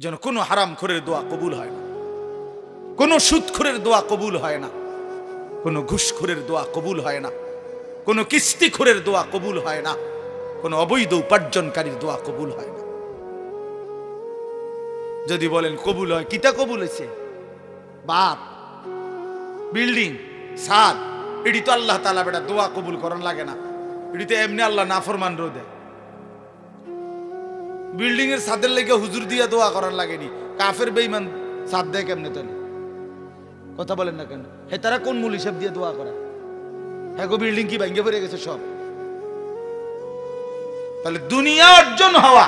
যেন কোনো হারামখোরের দোয়া কবুল হয় না, কোনো সুদখোরের দোয়া কবুল হয় না, কোনো ঘুষখোরের দোয়া কবুল হয় না, কোনো কিস্তিখোরের দোয়া কবুল হয় না, কোনো অবৈধ উপার্জনকারীর দোয়া কবুল হয় না। যদি বলেন কবুল হয়, কিতা কবুল হয়েছে? বাপ, বিল্ডিং, ছাদ, এটি তো আল্লাহ তাআলা বেটা দোয়া কবুল করার লাগে না, এটি তো এমনি আল্লাহ নাফরমান রো দেয়। বিল্ডিং এর ছাদের লেগে হুজুর দিয়া দোয়া করার লাগেনি, কাফের বেঈমান ছাদ দেয় কেমনে? তাহলে কথা বলেন না কেন? হে তারা কোন মূল হিসাব দিয়ে দোয়া করা? হ্যাঁ গো, বিল্ডিং কি ভেঙে পড়ে গেছে সব? তাহলে দুনিয়া অর্জন হওয়া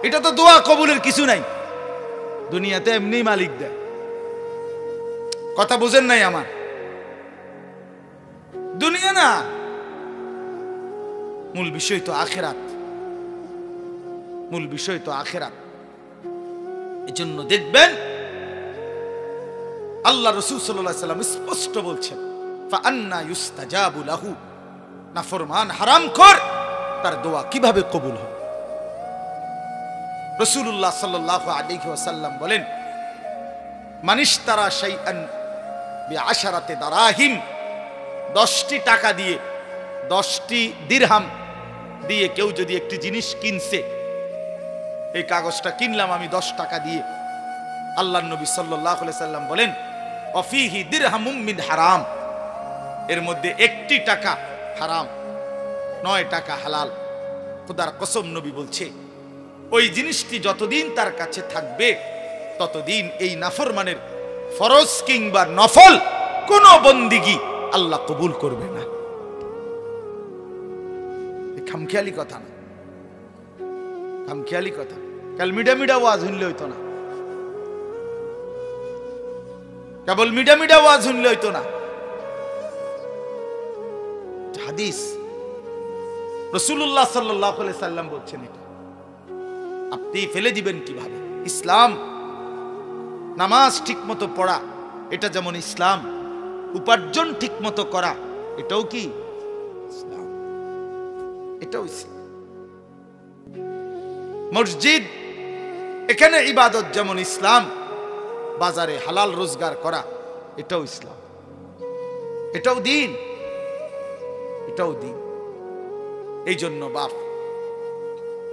এটা তো দোয়া কবুলের কিছু নাই, দুনিয়াতে এমনি মালিক দেয়। কথা বুঝেন নাই আমার? দুনিয়া না, মূল বিষয় তো আখিরাত, মূল বিষয় তো আখিরাত। এজন্য দেখবেন আল্লাহ রাসূল সাল্লাল্লাহু আলাইহি ওয়াসাল্লাম স্পষ্ট বলছেন, ফাআন্না ইউস্তাজাবু লাহু, নাফরমান হারামখোর তার দোয়া কিভাবে কবুল হয়? রাসূলুল্লাহ সাল্লাল্লাহু আলাইহি ওয়াসাল্লাম বলেন, মানিশতারা শাইআন বিআশারাতি দারাহিম, 10টি টাকা দিয়ে, 10টি দিরহাম দিয়ে কেউ যদি একটি জিনিস কিনছে, এই কাগজটা কিনলাম আমি 10 টাকা দিয়ে, আল্লাহর নবী সাল্লাল্লাহু আলাইহি সাল্লাম বলেন, অফিহি দিরহামুম মিন হারাম, এর মধ্যে 1টি টাকা হারাম, 9 টাকা হালাল। খোদার কসম, নবী বলছে ওই জিনিসটি যতদিন তার কাছে থাকবে ততদিন এই নাফরমানের ফরজ কিংবা নফল কোন বন্দিগি আল্লাহ কবুল করবে না। খামখেয়ালি কথা না, খামখেয়ালি কথা। কাল মিডা মিডা ওয়াজ শুনলে হইতো না, কেবল মিডা মিডা ওয়াজ শুনলে হইতো না। হাদিস রাসূলুল্লাহ সাল্লাল্লাহু আলাইহি সাল্লাম বলছেন, এটা আপনি ফেলে দিবেন কিভাবে? ইসলাম, নামাজ ঠিকমতো পড়া এটা যেমন ইসলাম, উপার্জন ঠিকমতো করা এটাও কি ইসলাম, এটাও ইসলাম। মসজিদ, এখানে ইবাদত যেমন ইসলাম, বাজারে হালাল রোজগার করা এটাও ইসলাম, এটাও দ্বীন, এটাও দ্বীন। এই জন্য বাপ,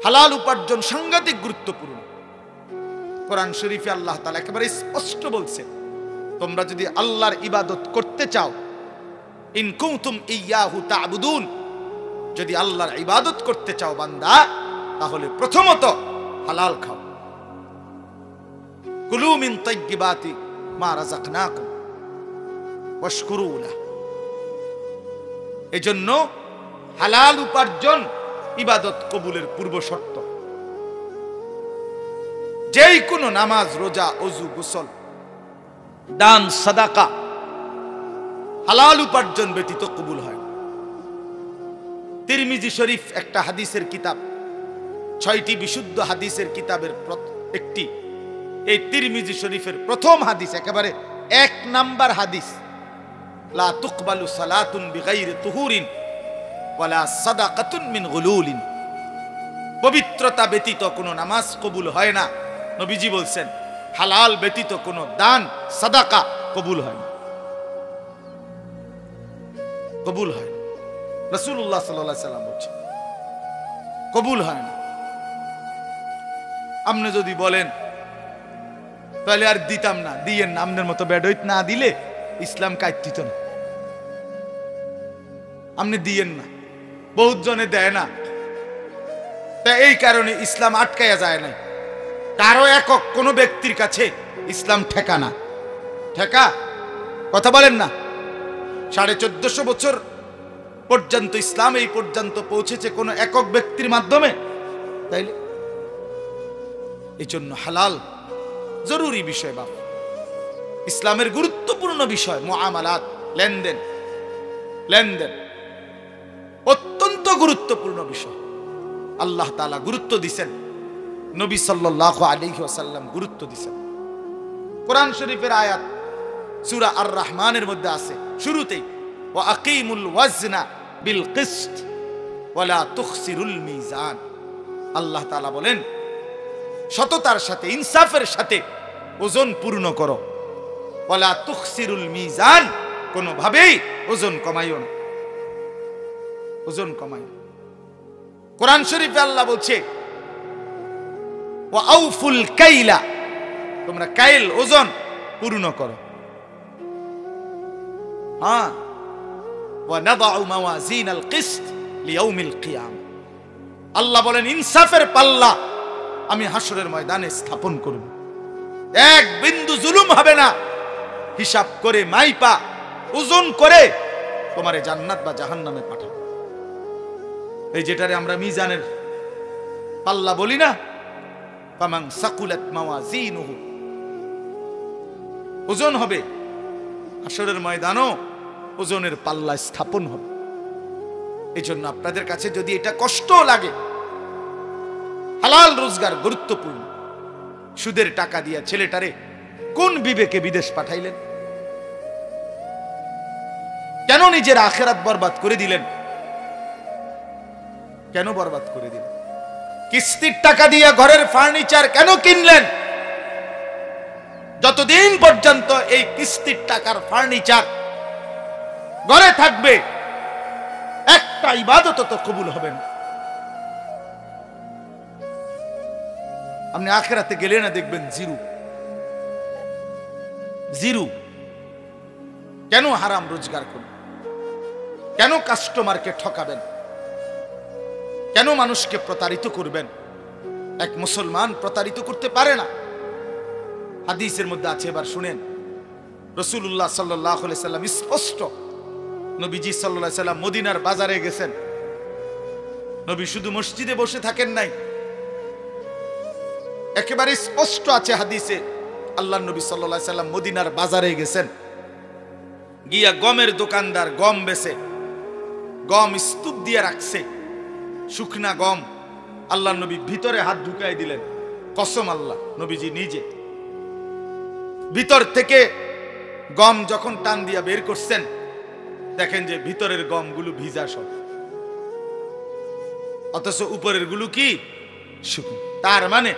হালাল উপার্জন সাংঘাতিক গুরুত্বপূর্ণ। কোরআন শরীফে আল্লাহ তাআলা একেবারে স্পষ্ট বলছেন, তোমরা যদি আল্লাহর ইবাদত করতে চাও, ইন কুনতুম ইয়াহু তা'বুদুন, যদি আল্লাহর ইবাদত করতে চাও বান্দা, তাহলে প্রথমত হালাল খাও। কুলু মিন তাইয়্যিবাতি মা রাযাকনাকুম ওয়াশকুরু লাহু। এজন্য হালাল উপার্জন ইবাদত কবুলের পূর্ব শর্ত। যেই কোনো নামাজ, রোজা, ওযু, গোসল, দান, সাদাকা হালাল উপার্জন ব্যতীত কবুল হয় না। তিরমিজি শরীফ একটা হাদিসের কিতাব, 6টি বিশুদ্ধ হাদিসের কিতাবের একটি। এই তিরমিজি শরীফের প্রথম হাদিস, একেবারে 1 নাম্বার হাদিস, লা তুকবালু সালাতুন বিগাইরি তুহুরিন ওয়ালা সাদাকাতুন মিন গুলুলিন, পবিত্রতা ব্যতীত কোনো নামাজ কবুল হয় না। নবীজি বলছেন, হালাল ব্যতীত কোনো দান, সাদাকা কবুল হয় না, কবুল হয় না। রাসূলুল্লাহ সাল্লাল্লাহু আলাইহি সাল্লাম বলছেন কবুল হয় না। আপনি যদি বলেন তাহলে আর দিতাম না, দিয়েন না, আপনার মতো বেডইত না দিলে ইসলাম কাইতিত না, আপনি দিয়েন না, বহুত জনে দেয় না, তা এই কারণে ইসলাম আটকায়া যায় না। কারো একক কোনো ব্যক্তির কাছে ইসলাম ঠেকা না, ঠেকা কথা বলেন না। 1450 বছর পর্যন্ত ইসলাম এই পর্যন্ত পৌঁছেছে কোনো একক ব্যক্তির মাধ্যমে, তাইলে এই জন্য হালাল জরুরি বিষয় বাপ, ইসলামের গুরুত্বপূর্ণ বিষয়। মুআমালাত, লেনদেন, লেনদেন অত্যন্ত গুরুত্বপূর্ণ বিষয়। আল্লাহ তাআলা গুরুত্ব দিয়েছেন, নবী সাল্লাল্লাহু আলাইহি ওয়াসাল্লাম গুরুত্ব দিয়েছেন। কোরআন শরীফের আয়াত সূরা আর রহমানের মধ্যে আছে, শুরুতেই ওয়া আকিমুল ওয়াজনা বিল কিসত ওয়া লা তুখসিরুল মিজান। আল্লাহ তাআলা বলেন, সততার সাথে, ইনসাফের সাথে ওজন পূর্ণ করো। ওয়ালা তুখসিরুল মিজান, কোনোভাবেই ওজন কমাইও না, ওজন কমাইও। কোরআন শরীফে আল্লাহ বলছে ওয়া আউফুল কাইলা, তোমরা কাইল ওজন পূর্ণ করো। হ্যাঁ, ওয়া নাদাউ মাওয়াজিনাল কিসত লিয়াউমিল কিয়ামা, আল্লাহ বলেন ইনসাফের পাল্লা আমি হাসরের ময়দানে স্থাপন করব। এক বিন্দু জুলুম হবে না। হিসাব করে মাইপা ওজন করে তোমারে জান্নাত বা জাহান্নামে পাঠাবো। এই যেটারে আমরা মিজানের পাল্লা বলি না, ফামান সাকুলাত মাওয়াজিনুহু, ওজন হবে হাসরের ময়দানও ওজনের পাল্লা স্থাপন হবে। এই জন্য আপনাদের কাছে যদি এটা কষ্ট লাগে, হালাল রোজগার গুরুত্বপূর্ণ। সুদের টাকা দিয়া ছেলেটারে কোন বিবেকে বিদেশ পাঠাইলেন? কেন নিজের আখিরাত বরবাদ করে দিলেন? কেন বরবাদ করে দিলেন? কিস্তির টাকা দিয়া ঘরের ফার্নিচার কেন কিনলেন? যতদিন পর্যন্ত এই কিস্তির টাকার ফার্নিচার ঘরে থাকবে, একটা ইবাদত তো কবুল হবে না। আপনি আখিরাতে গেলে না দেখবেন জিরো জিরো। কেন হারাম রোজগার করবেন? কেন কাস্টমারকে ঠকাবেন? কেন মানুষকে প্রতারিত করবেন? এক মুসলমান প্রতারিত করতে পারে না। হাদিসের মধ্যে আছে, এবার শুনেন, রাসূলুল্লাহ সাল্লাল্লাহু আলাইহি সাল্লাম স্পষ্ট, নবীজি সাল্লাল্লাহু আলাইহি সাল্লাম মদিনার বাজারে গেছেন। নবী শুধু মসজিদে বসে থাকেন নাই, একেবারে স্পষ্ট আছে হাদিসে, আল্লাহর নবী সাল্লাল্লাহু আলাইহি সাল্লাম মদিনার বাজারে গেছেন, গিয়া গমের দোকানদার গম বেচে, গম স্তূপ দিয়ে রাখছে, শুকনা গম। আল্লাহর নবী ভিতরে হাত ঢুকাই দিলেন, কসম আল্লাহ, নবীজি নিজে ভিতর থেকে গম যখন টান দিয়া বের করছেন, দেখেন যে ভিতরের গমগুলো ভিজা সব, অথচ উপরের গুলো কি শুকনো। তার মানে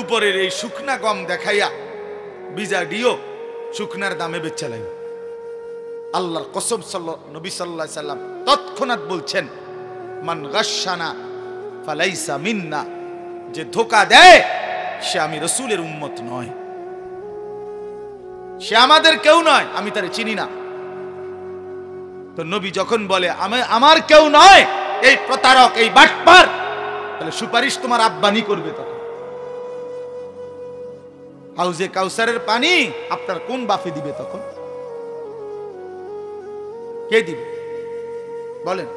উপরের এই শুকনা গম দেখাইয়া ভিজা ডিও শুকনার দামে বেচা লাগে। আল্লাহর কসম, নবী সাল্লাল্লাহু আলাইহি সাল্লাম তৎক্ষণাৎ বলছেন, মান গাশশানা ফালাইসা মিন্না, যে ধোঁকা দেয় সে আমি রাসূলের উম্মত নয়, সে আমাদের কেউ নয়, আমি তারে চিনি না। তো নবী যখন বলে আমার কেউ নয়, এই প্রতারক, এই বাটপার, তাহলে সুপারিশ তোমার আব্বানি করবে। তখন হাউজে কাউসারের পানি আপনার কোন বাপে দিবে? তখন কে দিবে বলেন?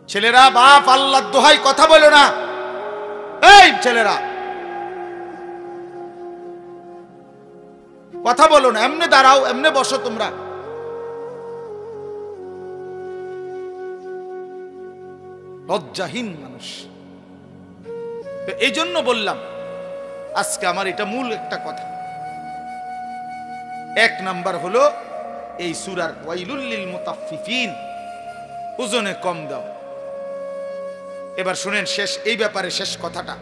ছেলেরা, বাপ আল্লাহর দোহাই কথা বলো না। এই ছেলেরা, কথা বলো না, এমনে দাঁড়াও, এমনে বসো। তোমরা লজ্জাহীন মানুষ। তো এই জন্য বললাম আজকে আমার এটা মূল একটা কথা। এক নাম্বার হলো এই সূরার ওয়াইলুল লিল মুতাফফিফিন, ওজনে কম দাও। এবার শুনেন শেষ, এই ব্যাপারে শেষ কথাটা।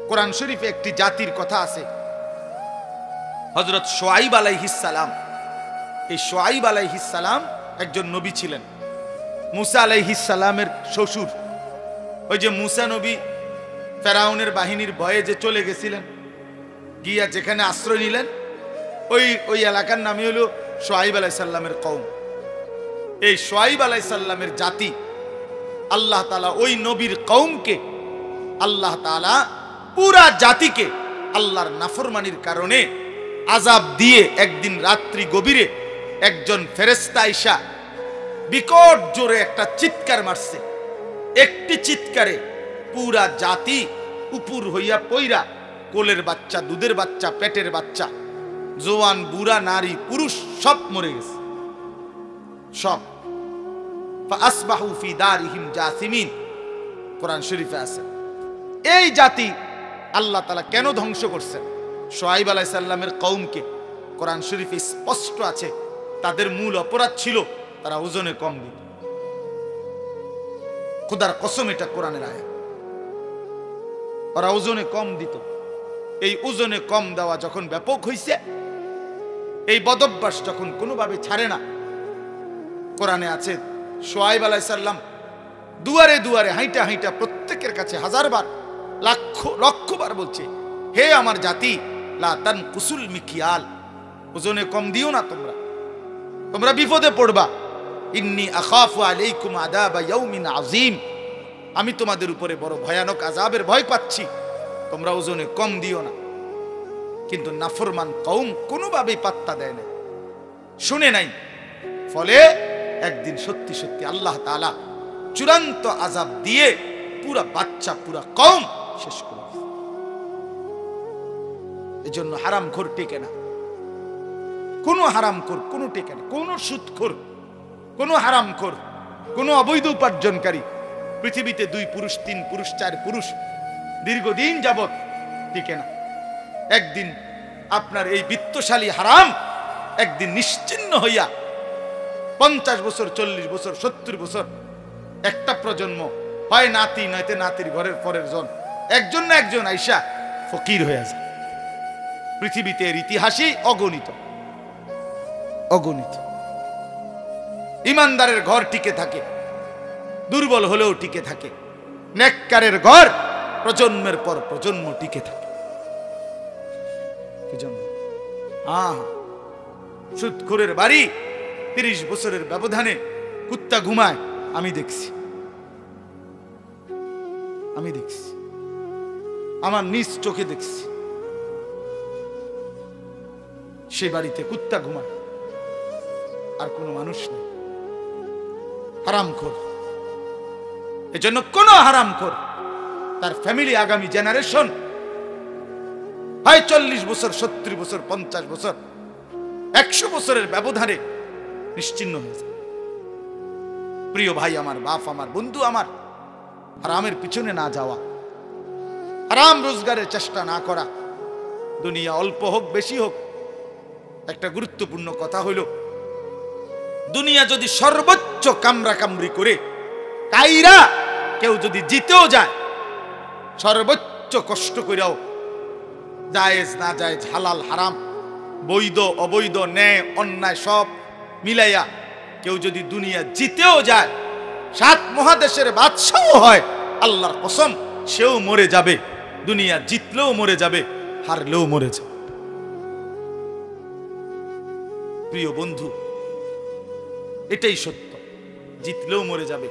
কোরআন শরীফে একটি জাতির কথা আছে, হযরত শুআইব আলাইহিস সালাম। এই শুআইব আলাইহিস সালাম একজন নবী ছিলেন, মুসা আলাইহিস সালামের শ্বশুর। ওই যে মুসা নবী ফেরাউনের বাহিনীর ভয়ে যে চলে গেছিলেন, গিয়া যেখানে আশ্রয় নিলেন, ওই এলাকার নামই হলো শুআইব আলাইহিস সালামের কওম। এই শুআইব আলাইহিস সালামের জাতি, আল্লাহ তাআলা ওই নবীর কওমকে, আল্লাহ তাআলা পুরা জাতিকে আল্লাহর নাফরমানির কারণে আযাব দিয়ে একদিন রাত্রি গভীরে একজন ফেরেশতা আইসা বিকট জোরে একটা চিৎকার মারছে। একটি চিৎকারে পুরা জাতি উপর হইয়া পইরা, কোলের বাচ্চা, দুধের বাচ্চা, পেটের বাচ্চা, জওয়ান, বুড়া, নারী, পুরুষ সব মরে গেছে, সব। ফাসবাহু ফি দারিহিম জাসিমিন, কোরআন শরীফে আছে। এই জাতি আল্লাহ তাআলা কেন ধ্বংস করছেন? শুআইব আলাইহিস সালামের কওমকে কোরআন শরীফে স্পষ্ট আছে, তাদের মূল অপরাধ ছিল তারা ওজনে কম দিত। খোদার কসম, এটা কোরআনের আয়াত। ওরা ওজনে কম দিত। এই ওজনে কম দেওয়া যখন ব্যাপক হইছে, এই বদভ্যাস যখন কোনোভাবে ছাড়ে না, কোরআনে আছে শুআয়ব আলাইহিস সালাম দুয়ারে দুয়ারে হাইটা হাইটা প্রত্যেকের কাছে হাজারবার লক্ষবার বলছে, হে আমার জাতি, লা তানকুসুল মিকিয়াল, ওজনে কম দিও না, তোমরা বিপদে পড়বা। ইন্নী আখাফু আলাইকুম আযাবা ইয়াউমিন আযীম, আমি তোমাদের উপরে বড় ভয়ানক আযাবের ভয় পাচ্ছি, তোমরা ওজনে কম দিও না। কিন্তু নাফরমান কওম কোনোভাবেই পাত্তা দেয় না, শুনে নাই। ফলে একদিন সত্যি সত্যি আল্লাহ তাআলা চূড়ান্ত আযাব দিয়ে পুরা বাচ্চা পুরা কওম শেষ করে দিয়েছে। এজন্য হারামখোর টেকে না, কোনো হারামখোর কোনো টেকে না, কোনো সুদখোর, কোনো হারামখোর, কোনো অবৈধ উপার্জনকারী পৃথিবীতে 2 পুরুষ 3 পুরুষ 4 পুরুষ দীর্ঘদিন যাবত টিকে না। একদিন আপনার এই বিত্তশালী হারাম একদিন নিশ্চিহ্ন হইয়া 50 বছর 40 বছর 70 বছর একটা প্রজন্ম, হয় নাতি নয়তো নাতির ঘরের পরের জন, একজন না একজন আইসা ফকির হয়ে যায়। পৃথিবীতে এর ইতিহাসই অগণিত অগণিত। ইমানদারের ঘর টিকে থাকে, দুর্বল হলেও টিকে থাকে। নেককারের ঘর প্রজন্মের পর প্রজন্ম টিকে থাকে। কি জন্য? সুদখোরের বাড়ি 30 বছরের ব্যবধানে কুত্তা ঘুমায়, আমি দেখছি, আমার নিজ চোখে দেখছি। সে বাড়িতে কুত্তা ঘুমায়, আর কোনো মানুষ নেই। হারামখোর। এজন্য কোন হারামখোর তার ফ্যামিলি, আগামী জেনারেশন হয় 40 বছর 70 বছর 50 বছর 100 বছরের ব্যবধানে নিশ্চিহ্ন হয়ে যায়। প্রিয় ভাই আমার, বাপ আমার, বন্ধু আমার, হারামের পিছনে না যাওয়া, হারাম রোজগারের চেষ্টা না করা, দুনিয়া অল্প হোক বেশি হোক। একটা গুরুত্বপূর্ণ কথা হইল, দুনিয়া যদি সর্বোচ্চ কামরা কামড়ি করে কাইরা কেউ যদি জিতেও যায়, সর্বোচ্চ কষ্ট করেও জায়েজ না জায়েজ, হালাল হারাম, বৈধ অবৈধ, ন্যায় অন্যায় সব মিলাইয়া কেউ যদি দুনিয়া জিতেও যায়, 7 মহাদেশের বাদশাহ হয়, আল্লাহর কসম সেও মরে যাবে। দুনিয়া জিতলেও মরে যাবে, হারলেও মরে যাবে। প্রিয় বন্ধু, এটাই সত্য। জিতলেও মরে যাবে,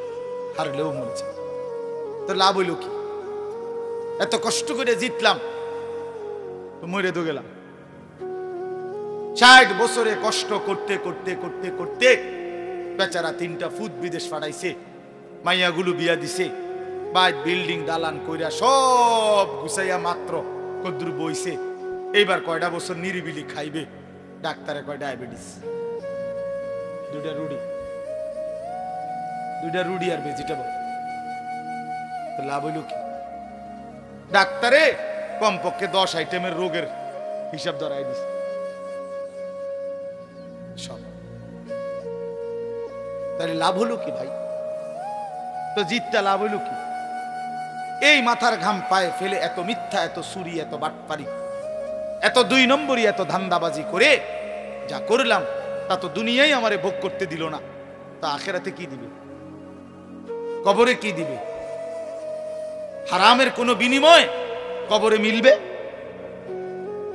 হারলেও মরে যাবে। তো লাভ হইল কি? এত কষ্ট করে জিতলাম, তো মরে তো গেলাম। 60 বছরে কষ্ট করতে করতে করতে করতে বেচারা 3টা ফুট বিদেশ পাঠাইছে, মাইয়াগুলো বিয়া দিছে, বাইক বিল্ডিং দালান কইরা সব গুছাইয়া মাত্র কদ্দুর বইছে। এইবার কয়টা বছর নিরিবিলি খাইবে, ডাক্তারে কয় ডায়াবেটিস, 2টা রুডি আর ভেজিটেবল। তো লাভ হইল কি? ডাক্তারে কমপক্ষে 10 আইটেমের রোগের হিসাব ধরাই দিছে সব। তাহলে লাভ হলো কি ভাই? তো জিতটা লাভ হইল কি? এই মাথার ঘাম পায়ে ফেলে এত মিথ্যা, এত চুরি, এত বাটপারি, এত 2 নম্বরই, এত ধান্দাবাজি করে যা করলাম, তা তো দুনিয়ায় আমারে ভোগ করতে দিল না, তা আখেরাতে কি দিবে? কবরে কি দিবে? হারামের কোনো বিনিময় কবরে মিলবে?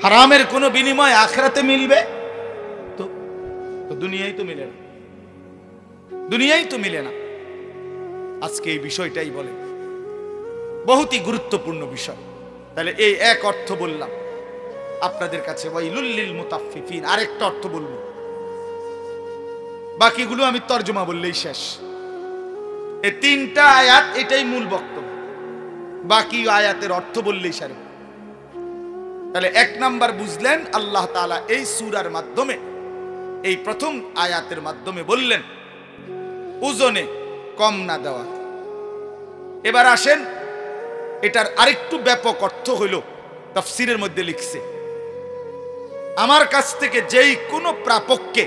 হারামের কোনো বিনিময় আখেরাতে মিলবে? তো দুনিয়ায় তো মিলে না, দুনিয়ায় তো মিলে না। আজকে এই বিষয়টাই বলে, বহুতই গুরুত্বপূর্ণ বিষয়। তাহলে এই এক অর্থ বললাম আপনাদের কাছে, ওয়াইলুল লিল মুতাফফিফিন। আরেকটা অর্থ বলবো, বাকিগুলো আমি তরজমা বললেই শেষ। এই 3টা আয়াত, এটাই মূল বক্তব্য, বাকি আয়াতের অর্থ বললেই সারে। তাহলে 1 নাম্বার বুঝলেন, আল্লাহ তাআলা এই সূরার মাধ্যমে, এই প্রথম আয়াতের মাধ্যমে বললেন ওজনে কম না দেওয়া। এবার আসেন, এটার আরেকটু ব্যাপক অর্থ হইল, তাফসীরের মধ্যে লিখছে, আমার কাছ থেকে যেই কোনো প্রাপককে,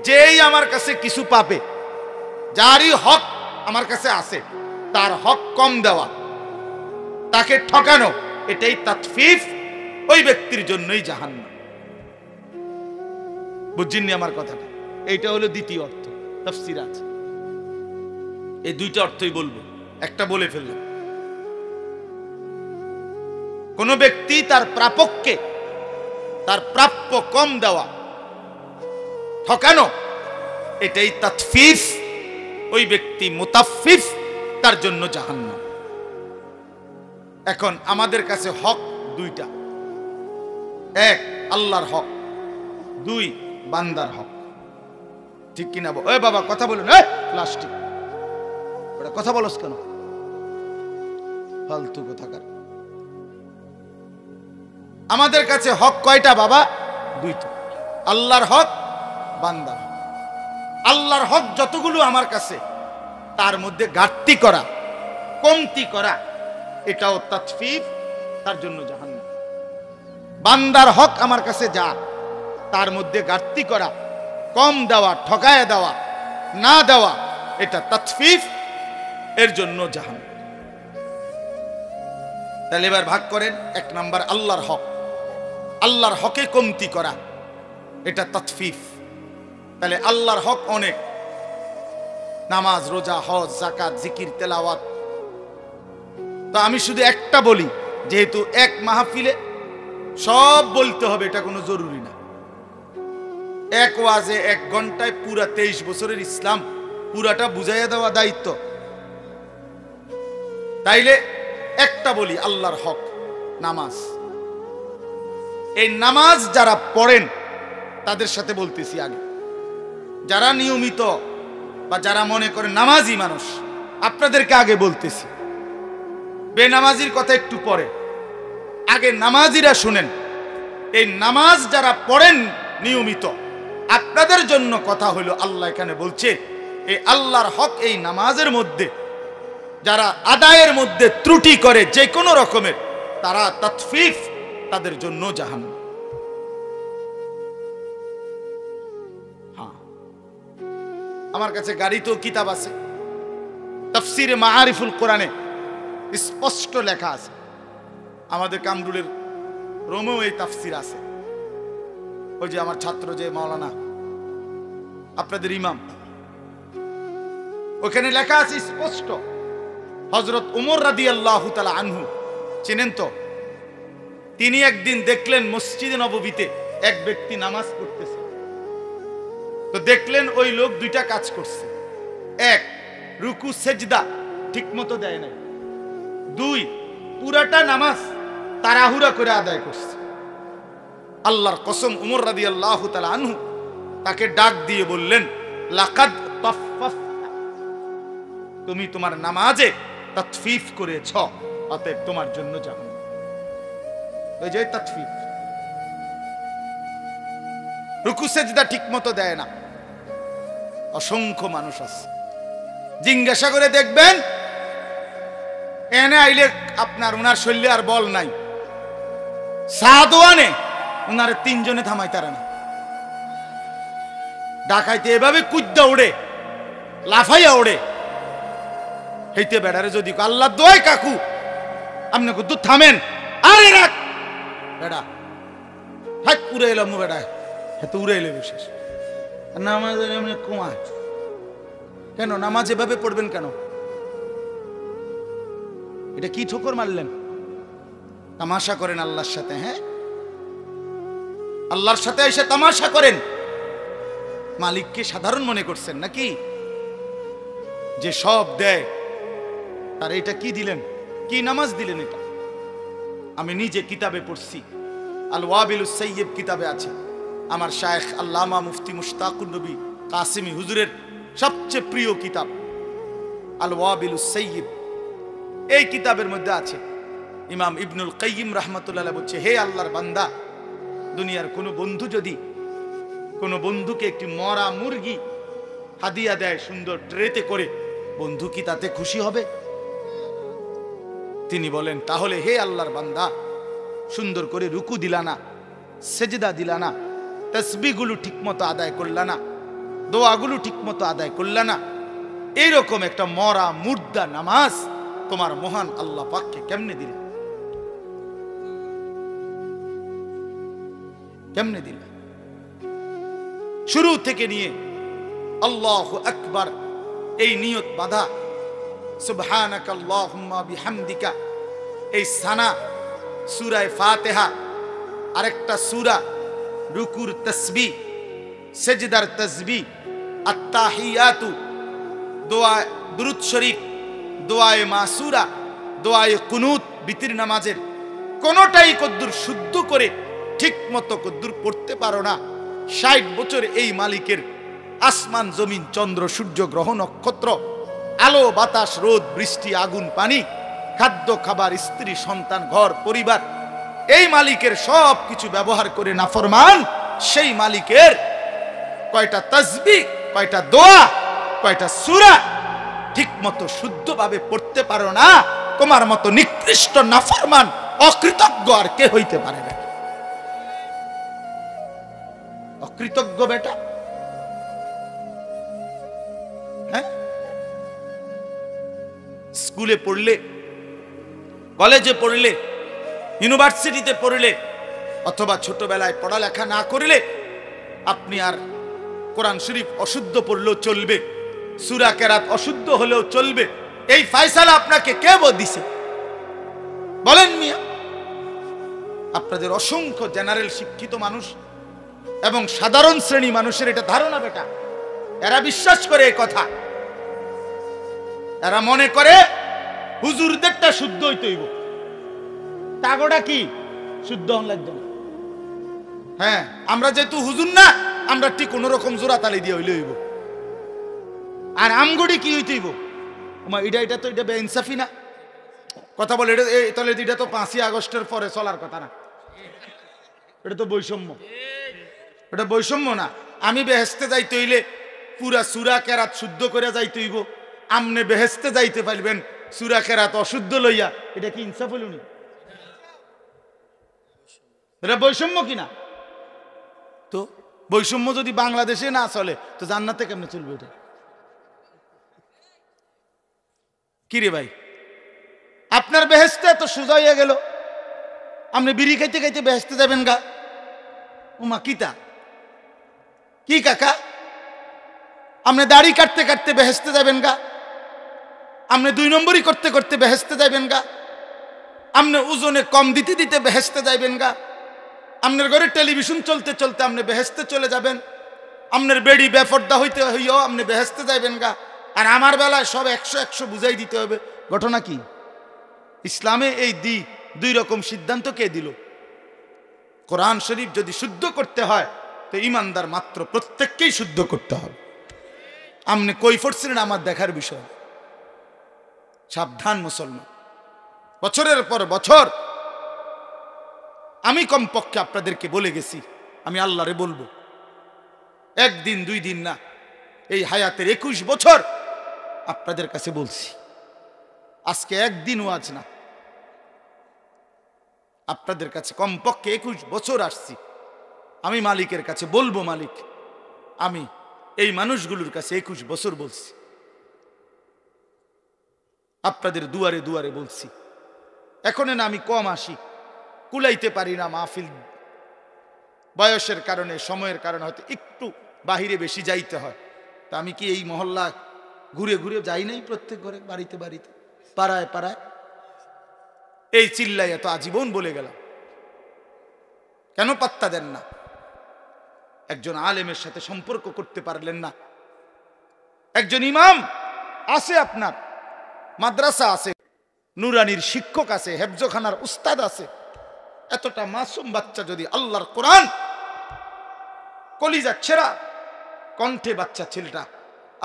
যেই আমার কাছে কিছু পাবে, যারই হক আমার কাছে আছে, তার হক কম দেওয়া। তাকে ঠকানো, এটাই তাতফিফ, ওই ব্যক্তির জন্যই জাহান্নাম। বুঝছেননি আমার কথাটা? এইটা হলো দ্বিতীয় অর্থ, তাফসীর আছে। এই দুইটা অর্থই বলবো, একটা বলে ফেললাম। কোন ব্যক্তি তার প্রাপককে তার প্রাপ্য কম দেওয়া, ঠকানো, এটাই তাতফিফ, ওই ব্যক্তি মুতাফফিফ, তার জন্য জাহান্নাম। এখন আমাদের কাছে হক দুইটা, এক আল্লাহর হক, দুই বান্দার হক। ঠিক কিনা? ওই বাবা কথা বলুন, প্লাস্টিক ওটা কথা বলস কেন? ফালতু কোথাকার। আমাদের কাছে হক কয়টা বাবা? দুইটা, আল্লাহর হক, বান্দার হক। আল্লাহর হক যতগুলো আমার কাছে, তার মধ্যে ঘাটতি করা, কমতি করা, এটাও তাতফিফ, তার জন্য জাহান্নাম। বান্দার হক আমার কাছে যা, তার মধ্যে ঘাটতি করা, কম দেওয়া, ঠকায় দেওয়া, না দেওয়া, এটা তাতফিফ, এর জন্য জাহান্নাম। তাহলে এবার ভাগ করেন। এক নাম্বার আল্লাহর হক, আল্লাহর হকে কমতি করা, এটা তাতফিফ। তাহলে আল্লাহর হক অনেক, নামাজ, রোজা, হজ, যাকাত, জিকির, তেলাওয়াত। তো আমি শুধু একটা বলি, যেহেতু এক মাহফিলে সব বলতে হবে এটা কোনো জরুরি না। এক ওয়াজে 1 ঘন্টায় পুরা 23 বছরের ইসলাম পুরাটা বুঝাইয়া দেওয়া দায়িত্ব। তাইলে একটা বলি, আল্লাহর হক নামাজ। এই নামাজ যারা পড়েন তাদের সাথে বলতেছি আগে, যারা নিয়মিত বা যারা মনে করে নামাজি মানুষ, আপনাদেরকে আগে বলতেছি। বেনামাজির কথা একটু পরে, আগে নামাজিরা শুনেন। এই নামাজ যারা পড়েন নিয়মিত, আপনাদের জন্য কথা হলো, আল্লাহ এখানে বলছে এই আল্লাহর হক এই নামাজের মধ্যে যারা আদায়ের মধ্যে ত্রুটি করে যে কোনো রকমের, তারা তাতফিফ, তাদের জন্য জাহান্নাম। হ্যাঁ, আমার কাছে গাড়িতেও কিতাব আছে, তাফসিরে মাআরিফুল কোরআনে স্পষ্ট লেখা আছে। আমাদের কামরুলের রোমেও এই তাফসির আছে। ওই যে আমার ছাত্র যে মাওলানা, আপনাদের ইমাম, ওখানে লেখা আছে স্পষ্ট। হযরত উমর রাদিয়াল্লাহু তাআলা আনহু চেনেন তো? তিনি একদিন দেখলেন মসজিদে নববীতে এক ব্যক্তি নামাজ পড়তেছে। তো দেখলেন ওই লোক দুইটা কাজ করছে। এক, রুকু সেজদা ঠিক মতো দেয় নাই। দুই, পুরাটা নামাজ তাড়াহুড়া করে আদায় করছে। আল্লাহর কসম, উমর রাদিয়াল্লাহু তাআলা আনহু তাকে ডাক দিয়ে বললেন, লাকাদ তাফফাফতা, তুমি তোমার নামাজে তাতফিফ করেছ, অতএব তোমার জন্য জাহান্নাম। ওই যে তাতফিফ, রুকু সেজদা ঠিক মতো দেয় না। অসংখ্য মানুষ আছে, জিজ্ঞাসা করে দেখবেন, এনে আইলে আপনার উনার শরীরে আর বল নাই, সাদওয়ানে উনারে 3 জনে থামাই তারা না। ডাকাইতে এভাবে কুদ্দা ওড়ে, লাফাইয়া ওড়ে। হেইতে বেড়ারে যদি আল্লাহ দোয় কাকু আপনি কুদ্দু থামেন, আরে রাখ বেড়া, হাত উড়ে এলাম বেড়া, হাতে উড়ে এলে বিশেষ। নামাজ এমনি কমা কেন? নামাজ এভাবে পড়বেন কেন? এটা কি ঠোকর মারলেন? তামাশা করেন আল্লাহর সাথে? হ্যাঁ, আল্লাহর সাথে এসে তামাশা করেন। মালিককে সাধারণ মনে করছেন নাকি? যে সব দেয় তার এটা কি দিলেন? কি নামাজ দিলেন? এটা আমি নিজে কিতাবে পড়ছি, আল ওয়াবিলুস সাইয়্যিব কিতাবে আছে। আমার শায়েখ আল্লামা মুফতি মুশতাকুর নবী কাসিমি হুজুরের সবচেয়ে প্রিয় কিতাব আল ওয়াবিলুস সাইয়্যিব। এই কিতাবের মধ্যে আছে, ইমাম ইবনুল কাইয়িম রাহমাতুল্লাহ আলাইহি বলছে, হে আল্লাহর বান্দা, দুনিয়ার কোনো বন্ধু যদি কোনো বন্ধুকে একটি মরা মুরগি হাদিয়া দেয় সুন্দর ট্রেতে করে, বন্ধু কি তাতে খুশি হবে? তিনি বলেন, তাহলে হে আল্লাহর বান্দা, সুন্দর করে রুকু দিলা না, সেজদা দিলা না, তাসবিহগুলো ঠিকমতো আদায় করলা না, দোয়াগুলো ঠিকমতো আদায় করলা না, এইরকম একটা মরা মুর্দা নামাজ তোমার মহান আল্লাহ পাককে কেমনে দিলে? কেমনে দিলা? শুরু থেকে নিয়ে আল্লাহু আকবার এই নিয়ত বাঁধা, সুবহানাকা আল্লাহুম্মা বিহামদিকা, এই সানা, সূরা ফাতিহা, আরেকটা সূরা, রুকুর তাসবিহ, সেজদার তাসবিহ, আত-তাহিয়াতু, দোয়া দুরূদ শরীফ, দোয়ায়ে মাসুরা, দোয়ায়ে কুনুত, বিতির নামাজের কোনটাই কদ্দুর শুদ্ধ করে ঠিক মতো কদ্দুর পড়তে পারো না। 60 বছর এই মালিকের আসমান জমিন চন্দ্র সূর্য গ্রহ নক্ষত্র, আলো বাতাস রোদ বৃষ্টি আগুন পানি, খাদ্য খাবার স্ত্রী সন্তান ঘর পরিবার, এই মালিকের সব কিছু ব্যবহার করে নাফরমান সেই মালিকের কয়টা তাসবিহ, কয়টা দোয়া, কয়টা সূরা ঠিক মতো শুদ্ধভাবে পড়তে পারো না। তোমার মতো নিকৃষ্ট নাফরমান অকৃতজ্ঞ আর কে হইতে পারে না? অকৃতজ্ঞ বেটা। হ্যাঁ, স্কুলে পড়লে, কলেজে পড়লে, ইউনিভার্সিটিতে পড়লে, অথবা ছোটবেলায় পড়ালেখা না করলে আপনি আর কোরআন শরীফ অশুদ্ধ পড়লেও চলবে, সূরা কেরাত অশুদ্ধ হলেও চলবে। এই ফয়সালা আপনাকে কে দিছে বলেন মিয়া? আপনাদের অসংখ্য জেনারেল শিক্ষিত মানুষ এবং সাধারণ শ্রেণী মানুষের এটা ধারণা বেটা, এরা বিশ্বাস করে এই কথা। এরা মনে করে হুজুরদেরটা শুদ্ধ হইতে হইব, তাগোটা কি শুদ্ধ হন লাগবে না। হ্যাঁ, আমরা যেহেতু হুজুর না, আমরা ঠিক কোন রকম জোড়া তালি দিয়ে হইলে হইব। আর আমগুড়ি কি হইতে হইব? এটা তো এটা বেইনসাফি না কথা বলে। তাহলে এটা তো 5ই আগস্টের পরে চলার কথা না, এটা তো বৈষম্য। এটা বৈষম্য না। আমি বেহেস্তে যাইতে হইলে পুরা সূরা কেরাত শুদ্ধ করে যাইতে হইব, আমনে বেহেস্তে যাইতে পারবেন সূরা কেরাত অশুদ্ধ লইয়া। এটা কি ইনসাফ হইল নি? এটা বৈষম্য কিনা? তো বৈষম্য যদি বাংলাদেশে না চলে তো জান্নাতে কেমনে চলবে? এটা কি রে ভাই? আপনার বেহেস্তে এত সোজা হইয়া গেল, আপনি বিড়ি খাইতে খাইতে বেহেস্তে যাবেন গা? উমা কিতা কি কাকা? আপনি দাড়ি কাটতে কাটতে বেহেস্তে যাবেন গা? আপনি 2 নম্বরই করতে করতে বেহেস্তে যাবেন গা? আপনি ওজনে কম দিতে দিতে বেহেস্তে যাইবেন গা? আপনার ঘরে টেলিভিশন চলতে চলতে আপনি বেহেস্তে চলে যাবেন? আপনার বেড়ি বেপর্দা হইতে হইও আপনি বেহেস্তে যাইবেন গা? আর আমার বেলায় সব 100 বুঝাই দিতে হবে। ঘটনা কি? ইসলামে এই 2 রকম সিদ্ধান্ত কে দিল? কোরআন শরীফ যদি শুদ্ধ করতে হয় তো ইমানদার মাত্র প্রত্যেককেই শুদ্ধ করতে হবে। আপনি কই পড়ছিলেন আমার দেখার বিষয়। সাবধান মুসলমান, বছরের পর বছর আমি কমপক্ষে আপনাদেরকে বলে গেছি, আমি আল্লাহরে বলবো, 1 দিন 2 দিন না, এই হায়াতের 21 বছর আপনাদের কাছে বলছি। আজকে একদিন ওয়াজ না, আপনাদের কাছে কমপক্ষে 21 বছর আসছি। আমি মালিকের কাছে বলবো, মালিক আমি এই মানুষগুলোর কাছে 21 বছর বলছি, আপনাদের দুয়ারে দুয়ারে বলছি। এখন না আমি কম আসি, কুলাইতে পারি না মাহফিল, বয়সের কারণে সময়ের কারণে হয়তো একটু বাহিরে বেশি যাইতে হয়। তা আমি কি এই মহল্লা ঘুরে ঘুরে যাই নাই? প্রত্যেক ঘরে বাড়িতে বাড়িতে পাড়ায় পাড়ায় এই চিল্লাই এত আজীবন বলে গেলাম, কেন পাত্তা দেন না? একজন আলেমের সাথে সম্পর্ক করতে পারলেন না? একজন ইমাম আছে, আপনার মাদ্রাসা আছে, নুরানির শিক্ষক আছে, হেফজখানার উস্তাদ আছে, এতটা মাসুম বাচ্চা যদি আল্লাহর কোরআন কলিজা ছেঁড়া কণ্ঠে বাচ্চা ছেলেটা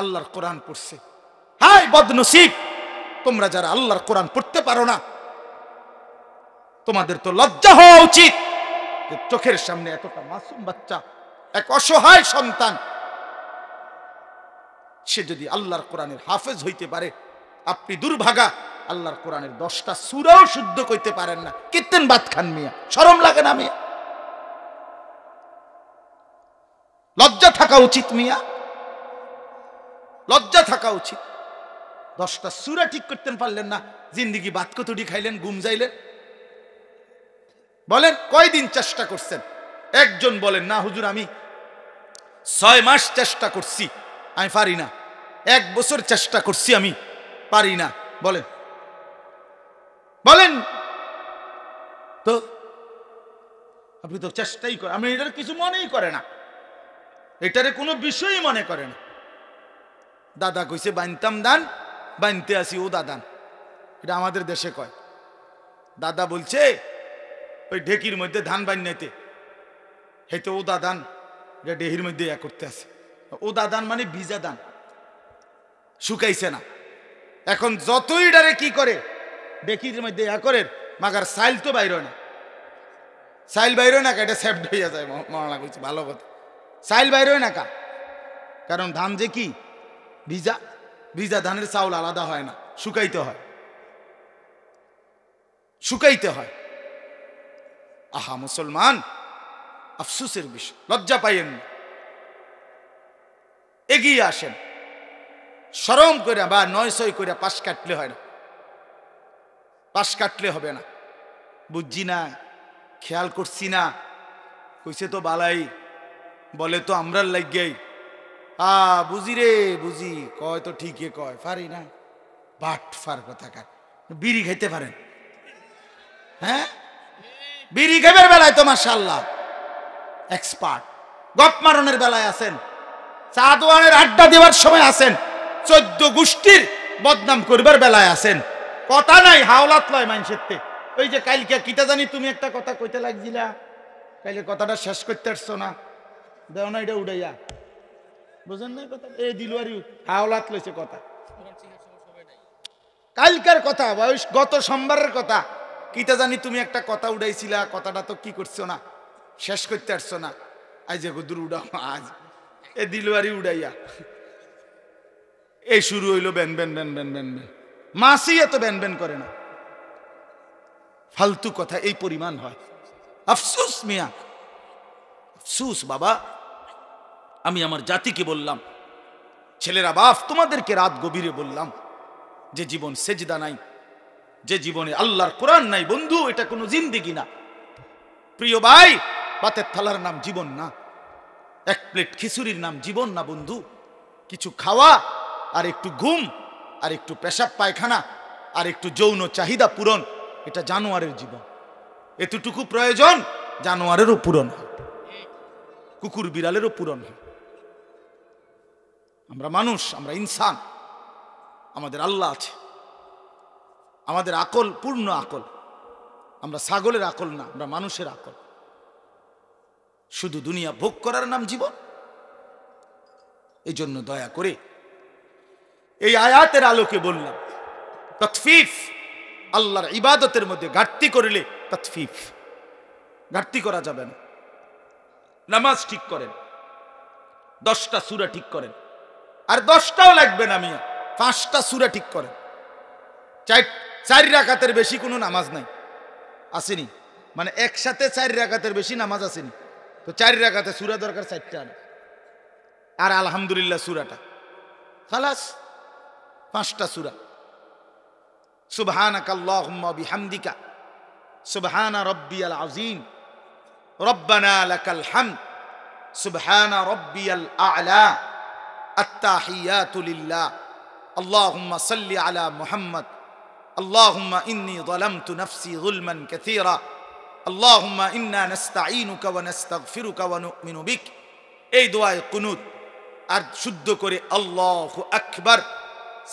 আল্লাহর কোরআন পড়ছে, হায় বদনসিব তোমরা যারা আল্লাহর কোরআন পড়তে পারো না, তোমাদের তো লজ্জা হওয়া উচিত। চোখের সামনে এতটা মাসুম বাচ্চা, এক অসহায় সন্তান, সে যদি আল্লাহর কোরআনের হাফেজ হইতে পারে, আপনি দুর্ভাগা আল্লাহর কোরআনের 10টা সূরাও শুদ্ধ কইতে পারেন না, কিত্তেন বাত খান মিয়া? শরম লাগে না মিয়া? লজ্জা থাকা উচিত মিয়া, লজ্জা থাকা উচিত। 10টা সূরা ঠিক করতে পারলেন না, জিন্দিগি বাত কতটি খাইলেন, ঘুম যাইলেন? বলেন কয়দিন চেষ্টা করছেন? একজন বলেন না হুজুর আমি 6 মাস চেষ্টা করছি আমি পারি না, 1 বছর চেষ্টা করছি আমি পারি না, বলেন বলেন তো। আপনি তো চেষ্টাই করেন, আমি এটার কিছু মনেই করে না, এটারে কোনো বিষয়ই মনে করে না। দাদা কইছে বানতাম দান, বানতে আসি ও দাদান, এটা আমাদের দেশে কয়। দাদা বলছে ওই ঢেকির মধ্যে ধান বান্যাইতে, হয়তো ও দাদান এটা ডেহির মধ্যে ইয়া করতে আছে। ও দাদান মানে ভিজা দান, শুকাইছে না। এখন যতই ডারে কি করে ডেকির মধ্যে ইয়া করে, মাগার সাইল তো বাইর না, সাইল বাইর না, এটা সেফড হইয়া যায়। মরনা কইছে ভালো কথা, সাইল বাইর না কা, কারণ ধান যে কি ভিজা, ভিজা ধানের চাউল আলাদা হয় না, শুকাইতে হয়, শুকাইতে হয়। আহা মুসলমান, আফসোসের বিষয়, লজ্জা পাইয়েন না, এগিয়ে আসেন। শরম করে বা 900 করে পাশ কাটলে হয় না, পাশ কাটলে হবে না। বুঝছি না, খেয়াল করছি না, কইছে তো বালাই, বলে তো আমরার লাগিয়াই। বুঝি রে বুঝি, কয় তো ঠিকই কয়, পারি না। বাট ফার কথা কার, বিড়ি খাইতে পারেন? হ্যাঁ, বিড়ি খাইবার বেলায় তো মাশাআল্লাহ এক্সপার্ট, গপ মারনের বেলায় আছেন, চা দোয়ানের আড্ডা দেওয়ার সময় আছেন, 14 গোষ্ঠীর বদনাম করবার বেলায় আছেন। কথা নাই, হাওলাত লয় মানুষের। ওই যে কালকে কিটা জানি তুমি একটা কথা কইতে লাগছিলা, কালকে কথাটা শেষ করতে পারছো না, দেও না এটা উড়াইয়া, বুঝেন না কথা? এই দিলুয়ারি হাওলাত লইছে কথা, কালকার কথা, গত সোমবারের কথা, কিটা জানি তুমি একটা কথা উড়াইছিলা, কথাটা তো কি করছো না, শেষ করতে পারছো না, আজ দূর উড়াও, আজ এ দিলুয়ারি উড়াইয়া এই শুরু হইলো ব্যান ব্যান ব্যান ব্যান ব্যান ব্যান। মাসি এত ব্যান ব্যান করে না, ফালতু কথা এই পরিমাণ হয়। আফসোস মিয়া, আফসোস বাবা। আমি আমার জাতিকে বললাম, ছেলেরা বাপ তোমাদেরকে রাত গভীরে বললাম, যে জীবন সেজদা নাই, যে জীবনে আল্লাহর কোরআন নাই, বন্ধু এটা কোনো জিন্দেগি না। প্রিয় ভাই, ভাতের থালার নাম জীবন না, 1 প্লেট খিচুড়ির নাম জীবন না বন্ধু। কিছু খাওয়া আর একটু ঘুম আর একটু পেশাব পায়খানা আর একটু যৌন চাহিদা পূরণ, এটা জানোয়ারের জীবন। এতটুকু প্রয়োজন জানোয়ারেরও পূরণ হয়, কুকুর বিড়ালেরও পূরণ হয়। আমরা মানুষ, আমরা ইনসান, আমাদের আল্লাহ আছে, আমাদের আকল পূর্ণ আকল, আমরা ছাগলের আকল না, আমরা মানুষের আকল। শুধু দুনিয়া ভোগ করার নাম জীবন। এই জন্য দয়া করে এই আয়াতের আলোকে বললাম, ততফিফ, আল্লাহর ইবাদতের মধ্যে ঘাটতি করলে ততফিফ, ঘাটতি করা যাবে না। নামাজ ঠিক করেন, 10টা সূরা ঠিক করেন, আর 10টাও লাগবে না মিয়া, 5টা সূরা ঠিক করেন। 4 রাকাতের বেশি কোনো নামাজ নাই, আসেনি? মানে একসাথে 4 রাকাতের বেশি নামাজ আসেনি, তো 4 রাকাতে সূরা দরকার 4টা, আর আলহামদুলিল্লাহ সূরাটা খালাস, 5টা সূরা। সুবহানাকাল্লাহুম্মা বিহামদিকা, সুবহানা রাব্বিয়াল আযীম, রব্বানা লাকাল হামদ, সুবহানা রাব্বিয়াল আ'লা, আত-তাহিয়াতু লিল্লাহ, আল্লাহুম্মা সাল্লি আলা মুহাম্মদ, আল্লাহুম্মা ইন্নী যালামতু নাফসি যুলমান কাসীরা, আল্লাহুম্মা ইন্না নাস্তাঈনুকা ওয়া নাস্তাগফিরুকা ওয়া নু'মিনু বিক। এই দোয়ায়ে কুনুত আর শুদ্ধ করে আল্লাহু আকবার,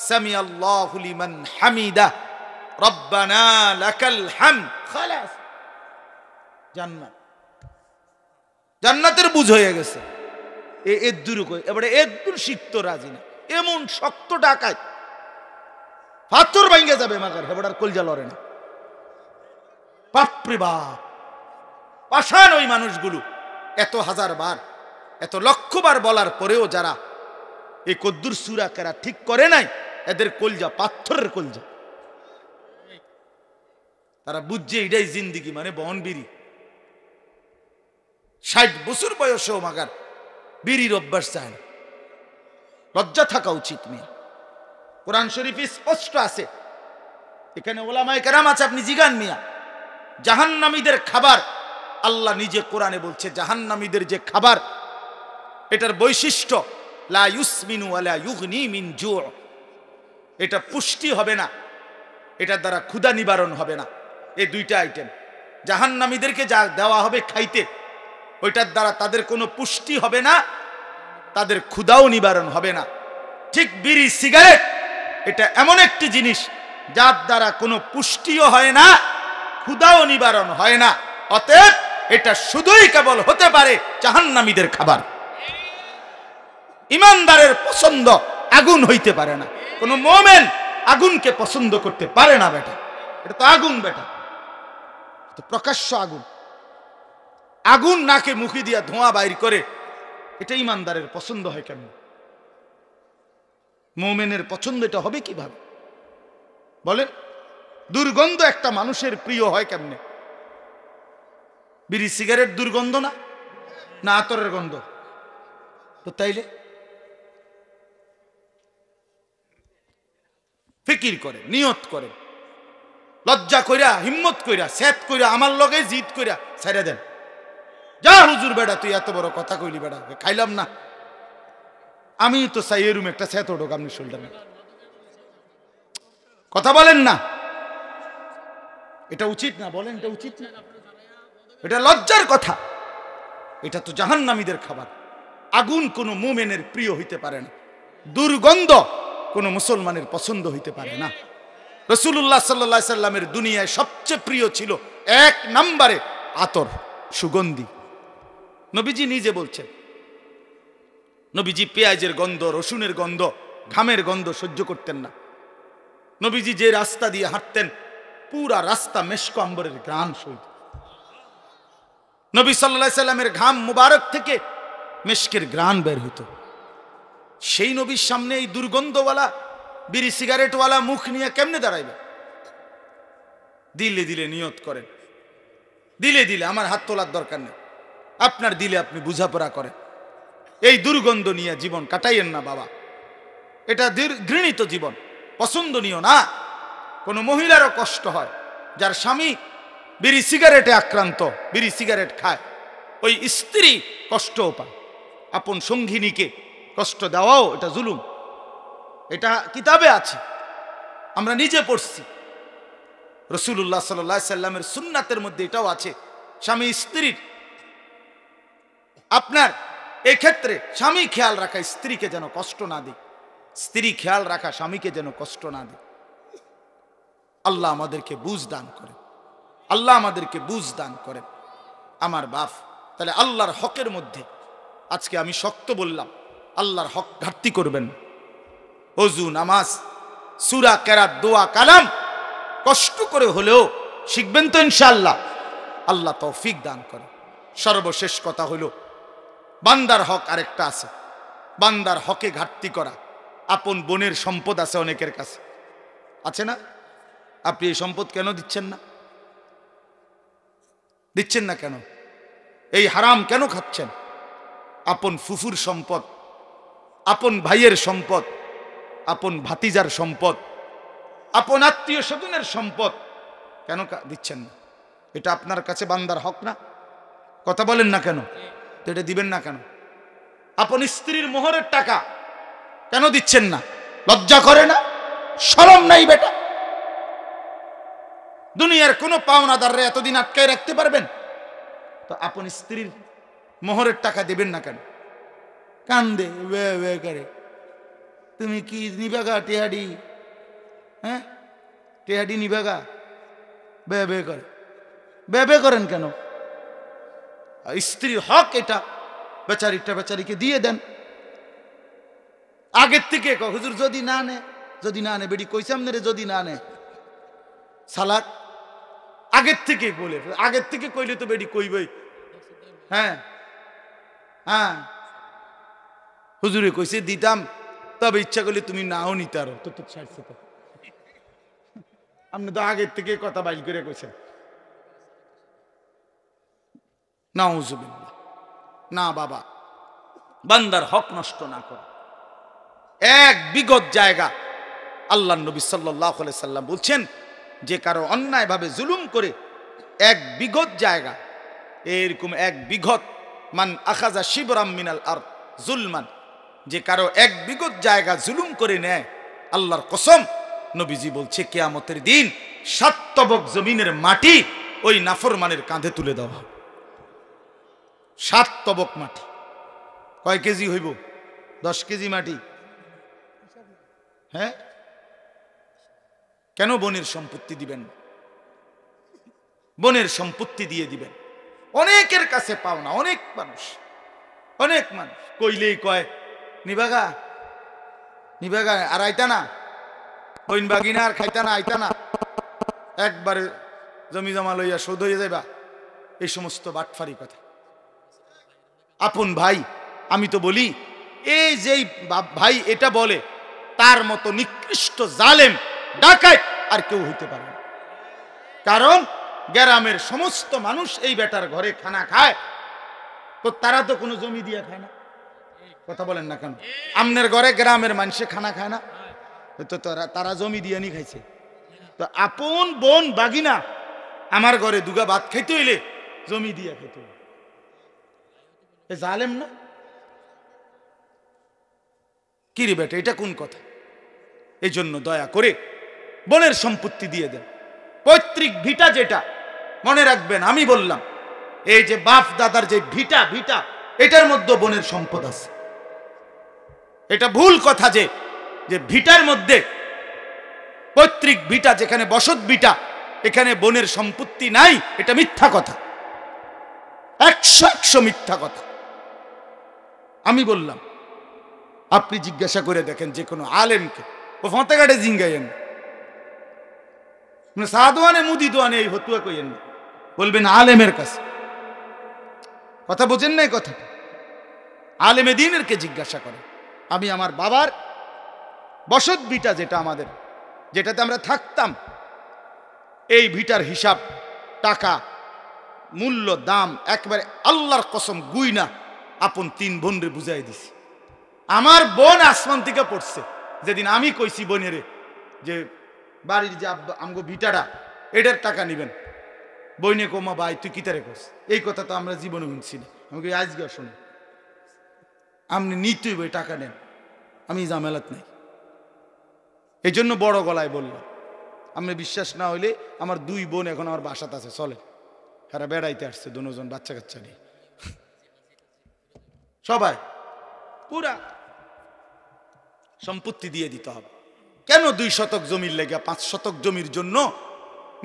সামি আল্লাহু লিমান হামিদা, রব্বানা লাকাল হামদ, খালাস, জান্নাত। জান্নাতের বুঝ হয়ে গেছে। এদুর কই, এবারে এদুর শিখতো রাজি না, এমন শক্ত ডাকাত, পাথর ভাঙ্গে যাবে মাগার, হেবড়ার কলজা লড়ে না। বাপরে বাপ, পাষাণ ওই মানুষগুলো। এত 1000 বার, এত লক্ষবার বলার পরেও যারা এই কদ্দুর সূরা কেরা ঠিক করে নাই, এদের কলজা পাথরের কলজা। তারা বুঝছে এটাই জিন্দিগি, মানে বহন বিড়ি। 60 বছর বয়সেও মাগার বিড়ির অভ্যাস চায় না। লজ্জা থাকা উচিত মেয়ে। কোরআন শরীফে স্পষ্ট আছে, এখানে ওলামায়ে কেরাম আছে, আপনি জিগান মিয়া, জাহান্নামীদের খাবার আল্লাহ নিজে কোরআনে বলছে জাহান্নামীদের যে খাবার, এটার বৈশিষ্ট্য লা ইউসমিনু ওয়ালা ইউগনি মিন জু', এটা পুষ্টি হবে না, এটার দ্বারা ক্ষুধা নিবারণ হবে না। এই দুইটা আইটেম জাহান্নামীদেরকে যা দেওয়া হবে খাইতে, ওইটার দ্বারা তাদের কোনো পুষ্টি হবে না, তাদের ক্ষুধাও নিবারণ হবে না। ঠিক বিড়ি সিগারেট এটা এমন একটি জিনিস যার দ্বারা কোনো পুষ্টিও হয় না, ক্ষুধাও নিবারণ হয় না। অতএব এটা শুধুই কেবল হতে পারে জাহান্নামীদের খাবার। ইমানদারের পছন্দ আগুন হইতে পারে না। কোনো মুমিন আগুনকে পছন্দ করতে পারে না বেটা, এটা তো আগুন বেটা, তো প্রকাশ্য আগুন। আগুন নাকে মুখে দিয়া ধোঁয়া বাইর করে, এটা ইমানদারের পছন্দ হয় কেমন? মুমিনের পছন্দ এটা হবে কিভাবে বলেন? দুর্গন্ধ একটা মানুষের প্রিয় হয় কেমনে? বিড়ি সিগারেট দুর্গন্ধ না, না আতরের গন্ধ? তো তাইলে ফিকির করে, নিয়ত করে, লজ্জা কইরা, হিম্মত কইরা, সেত কইরা, আমার লগে জিদ কইরা ছেড়ে দেন। যা হুজুর বেটা, তুই এত বড় কথা কইলি বেটা, খাইলাম না। আমি তো চাই এরুম একটা সেত ওঠক আপনি শোল্ডারে। কথা বলেন না, এটা উচিত না? বলেন এটা উচিত না? এটা লজ্জার কথা। এটা তো জাহান্নামীদের খাবার। আগুন কোনো মুমিনের প্রিয় হইতে পারে না, দুর্গন্ধ কোনো মুসলমানের পছন্দ হইতে পারে না। রাসূলুল্লাহ সাল্লাল্লাহু আলাইহি সাল্লামের দুনিয়ায় সবচেয়ে প্রিয় ছিল এক নম্বরে আতর, সুগন্ধি। নবীজি নিজে বলছেন, নবীজি পেঁয়াজের গন্ধ, রসুনের গন্ধ, ঘামের গন্ধ সহ্য করতেন না। নবীজি যে রাস্তা দিয়ে হাঁটতেন পুরা রাস্তা মেশক আম্বরের ঘ্রাণ সহিত। নবী সাল্লাল্লাহু আলাইহি সাল্লামের ঘাম মুবারক থেকে মেশকের ঘ্রাণ বের হইত। সেই নবীর সামনে এই দুর্গন্ধওয়ালা বিড়ি সিগারেটওয়ালা মুখ নিয়ে কেমনে দাঁড়াইবে? দিলে দিলে নিয়ত করেন, দিলে দিলে, আমার হাত তোলার দরকার নেই, আপনার দিলে আপনি বুঝাপড়া করেন। এই দুর্গন্ধ নিয়ে জীবন কাটাইয়েন না বাবা, এটা ঘৃণিত জীবন, পছন্দনীয় না। কোনো মহিলারও কষ্ট হয়, যার স্বামী বিড়ি সিগারেটে আক্রান্ত, বিড়ি সিগারেট খায়, ওই স্ত্রী কষ্টও পায়। আপন সঙ্গিনীকে কষ্ট দেওয়াও এটা জুলুম। এটা কিতাবে আছে, আমরা নিজে পড়ছি। রাসূলুল্লাহ সাল্লাল্লাহু আলাইহি সাল্লামের সুন্নাতের মধ্যে এটাও আছে, স্বামী স্ত্রীর, আপনার এই ক্ষেত্রে স্বামী খেয়াল রাখা স্ত্রীকে যেন কষ্ট না দিই, স্ত্রী খেয়াল রাখা স্বামীকে যেন কষ্ট না দিই। আল্লাহ আমাদেরকে বুঝ দান করেন, আল্লাহ আমাদেরকে বুঝ দান করেন। আমার বাপ, তাহলে আল্লাহর হকের মধ্যে আজকে আমি শক্ত বললাম, আল্লাহর হক ঘাটতি করবেন। ওযু, নামাজ, সূরা, কেরাত, দোয়া, কালাম কষ্ট করে হলেও শিখবেন তো ইনশাআল্লাহ। আল্লাহ তৌফিক দান করে। সর্বশেষ কথা হলো, বান্দার হক আরেকটা আছে, বান্দার হকে ঘাটতি করা। আপন বোনের সম্পদ আছে অনেকের কাছে, আছে না? আপনি এই সম্পদ কেন দিচ্ছেন না? দিচ্ছেন না কেন? এই হারাম কেন খাচ্ছেন? আপন ফুফুর সম্পদ, আপন ভাইয়ের সম্পদ, আপন ভাতিজার সম্পদ, আপন আত্মীয় স্বজনের সম্পদ কেন দিচ্ছেন না? এটা আপনার কাছে বান্দার হক না? কথা বলেন না কেন? তো এটা দিবেন না কেন? আপন স্ত্রীর মোহরের টাকা কেন দিচ্ছেন না? লজ্জা করে না? শরম নাই বেটা? দুনিয়ার কোন পাওনাদাররা এতদিন আটকায় রাখতে পারবেন? তো আপন স্ত্রীর মোহরের টাকা দিবেন না কেন? কান্দে বে বে করে, তুমি কি নিবাগা টেহাডি? হ্যাঁ, টেহাডি নিবাগা? বে বে করে, বে বে করেন কেন? স্ত্রীর হক এটা, বেচারিটা বেচারিকে দিয়ে দেন। আগের থেকে হুজুর যদি না নে, যদি না নে, বেডি কইসাম রে, যদি না নে সালাক, আগের থেকে বলে, আগের থেকে কইলে তো বেডি কইবই। হ্যাঁ হ্যাঁ, হুজুরে কইছে দিতাম, তবে ইচ্ছা করলে তুমি নাও নিতে আরো তো। তো ছাড়ছে তো, আপনি তো আগের থেকে কথা বাইল করে কইছেন। নাউজুবিল্লাহ। না বাবা, বান্দার হক নষ্ট না করে। এক বিগত জায়গা আল্লাহর নবী সাল্লাল্লাহু আলাইহি সাল্লাম বলছেন, যে কারো অন্যায়ভাবে জুলুম করে এক বিগত জায়গা এরকম এক বিঘত মান আখাযা শিবরাম মিনাল আরদ যুলমান, যে কারো এক বিঘত জায়গা জুলুম করে নেয়, আল্লাহর কসম নবীজি বলছে কিয়ামতের দিন 7 তবক জমিনের মাটি ওই নাফরমানের কাঁধে তুলে দেওয়া হবে। 7 তবক মাটি কয় কেজি হইব? 10 কেজি মাটি। হ্যাঁ, কেন বনের সম্পত্তি দিবেন? বনের সম্পত্তি দিয়ে দিবেন। অনেকের কাছে পাওনা, অনেক মানুষ কইলেই কয় নিবাগা নিবাগা, আর আইতা না হইন বাগিনা, আর খাইতা না, আইতা না, একবারে জমি জমা লইয়া শোধ হইয়া যাইবা। এই সমস্ত বাটফারি কথা। আপন ভাই, আমি তো বলি এই যেই ভাই এটা বলে তার মতো নিকৃষ্ট জালেম ডাকাত আর কেউ হইতে পারে না। কারণ গ্রামের সমস্ত মানুষ এই বেটার ঘরে খানা খায়, তো তারা তো কোনো জমি দিয়ে খায় না। কথা বলেন না কেন? আমনের ঘরে গ্রামের মানুষে খানা খায় না, তো তারা জমি দিয়ে নি খাইছে। তো আপন বোন বাগিনা আমার ঘরে দুগা ভাত খাইতে হইলে জমি দিয়ে খাইতে হইলে এ জালেম না? কি রে বেটা, এটা কোন কথা? এই জন্য দয়া করে বনের সম্পত্তি দিয়ে দেন। পৈতৃক ভিটা যেটা, মনে রাখবেন আমি বললাম এই যে বাপ দাদার যে ভিটা এটার মধ্যে বনের সম্পদ আছে। এটা ভুল কথা যে ভিটার মধ্যে, পৈতৃক ভিটা যেখানে বসত ভিটা, এখানে বনের সম্পত্তি নাই, এটা মিথ্যা কথা। 100 মিথ্যা কথা। আমি বললাম, আপনি জিজ্ঞাসা করে দেখেন যে কোনো আলেমকে, ও ফতে গাড়ে জিঙ্গাইয়েন, সাদওয়ানে মুদি দোয়ানে এই হতুয়া কইয়েন না, বলবেন আলেমের কাছে। কথা বোঝেন না এই কথাটা? আলেমে দ্বীনেরকে জিজ্ঞাসা করে। আমি আমার বাবার বসত ভিটা যেটা আমাদের, যেটাতে আমরা থাকতাম, এই ভিটার হিসাব, টাকা, মূল্য, দাম একবারে আল্লাহর কসম গুইনা আপন 3 বোনরে বুঝাই দিছি। আমার বোন আসমান থেকে পড়ছে যেদিন আমি কইছি বোনেরে যে বাড়ির যে আমগো ভিটাটা এটার টাকা নিবেন, বইনে কোমা ভাই তুই কিতারে কস, এই কথা তো আমরা জীবনে শুনছি না। আমাকে আজকে শোনো, আপনি নিতেই বই টাকা নেন, আমি জামেলাত নাই। এই জন্য বড় গলায় বললাম। আপনি বিশ্বাস না হইলে আমার 2 বোন এখন আমার বাসাতে আছে, চলে এরা বেড়াইতে আসছে, দুজন বাচ্চা কাচ্চা নিয়ে, সবাই পুরা সম্পত্তি দিয়ে দিতে হবে। কেন 2 শতক জমির লেগে 5 শতক জমির জন্য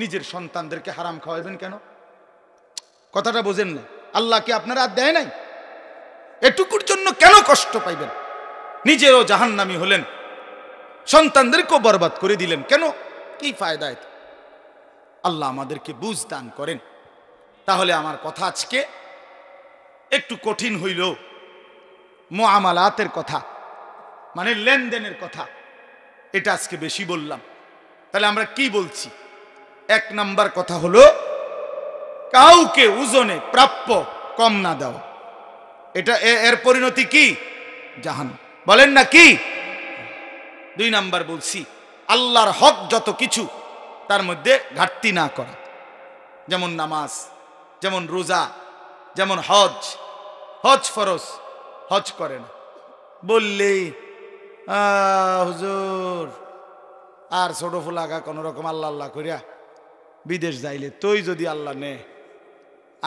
নিজের সন্তানদেরকে হারাম খাওয়াবেন কেন? কথাটা বোঝেন না? আল্লাহ কি আপনারা আর দেয় নাই? এটুকুর জন্য কেন কষ্ট পাইবেন? নিজেও জাহান্নামী হলেন, সন্তানদেরকেও বরবাদ করে দিলেন কেন? কি ফায়দা এতে? আল্লাহ আমাদেরকে বুঝ দান করেন। তাহলে আমার কথা আজকে একটু কঠিন হইল, মুআমালাতের কথা, মানে লেনদেনের কথা, এটা আজকে বেশি বললাম। তাহলে আমরা কি বলছি? 1 নাম্বার কথা হলো কাউকে ওজনে প্রাপ্য কম না দাও। এটা এর পরিণতি কি? জাহান্নাম। বলেন না কি? 2 নাম্বার বলছি আল্লাহর হক যত কিছু তার মধ্যে ঘাটতি না করা, যেমন নামাজ, যেমন রোজা, যেমন হজ। হজ ফরজ, হজ করে না বললেই হুজুর আর ছোট ফুলাগা কোন রকম আল্লাহ আল্লাহ করিয়া বিদেশ যাইলে তুই যদি আল্লাহ নে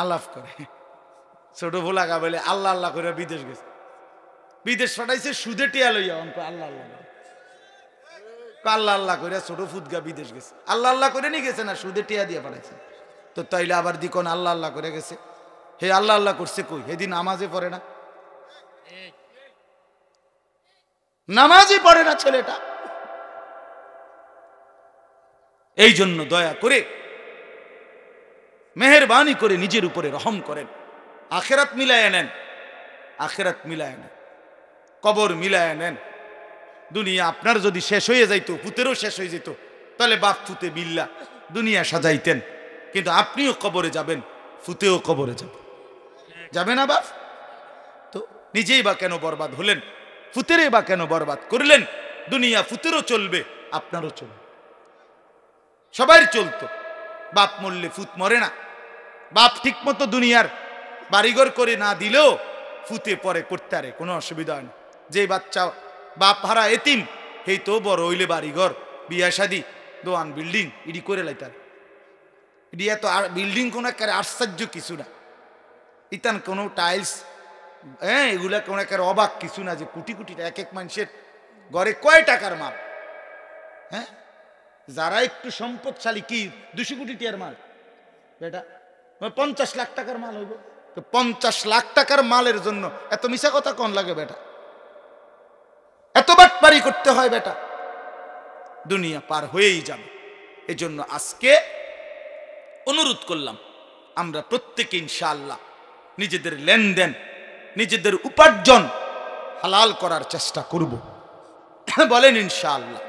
আলাপ করে, ছোট ফুলাগা বলে আল্লাহ আল্লাহ করিয়া বিদেশ গেছে, বিদেশ পাঠাইছে সুদে টিয়া লইয়া অঙ্ক আল্লাহ আল্লাহ, আল্লাহ আল্লাহ করিয়া ছোট ফুদগা বিদেশ গেছে, আল্লাহ আল্লাহ করে নিয়ে গেছে না, সুদে টিয়া দিয়ে পাঠাইছে। তো তাইলে আবার দিকন আল্লাহ আল্লাহ করে গেছে, হে আল্লাহ আল্লাহ করছে কই? সেদিন নামাজে পড়ে না, নামাজই পড়ে না ছেলেটা। এই জন্য দয়া করে মেহেরবানি করে নিজের উপরে রহম করেন, আখেরাত মিলায় নেন, আখেরাত মিলায় নেন, কবর মিলায় নেন। দুনিয়া আপনার যদি শেষ হয়ে যাইতো, পুতেরও শেষ হয়ে যেত, তাহলে বাপ ফুতে বিল্লা দুনিয়া সাজাইতেন, কিন্তু আপনিও কবরে যাবেন, ফুতেও কবরে যাবে না বাপ? তো নিজেই বা কেন বরবাদ হলেন? ফুতেরে বা কেন বরবাদ করলেন? দুনিয়া ফুতেরও চলবে, আপনারও চলবে, সবাই চলতো। বাপ মরলে ফুত মরে না, বাপ ঠিক মতো দুনিয়ার বাড়িঘর করে না দিলেও ফুতে পরে করতে পারে, কোনো অসুবিধা হয় না। যে বাচ্চা বাপ হারা এতিম, সেই তো বড় হইলে বাড়িঘর বিয়া শাদি দোয়ান বিল্ডিং ইডি করে লাইতার। ইডি এত বিল্ডিং কোনো একেবারে আশ্চর্য কিছু না, ইতান কোনো টাইলস এগুলা কোনো একেবারে অবাক কিছু না যে কোটি কোটি এক এক মানুষের ঘরে কয় টাকার মাল। হ্যাঁ, যারা একটু সম্পদশালী কি 200 কোটি টাকার মাল বেটা, 50 লাখ টাকার মাল হইব। তো 50 লাখ টাকার মালের জন্য এত মিশা কথা কোন লাগে বেটা, এত বাটপারি করতে হয় বেটা, দুনিয়া পার হয়েই যাবে। এজন্য আজকে অনুরোধ করলাম আমরা প্রত্যেকে ইনশাআল্লাহ নিজেদের লেনদেন, নিজেদের উপার্জন হালাল করার চেষ্টা করব। বলেন ইনশাআল্লাহ।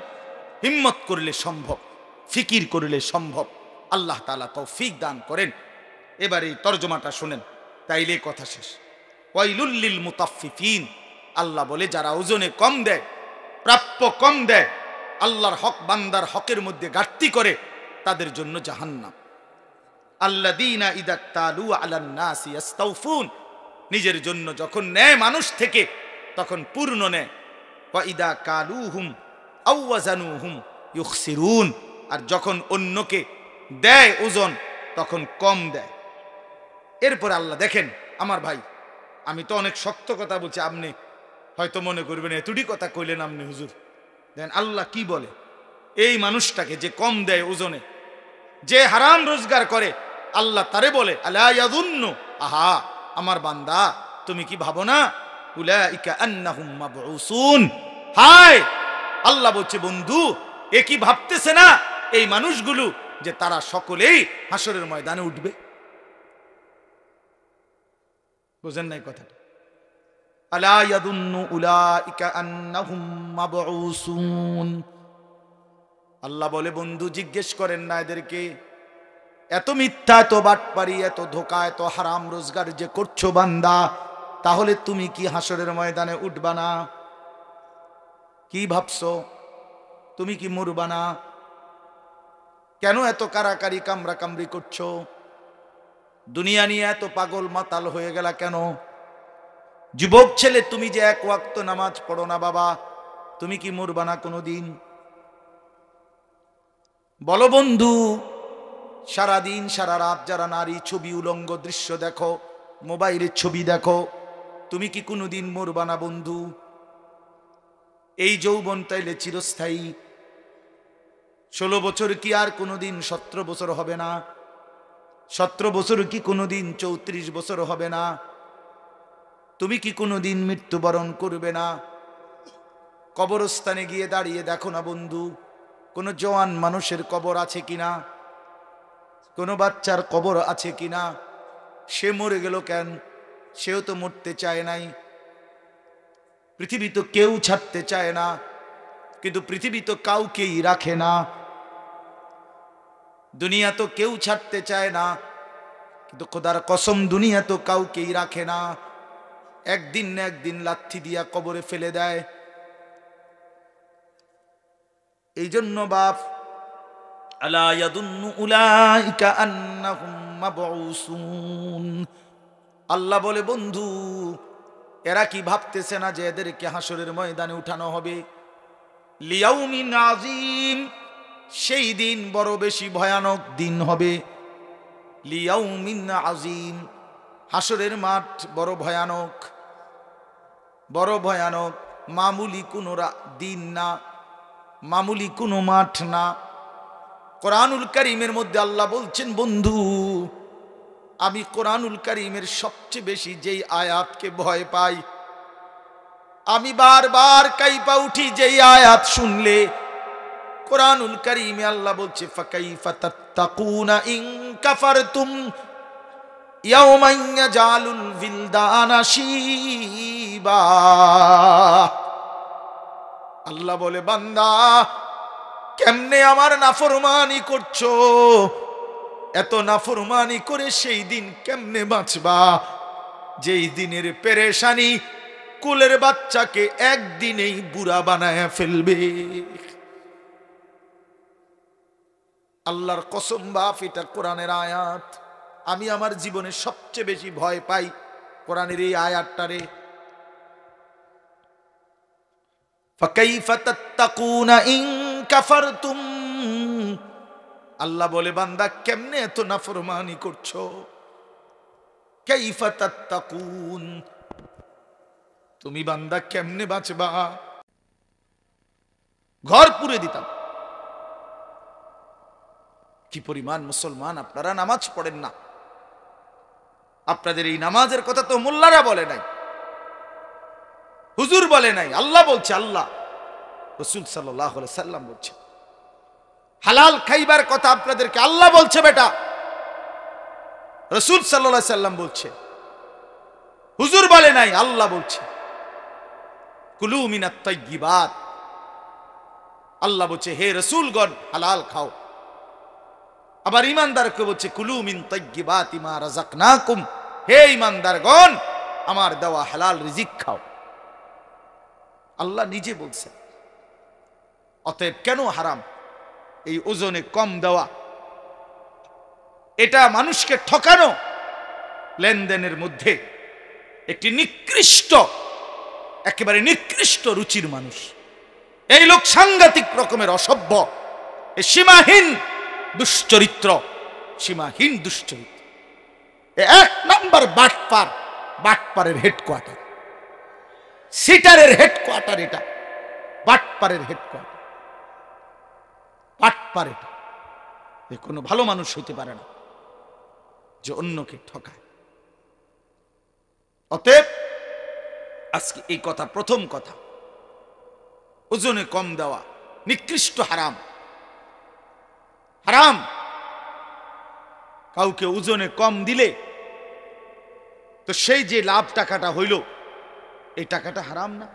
হিম্মত করলে সম্ভব, ফিকির করলে সম্ভব। আল্লাহ তাআলা তৌফিক দান করেন। এবার এই তরজমাটা শুনেন, তাইলে কথা শেষ। ওয়াইলুল লিল মুতাফফিফিন, আল্লাহ বলে যারা ওজনে কম দেয়, প্রাপ্য কম দেয়, আল্লাহর হক বান্দার হকের মধ্যে ঘাটতি করে, তাদের জন্য জাহান্নাম। আল্লাযীনা ইযা তালু আলান নাসি ইস্তাউফুন, নিজের জন্য যখন নেয় মানুষ থেকে তখন পূর্ণ নেয়। ওয়া ইযা কালুহুম আও ওয়াজানুহুম ইউখসিরুন, আর যখন অন্যকে দেয় ওজন তখন কম দেয়। এরপরে আল্লাহ দেখেন আমার ভাই, আমি তো অনেক শক্ত কথা বলছি, আপনি হয়তো মনে করবেন এতটি কথা কইলেন আপনি হুজুর। দেখেন আল্লাহ কি বলে, এই মানুষটাকে যে কম দেয় ওজনে, যে হারাম রোজগার করে, আল্লাহ তারে বলে আলা ইয়াযুন্নু, আহা আমার বান্দা তুমি কি ভাবো না, উলাইকা আন্নাহুম মাবউসুন, হায় আল্লাহ বলছে বন্ধু এ কি ভাবতেছে না এই মানুষগুলো যে তারা সকলেই হাসরের ময়দানে উঠবে। বুঝেন নাই কথাটা? আলা ইয়াযুন্নু উলাইকা আন্নাহুম মাবউসুন। আল্লাহ বলে বন্ধু জিজ্ঞেস করেন না এদেরকে, এত মিথ্যা, এত বাটপারি, এত ধোঁকা, এত হারাম রোজগার যে করছো বান্দা, তাহলে তুমি কি হাসরের ময়দানে উঠবা না? কি ভাবছো? তুমি কি মরবা না? কেন এত কারাকারি কামরা কামড়ি করছো? দুনিয়া নিয়ে এত পাগল মাতাল হয়ে গেলা কেন? যুবক ছেলে, তুমি যে এক ওয়াক্ত নামাজ পড়ো না বাবা, তুমি কি মরবা না কোনোদিন? বলো বন্ধু, সারাদিন সারা রাত যারা নারী ছবি উলঙ্গ দৃশ্য দেখো, মোবাইলের ছবি দেখো, তুমি কি কোনোদিন মরবা না বন্ধু? এই যৌবন তাইলে চিরস্থায়ী। 16 বছর কি আর কোনোদিন 17 বছর হবে না? 17 বছর কি কোনোদিন 34 বছর হবে না? তুমি কি কোনোদিন মৃত্যুবরণ করবে না? কবরস্থানে গিয়ে দাঁড়িয়ে দেখো না বন্ধু, কোনো জওয়ান মানুষের কবর আছে কিনা, কোনো বাচ্চার কবর আছে কিনা? সে মরে গেল কেন? সেও তো মরতে চায় নাই। পৃথিবী তো কেউ ছাড়তে চায় না, কিন্তু পৃথিবী তো কাউকেই রাখে না। দুনিয়া তো কেউ ছাড়তে চায় না, কিন্তু খোদার কসম দুনিয়া তো কাউকেই রাখে না। একদিন না একদিন লাথি দিয়া কবরে ফেলে দেয়। এই জন্য বাপ, আলা ইয়াদুন্নু উলাইকা আন্নাহুম মাবউসুন, আল্লাহ বলে বন্ধু এরা কি ভাবতেছে না যে এদেরকে হাসরের ময়দানে উঠানো হবে? লিয়াউমিন আযীম, সেই দিন বড় বেশি ভয়ানক দিন হবে। লিয়াউমিন আযীম, হাসরের মাঠ বড় ভয়ানক, বড় ভয়ানক। মামুলি কোনো দিন না, মামুলি কোনো মাঠ না। কোরআনুল কারীমের মধ্যে আল্লাহ বলছেন বন্ধু, আমি কোরআনুল কারীমের সবচেয়ে বেশি যেই আয়াতকে ভয় পাই, আমি বারবার কাইপা উঠি যেই আয়াত শুনলে। কোরআনুল কারীমে আল্লাহ বলছে ফাকাইফা তাত্তাকুনা ইন কাফারতুম ইয়াওমান ইয়াজালুল বিলদানা শিবা। আল্লাহ বলে বান্দা কেমনে আমার নাফরমানি করছো? এত নাফরমানি করে সেই দিন কেমনে বাঁচবা যেই দিনের পেরেশানি কুলের বাচ্চাকে একদিনেই বুড়া বানায় ফেলবে। আল্লাহর কসম বাপ, এটা কোরআনের আয়াত। আমি আমার জীবনে সবচেয়ে বেশি ভয় পাই কোরআনের এই আয়াতটারে, ফাকাইফা তাত্তাকুনা ইন কাফারতুম। আল্লাহ বলে বান্দা কেমনে এত নাফরমানি করছো, কাইফা তাত্তাকুন, তুমি বান্দা কেমনে বাঁচবা। ঘর পুড়ে দিতাম। কি পরিমাণ মুসলমান আপনারা নামাজ পড়েন না। আপনাদের এই নামাজের কথা তো মোল্লারা বলে নাই, হুজুর বলে নাই, আল্লাহ বলছে, আল্লাহ রাসূল সাল্লাল্লাহু আলাইহি সাল্লাম বলছে। হালাল খাইবার কথা আপনাদেরকে আল্লাহ বলছে বেটা, রাসূল সাল্লাল্লাহু আলাইহি সাল্লাম বলছে, হুজুর বলে নাই, আল্লাহ বলছে। কুলু মিনাত তাইয়্যিবাত, আল্লাহ বলছে হে রাসূলগণ হালাল খাও। আবার ঈমানদারকে বলছে কুলু মিন তাইয়্যিবাতি মা রাযাকনাকুম, হে ঈমানদারগণ আমার দেওয়া হালাল রিজিক খাও। আল্লাহ নিজে বলছেন। অতএব কেন হারাম? এই ওজনে কম দেওয়া, এটা মানুষকে ঠকানো, লেনদেনের মধ্যে একটি নিকৃষ্ট, একেবারে নিকৃষ্ট রুচির মানুষ। এই লোক সাংঘাতিক রকমের অসভ্য, সীমাহীন দুশ্চরিত্র, সীমাহীন দুশ্চরিত্র। এক নাম্বার বাটপার, বাটপারের হেডকোয়ার্টার, সিটারের হেডকোয়ার্টার এটা, বাটপারের হেডকোয়ার্টার, বাটপার এটা। কোনো ভালো মানুষ হইতে পারে না যে অন্যকে ঠকায়। অতএব আজকে এই কথা, প্রথম কথা, ওজনে কম দেওয়া নিকৃষ্ট, হারাম, হারাম। কাউকে ওজনে কম দিলে তো সেই যে লাভ টাকাটা হইল, এই টাকাটা হারাম না?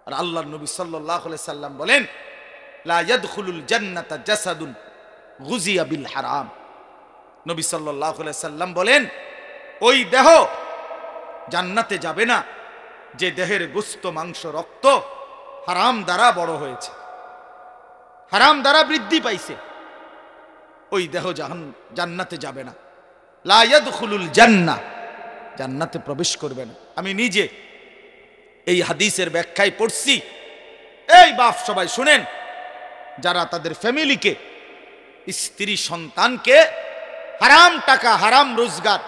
আর আল্লাহর নবী সাল্লাল্লাহু আলাইহি সাল্লাম বলেন, লা ইয়াদখুলুল জান্নাতা জাসাদুন গুযিয়া বিল হারাম। নবী সাল্লাল্লাহু আলাইহি সাল্লাম বলেন, ওই দেহ জান্নাতে যাবে না যে দেহের গোশত, মাংস, রক্ত হারাম দ্বারা বড় হয়েছে, হারাম দ্বারা বৃদ্ধি পাইছে। ওই দেহ জান্নাতে যাবে না। লা ইয়াদখুলুল জান্নাহ, জান্নাতে প্রবেশ করবে না। আমি নিজে এই হাদিসের ব্যাখ্যায় পড়ছি। এই বাপ সবাই শুনেন, যারা তাদের ফ্যামিলিকে, স্ত্রী সন্তানকে হারাম টাকা, হারাম রোজগার,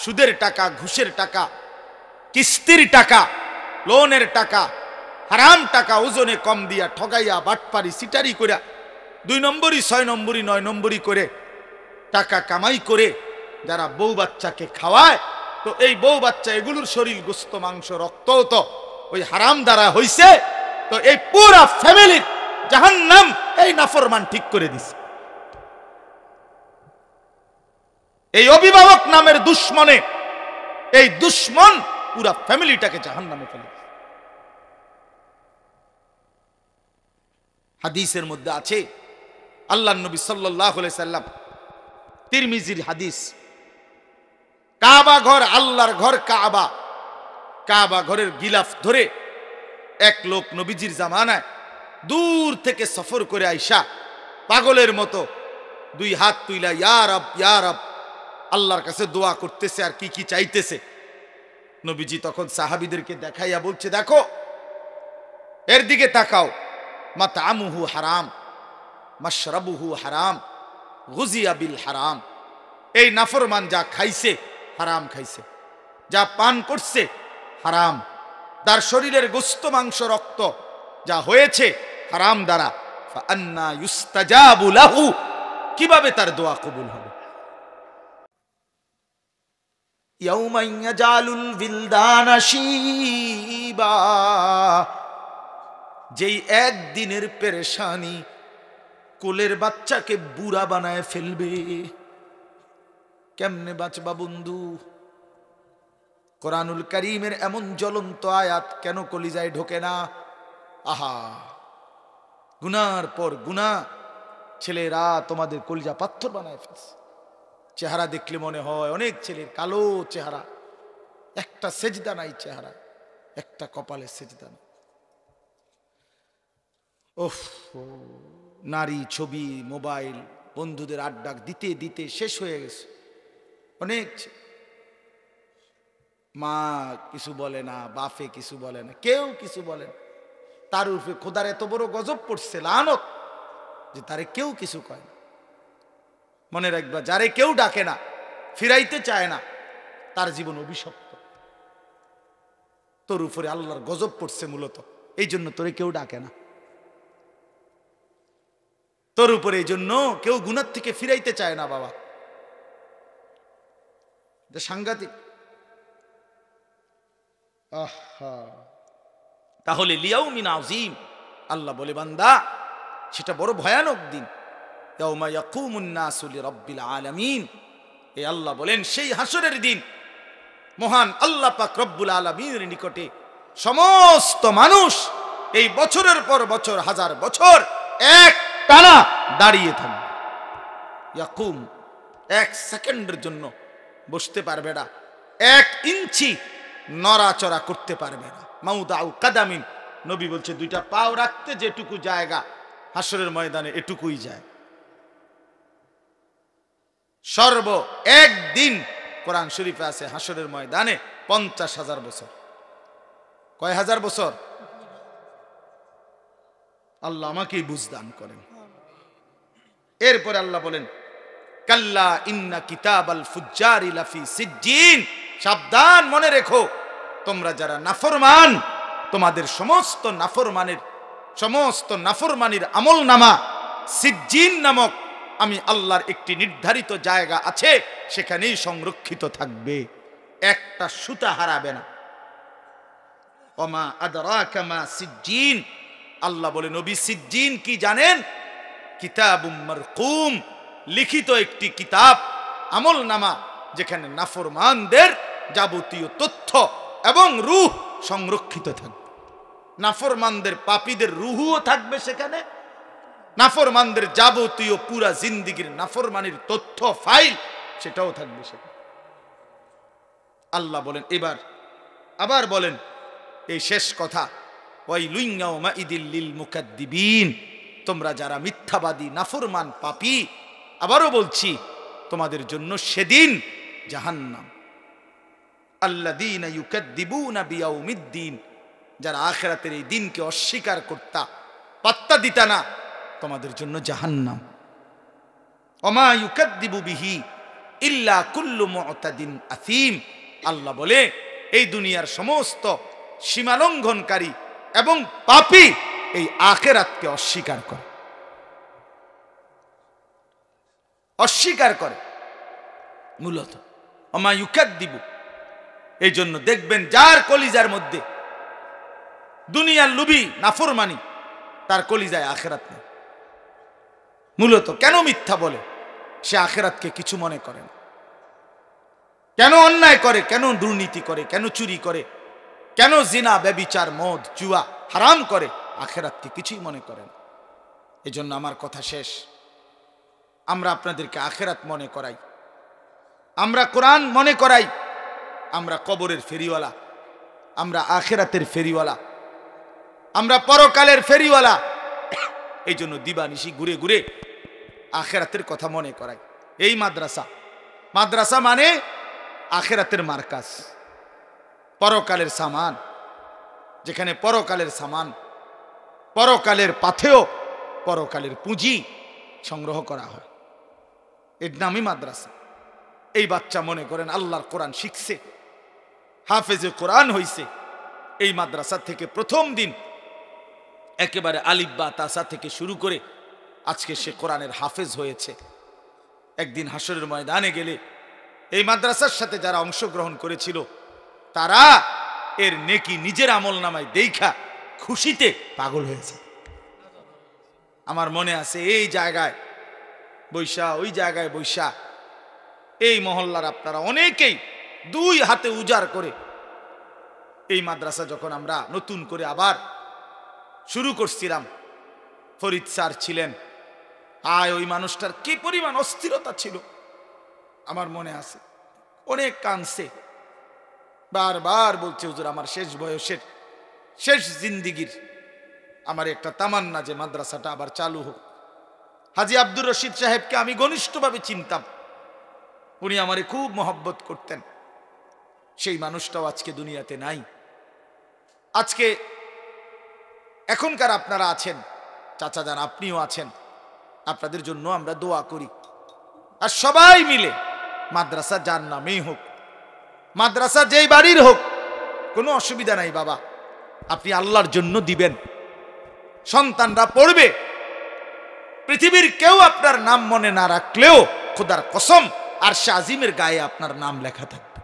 সুদের টাকা, ঘুষের টাকা, কিস্তির টাকা, লোনের টাকা, হারাম টাকা ওজনে কম দিয়া ঠগাইয়া, বাটপারি, সিটারি কইরা, 2 নম্বরই, 6 নম্বরই, 9 নম্বরই করে টাকা কামাই করে যারা বউ বাচ্চাকে খাওয়ায়, তো এই বউ বাচ্চা এগুলোর শরীর, গোস্ত, মাংস, রক্ত তো ওই হারাম দ্বারা হইছে। তো এই পুরা ফ্যামিলির জাহান্নাম এই নাফরমান ঠিক করে দিছে। এই অভিভাবক নামের দুশ্মনে, এই দুশ্মন পুরা ফ্যামিলিটাকে জাহান্নামে ফেলে। হাদিসের মধ্যে আছে, আল্লাহর নবী সাল্লাল্লাহু আলাইহি সাল্লাম, তিরমিজির হাদিস, কাবা ঘর, আল্লাহর ঘর কাবা, কাবা ঘরের গিলাফ ধরে এক লোক নবীজির জামানায় দূর থেকে সফর করে আইসা পাগলের মতো 2 হাত তুইলা ইয়া রব, ইয়া রব, আল্লাহর কাছে দোয়া করতেছে আর কি কি চাইতেছে। নবীজি তখন সাহাবীদেরকে দেখাইয়া বলছে, দেখো এর দিকে তাকাও, মাতআমুহু হারাম, মাশরাবুহু হারাম, গুযিয়া বিল হারাম। এই নাফরমান যা খাইছে হারাম খাইছে, যা পান করছে হারাম, তার শরীরের গোশত, মাংস, রক্ত যা হয়েছে হারাম দ্বারা। ফাআন্না ইউস্তাজাবু লাহু, কিভাবে তার দোয়া কবুল হবে? ইয়াউমা ইয়াজালুল বিলদানা শিবা, যেই একদিনের পেরেশানি কোলের বাচ্চাকে বুড়া বানায় ফেলবে। কেমনে বাঁচবা বন্ধু? কোরআনুল কারীমের এমন জ্বলন্ত আয়াত কেন কলিজায় ঢোকে না? আহা, গুনার পর গুনাহ, ছেলেরা তোমাদের কলিজা পাথর বানায় ফেলছে। চেহারা দেখলে মনে হয় অনেক ছেলের কালো চেহারা, একটা সেজদা নাই চেহারা, একটা কপালে সেজদা নাই। ওফ, নারী ছবি, মোবাইল, বন্ধুদের আড্ডা দিতে দিতে শেষ হয়ে গেছে। অনেক মা কিছু বলে না, বাপে কিছু বলে না, কেউ কিছু বলে না। তার উপরে খোদার এত বড় গজব পড়ছে, লানত, যে তারে কেউ কিছু কয় না। মনে রাখবা, যারে কেউ ডাকে না, ফিরাইতে চায় না, তার জীবন অভিশপ্ত। তোর উপরে আল্লাহর গজব পড়ছে মূলত এই জন্য তোরে কেউ ডাকে না। তোর উপরে এই জন্য কেউ গুনাহ থেকে ফিরাইতে চায় না বাবা। এটা সাংঘাতিক। তাহলে লিয়াউমিন আযীম, আল্লাহ বলে বান্দা সেটা বড় ভয়ানক দিন। ইয়াউমা ইয়াকুমুন নাসু লিরাব্বিল আলামিন, এই আল্লাহ বলেন সেই হাসরের দিন মহান আল্লাহ পাক রব্বুল আলামিনের নিকটে সমস্ত মানুষ এই বছরের পর বছর, হাজার বছর এক টানা দাঁড়িয়ে থাকবে। ইয়াকুম, এক সেকেন্ডের জন্য বসতে পারবে না, এক ইঞ্চি নড়াচড়া করতে পারবে না। মাউদাউ কাদামিন, নবী বলছে দুইটা পাও রাখতে যেটুকু জায়গা হাসরের ময়দানে এটুকুই যায়। সর্ব একদিন কোরআন শরীফে আছে হাসরের ময়দানে 50,000 বছর। কয় হাজার বছর? আল্লাহ আমাকেই বুঝদান করেন। এরপরে আল্লাহ বলেন কাল্লা ইন্না কিতাবাল ফুজ্জারি লাফি সিজ্জিন, সাবধান, মনে রেখো তোমরা যারা নাফরমান, তোমাদের সমস্ত নাফরমানির আমলনামা সিজ্জিন নামক আমি আল্লাহর একটি নির্ধারিত জায়গা আছে, সেখানেই সংরক্ষিত থাকবে, একটা সুতা হারাবে না। ওমা আদরাকা মা সিজ্জিন, আল্লাহ বলেন নবী সিজ্জিন কি জানেন? কিতাবুম মারকুম, লিখিত একটি কিতাব, আমলনামা, যেখানে নাফরমানদের যাবতীয় তথ্য এবং রূহ সংরক্ষিত থাকবে। নাফরমানদের, পাপীদের রূহও থাকবে সেখানে, নাফরমানদের যাবতীয় পুরা জিন্দেগীর নাফরমানির তথ্য ফাইল সেটাও থাকবে সেখানে। আল্লাহ বলেন এবার আবার বলেন এই শেষ কথা, ওয়াইলুন ইয়াউমাইদিল লিল মুকাদ্দিবিন, তোমরা যারা মিথ্যাবাদী, নাফরমান, পাপী, আবারও বলছি তোমাদের জন্য সেদিন জাহান্নাম। আল্লাযীনা ইউকাদ্দিবুনা বিয়াউমিদ্দিন, যারা আখিরাতের এই দিনকে অস্বীকার করতা, পাত্তা দিতা না, তোমাদের জন্য জাহান্নাম। ওমা ইউকাদ্দিবু বিহি ইল্লা কুল্লু মুতাদিন আথীম, আল্লাহ বলে এই দুনিয়ার সমস্ত সীমালঙ্ঘনকারী এবং পাপী এই আখিরাতকে অস্বীকার করে মূলত। ওমা ইউকাদ্দিবু, এই জন্য দেখবেন যার কলিজার মধ্যে দুনিয়ার লুবি, নাফরমানি, তার কলিজায় আখিরাত নেই। মূলত কেন মিথ্যা বলে? সে আখিরাতকে কিছু মনে করে না। কেন অন্যায় করে, কেন দুর্নীতি করে, কেন চুরি করে, কেন জিনা, ব্যভিচার, মদ, জুয়া হারাম করে, আখিরাতকে কিছুই মনে করে না। এজন্য আমার কথা শেষ, আমরা আপনাদেরকে আখিরাত মনে করাই, আমরা কোরআন মনে করাই, আমরা কবরের ফেরিওয়ালা, আমরা আখিরাতের ফেরিওয়ালা, আমরা পরকালের ফেরিওয়ালা। এই জন্য দিবানিশি ঘুরে ঘুরে আখিরাতের কথা মনে করাই। এই মাদ্রাসা মানে আখিরাতের মার্কাজ, পরকালের সামান, যেখানে পরকালের সামান, পরকালের পাথেয়, পরকালের পুঁজি সংগ্রহ করা হয়, এর নামই মাদ্রাসা। এই বাচ্চা মনে করেন আল্লাহর কোরআন শিখছে, হাফেজে কোরআন হইছে, এই মাদ্রাসা থেকে প্রথম দিন একেবারে আলিফ বা তাসা থেকে শুরু করে আজকে সে কোরআনের হাফেজ হয়েছে। একদিন হাসরের ময়দানে গেলে এই মাদ্রাসার সাথে যারা অংশগ্রহণ করেছিল তারা এর নেকি নিজের আমলনামায় দেখা খুশিতে পাগল হয়েছে। আমার মনে আছে এই জায়গায় বৈশা, ওই জায়গায় বৈশা, এই মহল্লার আপনারা অনেকেই দুই হাতে উজাড় করে এই মাদ্রাসা যখন আমরা নতুন করে আবার শুরু করছিলাম, ফরিদ স্যার ছিলেন, ওই মানুষটার কি পরিমাণ অস্থিরতা ছিল আমার মনে আছে। অনেক কাঁদছে, বারবার বলছে হুজুর আমার শেষ বয়সের, শেষ জিন্দিগির আমার একটা তামান্না যে মাদ্রাসাটা আবার চালু হোক। হাজী আব্দুর রশিদ সাহেবকে আমি ঘনিষ্ঠভাবে চিনতাম, উনি আমারে খুব মহব্বত করতেন। সেই মানুষটাও আজকে দুনিয়াতে নাই। আজকে এখনকার আপনারা আছেন, চাচা যান আপনিও আছেন, আপনাদের জন্য আমরা দোয়া করি। আর সবাই মিলে মাদ্রাসা যার নামেই হোক, মাদ্রাসা যেই বাড়ির হোক, কোনো অসুবিধা নাই বাবা, আপনি আল্লাহর জন্য দিবেন, সন্তানরা পড়বে। পৃথিবীর কেউ আপনার নাম মনে না রাখলেও খোদার কসম আরশে আজিমের গায়ে আপনার নাম লেখা থাকবে।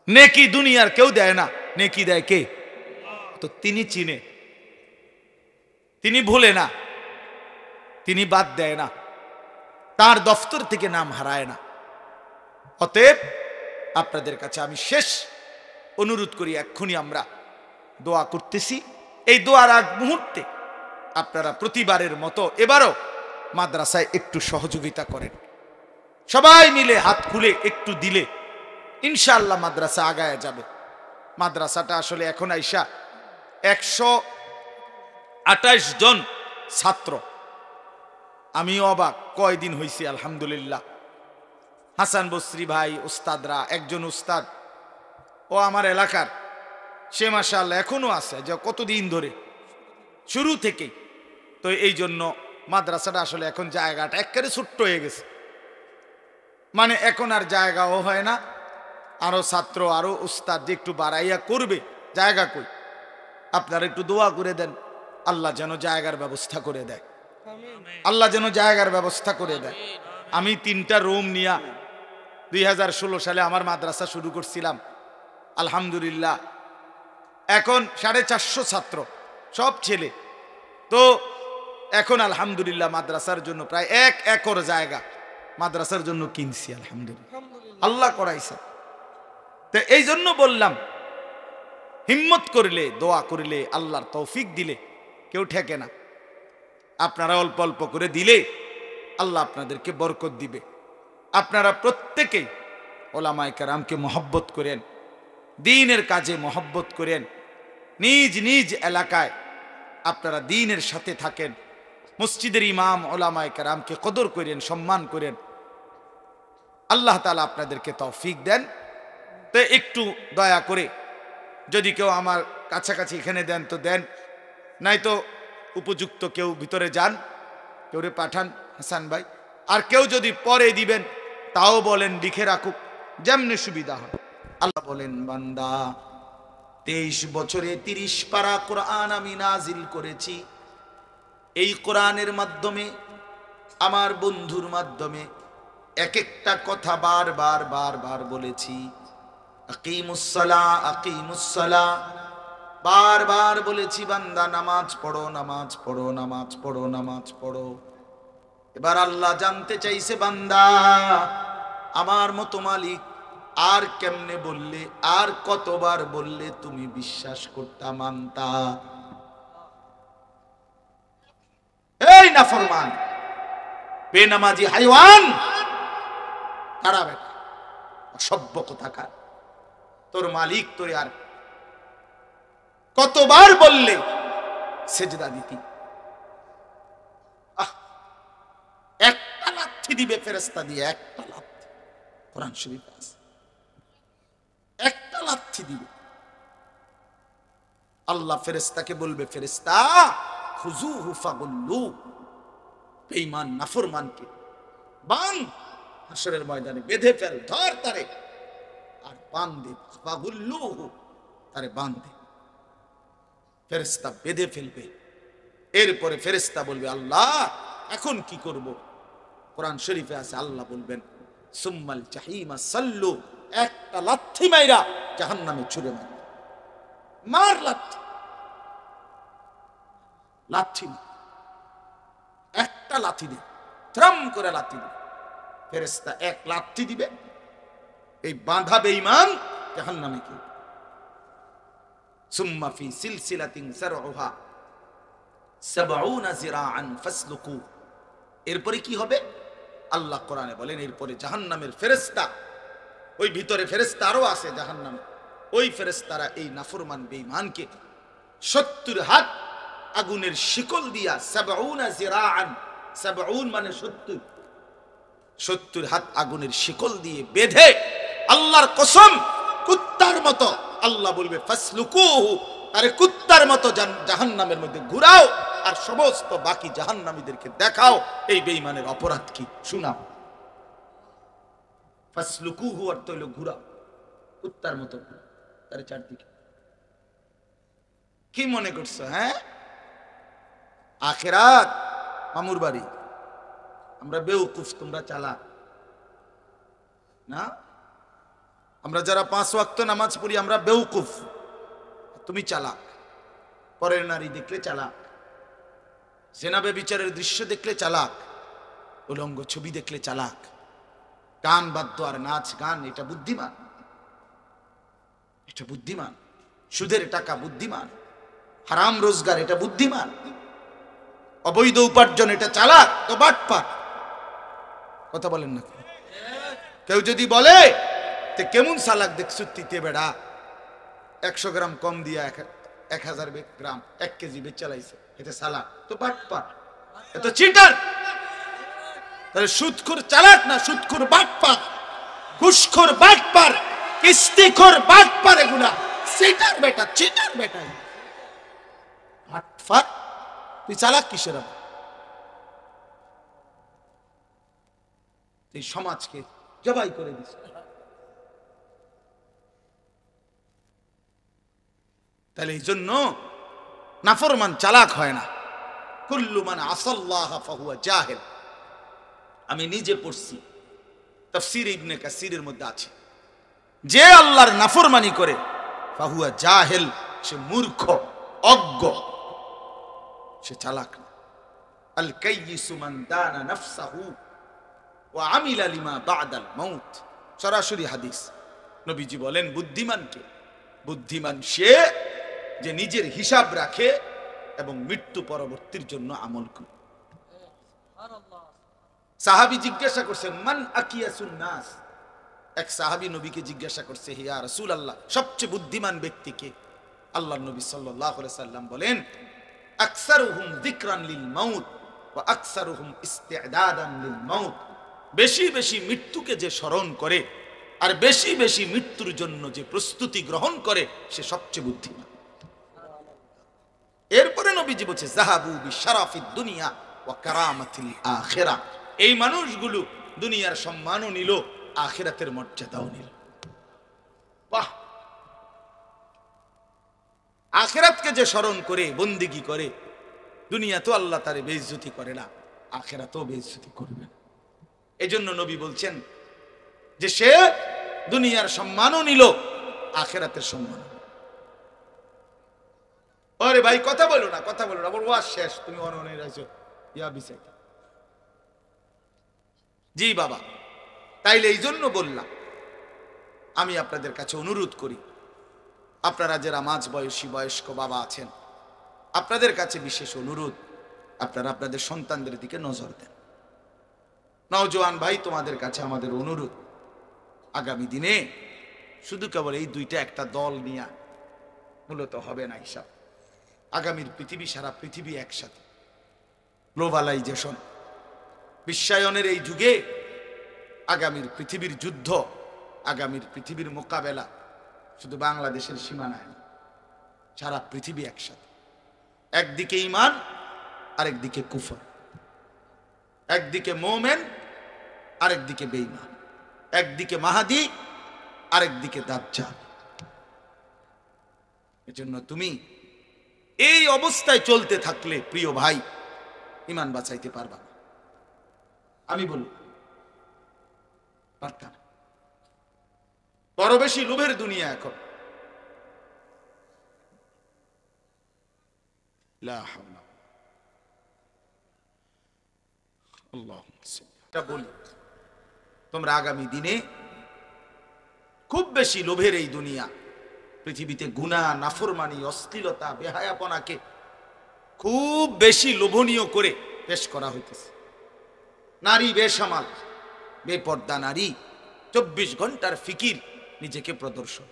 নেকি দুনিয়ার কেউ দেয় না, নেকি দেয় কে? তো তিনি চিনে, তিনি ভুলে না, তিনি বাদ দেয় না, তার দফতর থেকে নাম হারায় না। অতএব আপনাদের কাছে আমি শেষ অনুরোধ করি, এক্ষুনি আমরা দোয়া করতেছি, এই দোয়ার আগ মুহূর্তে আপনারা প্রতিবারের মতো এবারও মাদ্রাসায় একটু সহযোগিতা করেন। সবাই মিলে হাত খুলে একটু দিলে ইনশাআল্লাহ মাদ্রাসা আগায় যাবে। মাদ্রাসাটা আসলে এখন আইসা 128 জন ছাত্র। আমি অবাক, কয়দিন হয়েছি আলহামদুলিল্লাহ। হাসান বসরি ভাই, উস্তাদরা, একজন উস্তাদ ও আমার এলাকার, সে মাশাআল্লাহ এখনো আছে, যে কতদিন ধরে শুরু থেকেই। তো এই জন্য মাদ্রাসাটা আসলে এখন জায়গাটা একেবারে ছোট্ট হয়ে গেছে, মানে এখন আর জায়গাও হয় না। আরো ছাত্র আরো উস্তাদ যে একটু বাড়াইয়া করবে, জায়গা কই? আপনারা একটু দোয়া করে দেন, আল্লাহ যেন জায়গার ব্যবস্থা করে দেয়, আল্লাহ যেন জায়গার ব্যবস্থা করে দেয়। আমি 3টা রুম নিয়া 2016 সালে আমার মাদ্রাসা শুরু করছিলাম। আলহামদুলিল্লাহ এখন 450 ছাত্র, সব ছেলে। তো এখন আলহামদুলিল্লাহ মাদ্রাসার জন্য প্রায় 1 একর জায়গা মাদ্রাসার জন্য কিনছি। আলহামদুলিল্লাহ, আল্লাহ করাইছে। তো এই জন্য বললাম, হিম্মত করলে, দোয়া করলে, আল্লাহর তৌফিক দিলে কেউ ঠেকে না। আপনারা অল্প অল্প করে দিলে আল্লাহ আপনাদেরকে বরকত দিবে। আপনারা প্রত্যেকেই ওলামায়ে কেরামকে মহব্বত করেন, দ্বীনের কাজে মহব্বত করেন, নিজ নিজ এলাকায় আপনারা দ্বীনের সাথে থাকেন, মসজিদের ইমাম ওলামায়ে কেরামকে কদর করেন, সম্মান করেন। আল্লাহ তাআলা আপনাদেরকে তৌফিক দেন। তো একটু দয়া করে যদি কেউ আমার কাছাকাছি এখানে দেন তো দেন, নাই তো উপযুক্ত কেউ ভিতরে যান, কেউরে পাঠান, হাসান ভাই। আর কেউ যদি পরে দিবেন তাও বলেন, লিখে রাখুক, যেমনি সুবিধা হয়। আল্লাহ বলেন, বান্দা 23 বছরে 30 পারা কোরআন আমি নাজিল করেছি। এই কোরআনের মাধ্যমে, আমার বন্ধুর মাধ্যমে এক একটা কথা বারবার বারবার বলেছি। আকিমুস সালাহ, আকিমুস সালাহ, বারবার বলেছি বান্দা নামাজ পড়ো, নামাজ পড়ো, নামাজ পড়ো, নামাজ পড়ো। এবার আল্লাহ জানতে চাইছে, বান্দা আমার মতো মালিক আর কেমনে বললে, আর কতবার বললে তুমি বিশ্বাস করতা, মানতা? এই নাফরমান, বেনামাজি হাইওয়ান, কারা বেটা, অসভ্য কোথাকার, তোর মালিক তোরে আর কতবার বললে সেজদা দিতি? একটা লাথি দিবে ফেরেশতা দিয়ে, একটা লাথি, কোরআন শরীফে আছে, একটা লাথি দিবে। আল্লাহ ফেরেশতাকে বলবে, ফেরেশতা খুযুহু ফাগুল্লু, বেঈমান নাফরমানকে বান, হাসরের ময়দানে বেঁধে ফেল, ধর তারে আর বান দে, ফাগুল্লুহু, তারে বান দে। ফেরেশতা বেঁধে ফেলবে। এরপরে ফেরেশতা বলবে, আল্লাহ এখন কি করব? কোরআন শরীফে আছে, আল্লাহ বলবেন, সুম্মাল জাহিমা সাল্লু, একটা লাথি মাইরা জাহান্নামে ছুঁড়ে মার, মার লাথি, লাথি একটা লাথি দে, ত্রাম করে লাথি দে। ফেরেশতা এক লাথি দিবে, এই বাঁধা বেঈমান জাহান্নামে কি। সুম্মা ফি সিলসিলাতিন সারউহা 70 জিরাআন ফাসলুকু। এরপরে কি হবে? আল্লাহ কোরআনে বলেন, এরপরে জাহান্নামের ফেরেশতা, ওই ভিতরে ফেরেশতা আরো আছে জাহান্নামে, ওই ফেরেশতারা এই নাফরমান বেঈমানকে 70 হাত আগুনের শিকল দিয়া, 70 জিরাআন, 70 মানে 70, 70 হাত আগুনের শিকল দিয়ে বেঁধে আল্লাহর কসম কুত্তার মতো আল্লাহ বলবে ফাসলুকুহু, আরে কুত্তার মতো জাহান্নামের মধ্যে ঘুরাও আর সমস্ত বাকি জাহান্নামীদেরকে দেখাও এই বেঈমানের অপরাধ কি শোনাও। ফাসলুকুহু অর্থ হলো ঘুরাও, কুত্তার মতো তার চারদিকে। কি মনে করছো? হ্যাঁ, আখিরাত মামুর বাড়ি। আমরা বেউকুফ, তোমরা চালাক না। আমরা যারা 5 ওয়াক্ত নামাজ পড়ি আমরা বেউকুফ, তুমি চালাক। পরের নারী দেখলে চালাক, জেনাবে বিচারের দৃশ্য দেখলে চালাক, উলঙ্গ ছবি দেখলে চালাক, গান বাদ্য আর নাচ গান এটা বুদ্ধিমান, এটা বুদ্ধিমান। সুদের টাকা বুদ্ধিমান, হারাম রোজগার এটা বুদ্ধিমান, অবৈধ উপার্জন এটা চালাক তো বাটপার। কথা বলেন না? কেউ যদি বলে তে কেমন চালাক দেখছো তিতে বেড়া, 100 গ্রাম কম দিয়া 1000 গ্রাম 1 কেজি বেচ চালাইছে, এটা চালাক তো বাটপার, এটা চিটার। তাহলে সুদখোর চালাক না, সুদখোর বাটপার, ঘুষখোর বাটপার, কিস্তিখোর বাটপার, এগুলা চিটার বেটা, চিটার বেটা বাটপার। তুই চালাক কিসের? এই সমাজকে জবাই করে দিস। তাহলে এই জন্য নাফরমান চালাক হয় না। কুল্লু মান আসাল্লাহ ফাহুয়া জাহিল। আমি নিজে পড়ছি, তাফসীর ইবনে কাসিরের মধ্যে আছে, যে আল্লাহর নাফরমানি করে ফাহুয়া জাহিল, সে মূর্খ অজ্ঞ, সে চালাক না। আল কাইয়িসু মান দানা নাফসাহু ওয়া আমিলা লিমা বা'দাল মাউত। সরাসরি হাদিস। নবীজি বলেন বুদ্ধিমান কে? বুদ্ধিমান সে যে নিজের হিসাব রাখে এবং মৃত্যু পরবর্তীর জন্য আমল করে। সাহাবী জিজ্ঞাসা করছেন মান আকিয়াসুন নাস। এক সাহাবী নবীকে জিজ্ঞাসা করছে, হে ইয়া রাসূলুল্লাহ, সবচেয়ে বুদ্ধিমান ব্যক্তি কে? আল্লাহর নবী সাল্লাল্লাহু আলাইহি সাল্লাম বলেন আকসারুহুম যিকরান লিল মাউত ওয়া আকসারুহুম ইস্তি'দাদান লিল মাউত। বেশি বেশি মৃত্যুকে যে স্মরণ করে আর বেশি বেশি মৃত্যুর জন্য যে প্রস্তুতি গ্রহণ করে সে সবচেয়ে বুদ্ধিমান। এরপরে নবীজি বলছে যাহাবু বিশারাফিদ দুনিয়া ওয়া কারামাতিল আখিরাহ। এই মানুষগুলো দুনিয়ার সম্মানও নিল, আখিরাতের মর্যাদাও নিল। বাহ! আখিরাতকে যে স্মরণ করে বন্দেগী করে, দুনিয়া তো আল্লাহ তারে বেইজ্জতি করে না, আখিরাতও বেইজ্জতি করবে না। এজন্য নবী বলছেন যে সে দুনিয়ার সম্মানও নিল, আখিরাতের সম্মান। আরে ভাই কথা বলো না, কথা বলো না, ওয়াজ শেষ, তুমি অননে রাইছো ইয়া বিসাই। জি বাবা, তাইলে এই জন্য বললাম, আমি আপনাদের কাছে অনুরোধ করি, আপনারা যারা মাঝ বয়সী বয়স্ক বাবা আছেন, আপনাদের কাছে বিশেষ অনুরোধ, আপনারা আপনাদের সন্তানদের দিকে নজর দেন। নওজোয়ান ভাই, তোমাদের কাছে আমাদের অনুরোধ, আগামী দিনে শুধু কেবল এই দুইটা একটা দল নিয়ে মূলত হবে না হিসাব। আগামীর পৃথিবী, সারা পৃথিবী একসাথে, গ্লোবালাইজেশন, বিশ্বায়নের এই যুগে আগামীর পৃথিবীর যুদ্ধ, আগামীর পৃথিবীর মোকাবেলা শুধু বাংলাদেশের সীমানায় না, সারা পৃথিবী একসাথে। একদিকে ঈমান, আরেকদিকে কুফর, একদিকে মুমিন, আরেকদিকে বেঈমান, একদিকে মাহাদি, আরেকদিকে দাজ্জাল। এজন্য তুমি এই অবস্থায় চলতে থাকলে প্রিয় ভাই, ঈমান বাঁচাইতে পারবা না। আমি বলব পারতাম। বড় বেশি লোভের দুনিয়া এখন। লা হাওলা আল্লাহুম্মা বলি, তোমরা আগামী দিনে খুব বেশি লোভের এই দুনিয়া, পৃথিবীতে গুনাহ, নাফরমানি, অশ্লীলতা, বেহায়াপনাকে খুব বেশি লোভনীয় করে পেশ করা হইতেছে। নারী বেসামাল, বেপর্দা নারী, 24 ঘন্টার ফিকির, নিজেকে প্রদর্শন।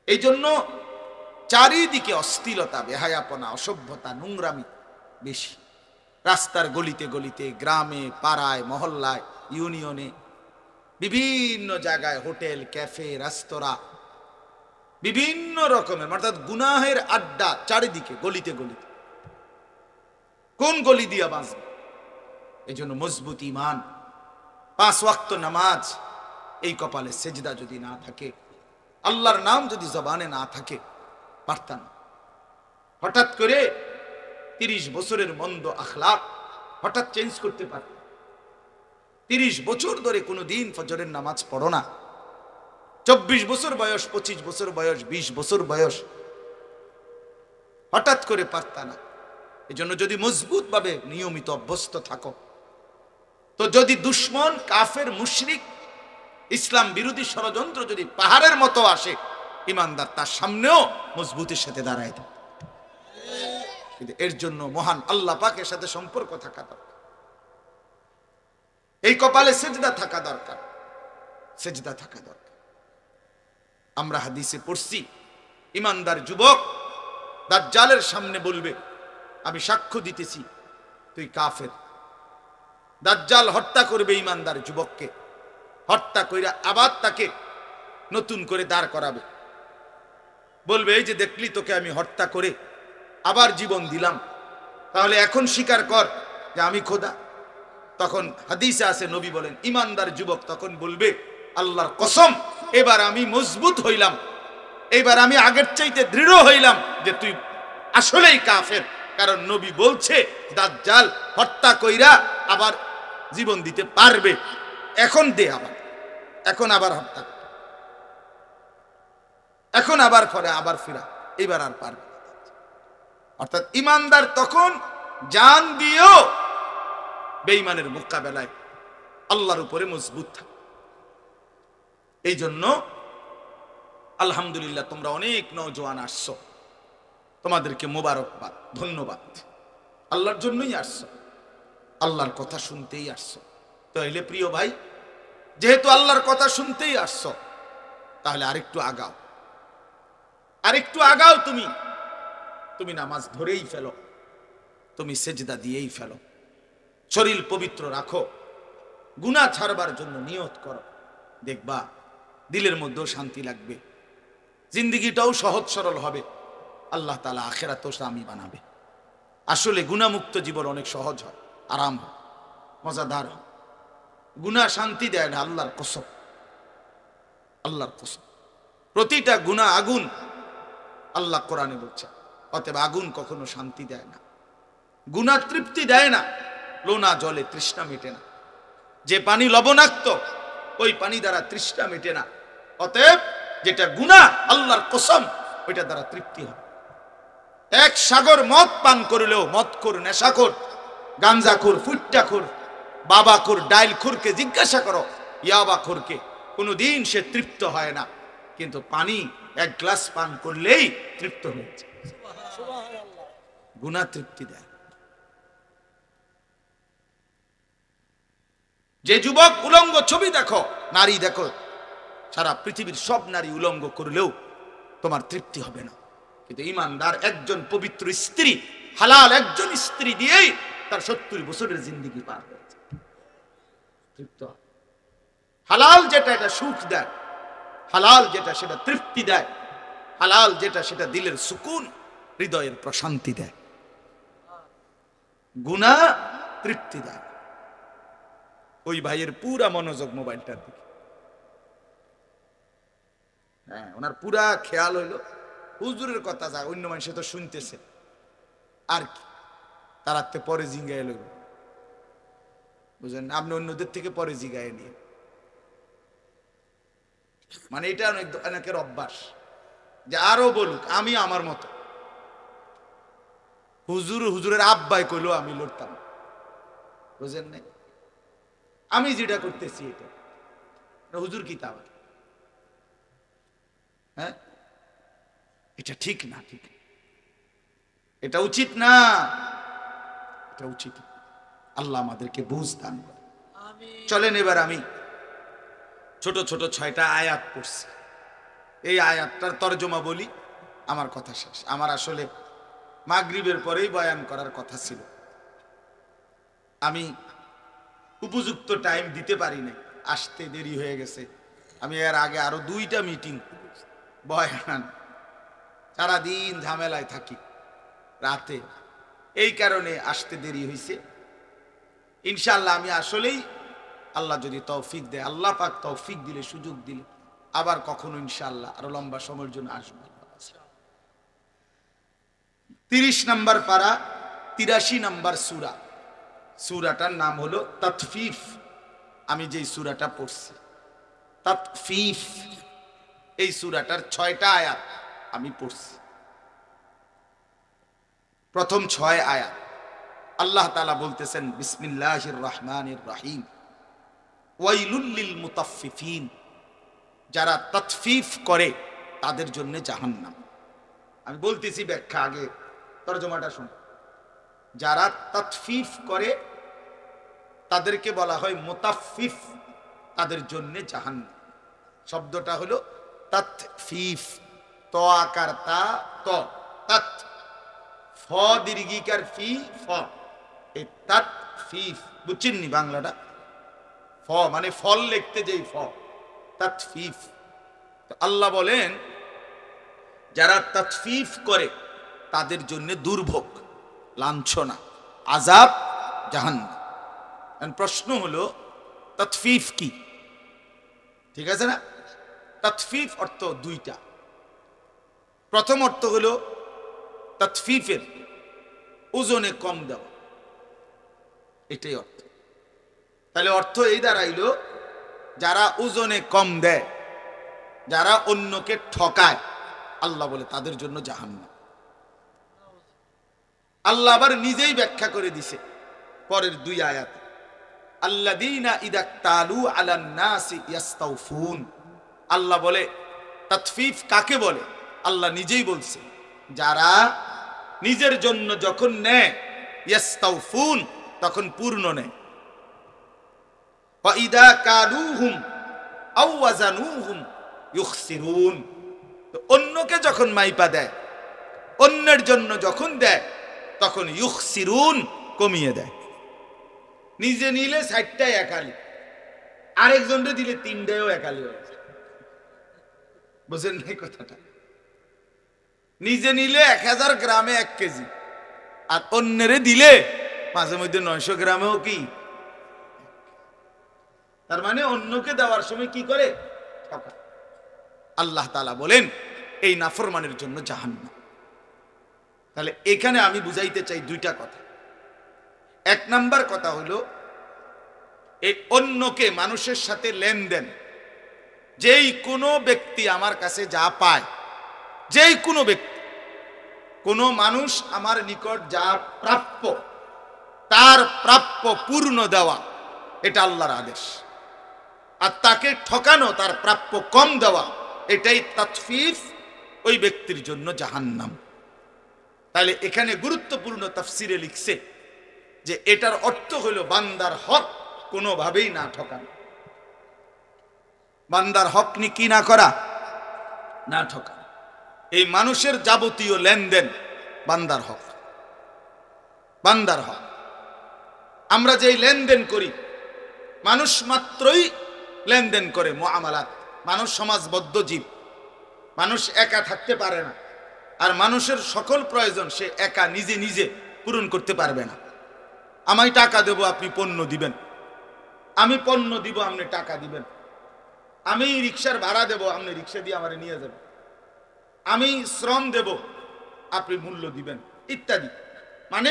এই জন্য চারিদিকে অশ্লীলতা, বেহায়াপনা, অসভ্যতা, নোংরামি বেশি। রাস্তার গলিতে গলিতে, গ্রামে, পাড়ায়, মহল্লায় ইউনিয়নে, বিভিন্ন জায়গায়, হোটেল, ক্যাফে, রেস্তোরাঁ, বিভিন্ন রকমের, অর্থাৎ গুনাহের আড্ডা চারিদিকে, গলিতে গলিতে। কোন গলি দিয়া বাঁচবে? এই জন্য মজবুত ঈমান, 5 ওয়াক্ত নামাজ, এই কপালে সেজদা যদি না থাকে, আল্লাহর নাম যদি জবানে না থাকে, পারতাম। হঠাৎ করে 30 বছরের মন্দ আখলাক হঠাৎ চেঞ্জ করতে পারে। 30 বছর ধরে কোনোদিন ফজরের নামাজ পড়ো না, 24 বছর বয়স, 25 বছর বয়স, 20 বছর বয়স, হঠাৎ করে পারতা না। এই জন্য যদি মজবুত ভাবে নিয়মিত অভ্যস্ত থাকো, তো যদি দুশ্মন, কাফের, মুশরিক, ইসলাম বিরোধী ষড়যন্ত্র যদি পাহাড়ের মতো আসে, ইমানদার তার সামনেও মজবুতের সাথে দাঁড়ায় থাকে। কিন্তু এর জন্য মহান আল্লাহ পাকের সাথে সম্পর্ক থাকা দরকার, এই কপালে সেজদা থাকা দরকার, সেজদা থাকা দরকার। আমরা হাদিসে পড়ছি, ইমানদার যুবক দাজ্জালের সামনে বলবে, আমি সাক্ষ্য দিতেছি তুই কাফের। দাজ্জাল হত্যা করবে ইমানদার যুবককে, হত্যা কইরা আবার তাকে নতুন করে দাঁড় করাবে, বলবে এই যে দেখলি তোকে আমি হত্যা করে আবার জীবন দিলাম, তাহলে এখন স্বীকার কর যে আমি খোদা। তখন হাদিসে আছে, নবী বলেন, ইমানদার যুবক তখন বলবে, আল্লাহর কসম, এবার আমি মজবুত হইলাম, এবার আমি আগের চাইতে দৃঢ় হইলাম যে তুই আসলেই কাফের। কারণ নবী বলছে দাজ্জাল হত্যা কইরা আবার জীবন দিতে পারবে, এখন দে আবার, এখন আবার হত্যা, এখন আবার করে আবার ফিরা, এবার আর পারবে। অর্থাৎ ইমানদার তখন জান দিয়েও বেঈমানের মোকাবেলায় আল্লাহর উপরে মজবুত থাকে। এই জন্য আলহামদুলিল্লাহ, তোমরা অনেক নওজোয়ান আসছো, তোমাদেরকে মোবারকবাদ, ধন্যবাদ। আল্লাহর জন্যই আসছো, আল্লাহর কথা শুনতেই আসছো। তাহলে প্রিয় ভাই, যেহেতু আল্লাহর কথা শুনতেই আসছো, তাহলে আরেকটু আগাও, আরেকটু আগাও। তুমি নামাজ ধরেই ফেলো, তুমি সেজদা দিয়েই ফেলো, শরীর পবিত্র রাখো, গুনাহ ছাড়বার জন্য নিয়ত করো, দেখবা দিলের মধ্যেও শান্তি লাগবে, জিন্দেগিটাও সহজ সরল হবে, আল্লাহ তাআলা আখিরাতেও স্বামী বানাবে। আসলে গুনাহমুক্ত জীবন অনেক সহজ হয়, আরাম হয়, মজাদার হয়। গুনাহ শান্তি দেয় না, আল্লাহর কসম, আল্লাহর কসম। প্রতিটা গুনাহ আগুন, আল্লাহ কোরআনে বলছে। অতএব আগুন কখনো শান্তি দেয় না, গুনাহ তৃপ্তি দেয় না, লোনা জলে তৃষ্ণা মেটে না। যে পানি লবণাক্ত, ওই পানি দ্বারা তৃষ্ণা মেটে না। অতএব যেটা গুনাহ, আল্লাহর কসম, ওইটা দ্বারা তৃপ্তি হয়। এক সাগর মদ পান করলেও মদখোর, নেশাখোর, গাঞ্জাখোর, ফুট্টাখোর, বাবাখোর, ডাইলখোরকে জিজ্ঞাসা করো, ইয়াবাখোরকে, কোনোদিন সে তৃপ্ত হয় না। কিন্তু পানি 1 গ্লাস পান করলেই তৃপ্ত হয়েছে। গুনাহ তৃপ্তি দেয়। যে যুবক উলঙ্গ ছবি দেখো, নারী দেখো, সারা পৃথিবীর সব নারী উলঙ্গ করলেও তোমার তৃপ্তি হবে না। কিন্তু ইমানদার একজন পবিত্র স্ত্রী, হালাল একজন স্ত্রী দিয়েই তার 70 বছরের জিন্দেগি পার হয়েছে, তৃপ্ত। হালাল যেটা, এটা সুখ দেয়, হালাল যেটা সেটা তৃপ্তি দেয়, হালাল যেটা সেটা দিলের সুকুন, হৃদয়ের প্রশান্তি দেয়। গুনাহ তৃপ্তি দেয়। ওই ভাইয়ের পুরা মনোযোগ মোবাইলটার দিকে, হ্যাঁ, ওনার পুরা খেয়াল হইল হুজুরের কথা, যায় অন্য মানুষে তো শুনতেছে আর কি, তারাতে পরে জিঙ্গায় লইব, বুঝলেন? আপনি অন্যদের থেকে পরে জিগায় নিয়ে, মানে এটা অনেকের অভ্যাস যে আরো বলুক, আমি আমার মতো। হুজুরের আব্বাই কইলো আমি লড়তাম, বুঝলেন না? আমি যেটা করতেছি এটা হুজুর কি তা, হ্যাঁ, এটা ঠিক না, ঠিক, এটা উচিত না, এটা উচিত। আল্লাহ আমাদেরকে বুঝ দান করে। চলেন এবার আমি ছোট ছোট 6টা আয়াত পড়ছি, এই আয়াতটার তরজমা বলি, আমার কথা শেষ। আমার আসলে মাগরিবের পরেই বয়ান করার কথা ছিল, আমি উপযুক্ত টাইম দিতে পারি নাই, আসতে দেরি হয়ে গেছে। আমি এর আগে আরো 2টা মিটিং, বয়ান, সারাদিন ঝামেলায় থাকি রাতে, এই কারণে আসতে দেরি হয়েছে। ইনশাআল্লাহ আমি আসলেই আল্লাহ যদি তৌফিক দেয়, আল্লাহ পাক তৌফিক দিলে, সুযোগ দিলে আবার কখনো ইনশাআল্লাহ আরো লম্বা সময়ের জন্য আসবো। 30 নম্বর পারা, 83 নম্বর সূরা। সূরাটার নাম হলো তাতফিফ। আমি যেই সূরাটা পড়ছি তাতফিফ, এই সূরাটার 6টা আয়াত আমি পড়ছি। প্রথম 6 আয়াত আল্লাহ তাআলা বলতেছেন, বিসমিল্লাহির রহমানির রহিম, ওয়াইলুল লিল মুতাফফিফিন, যারা তাতফিফ করে তাদের জন্য জাহান্নাম। আমি বলতেছি ব্যাখ্যা, আগে তরজমাটা শুনুন। যারা তাতফিফ করে তাদেরকে বলা হয় মুতাফফিফ, তাদের জন্য জাহান্নাম। শব্দটা হলো তাতফিফ, ত আকার তা, ত, তাত, ফ দীর্ঘিকার ফি, ফ, এই তাতফিফ। বুঝছেন নি বাংলাটা? ফ মানে ফল লিখতে যেই ফ, তাতফিফ। তো আল্লাহ বলেন যারা তাতফিফ করে তাদের জন্য দুর্ভোগ, লাঞ্ছনা, আযাব, জাহান্নাম। প্রশ্ন হলো তাতফিফ কি? ঠিক আছে না? তাতফিফ অর্থ 2টা। প্রথম অর্থ হলো তাতফিফের ওজনে কম দেওয়া, এটাই অর্থ। তাহলে অর্থ এই দাঁড়াইল, যারা ওজনে কম দেয়, যারা অন্যকে ঠকায়, আল্লাহ বলে তাদের জন্য জাহান্নাম। আল্লাহ আবার নিজেই ব্যাখ্যা করে দিছে পরের 2 আয়াতে, আল্লাযীনা ইযা তালু আলান নাসি ইস্তাউফুন। আল্লাহ বলে তাতফিফ কাকে বলে? আল্লাহ নিজেই বলছে, যারা নিজের জন্য যখন নেয়, ইস্তাউফুন, তখন পূর্ণ নেয়। ওয়া ইযা কালুহুম আও ওয়াজানুহুম ইউখসিরুন, তো অন্যকে যখন মাইপা দেয়, অন্যের জন্য যখন দেয়, তখন ইউখসিরুন, কমিয়ে দেয়। নিজে নিলে 60টাই একালি, আরেকজনকে দিলে 3টাও একালি হয়ে যায়। বুঝেন নাই কথাটা? নিজে নিলে 1000 গ্রামে 1 কেজি, আর অন্যরে দিলে মাঝে মধ্যে 900 গ্রামেও কি। তার মানে অন্যকে দেওয়ার সময় কি করে? ঠকা। আল্লাহ তাআলা বলেন এই নাফরমানের জন্য জাহান্নাম। তাহলে এখানে আমি বুঝাইতে চাই 2টা কথা। 1 নাম্বার কথা হলো, এই অন্যকে, মানুষের সাথে লেনদেন, যেই কোনো ব্যক্তি আমার কাছে যা পায়, যেই কোনো ব্যক্তি, কোনো মানুষ আমার নিকট যা প্রাপ্য, তার প্রাপ্য পূর্ণ দেওয়া, এটা আল্লাহর আদেশ। আর তাকে ঠকানো, তার প্রাপ্য কম দেওয়া, এটাই তাতফিফ, ওই ব্যক্তির জন্য জাহান্নাম। তাহলে এখানে গুরুত্বপূর্ণ তাফসিরে লিখছে যে এটার অর্থ হলো বান্দার হক কোনোভাবেই না ঠকানো, বান্দার হক কি না করা, না ঠকানো। এই মানুষের যাবতীয় লেনদেন বান্দার হক, বান্দার হক। আমরা যেই লেনদেন করি, মানুষ মাত্রই লেনদেন করে, মুআমালাত। মানুষ সমাজবদ্ধ জীব, মানুষ একা থাকতে পারে না, আর মানুষের সকল প্রয়োজন সে একা নিজে নিজে পূরণ করতে পারবে না। আমি টাকা দেব, আপনি পণ্য দিবেন, আমি পণ্য দিব, আপনি টাকা দিবেন, আমি রিকশার ভাড়া দেব, আপনি রিকশা দিয়ে আমারে নিয়ে যাবেন, আমি শ্রম দেব, আপনি মূল্য দিবেন, ইত্যাদি। মানে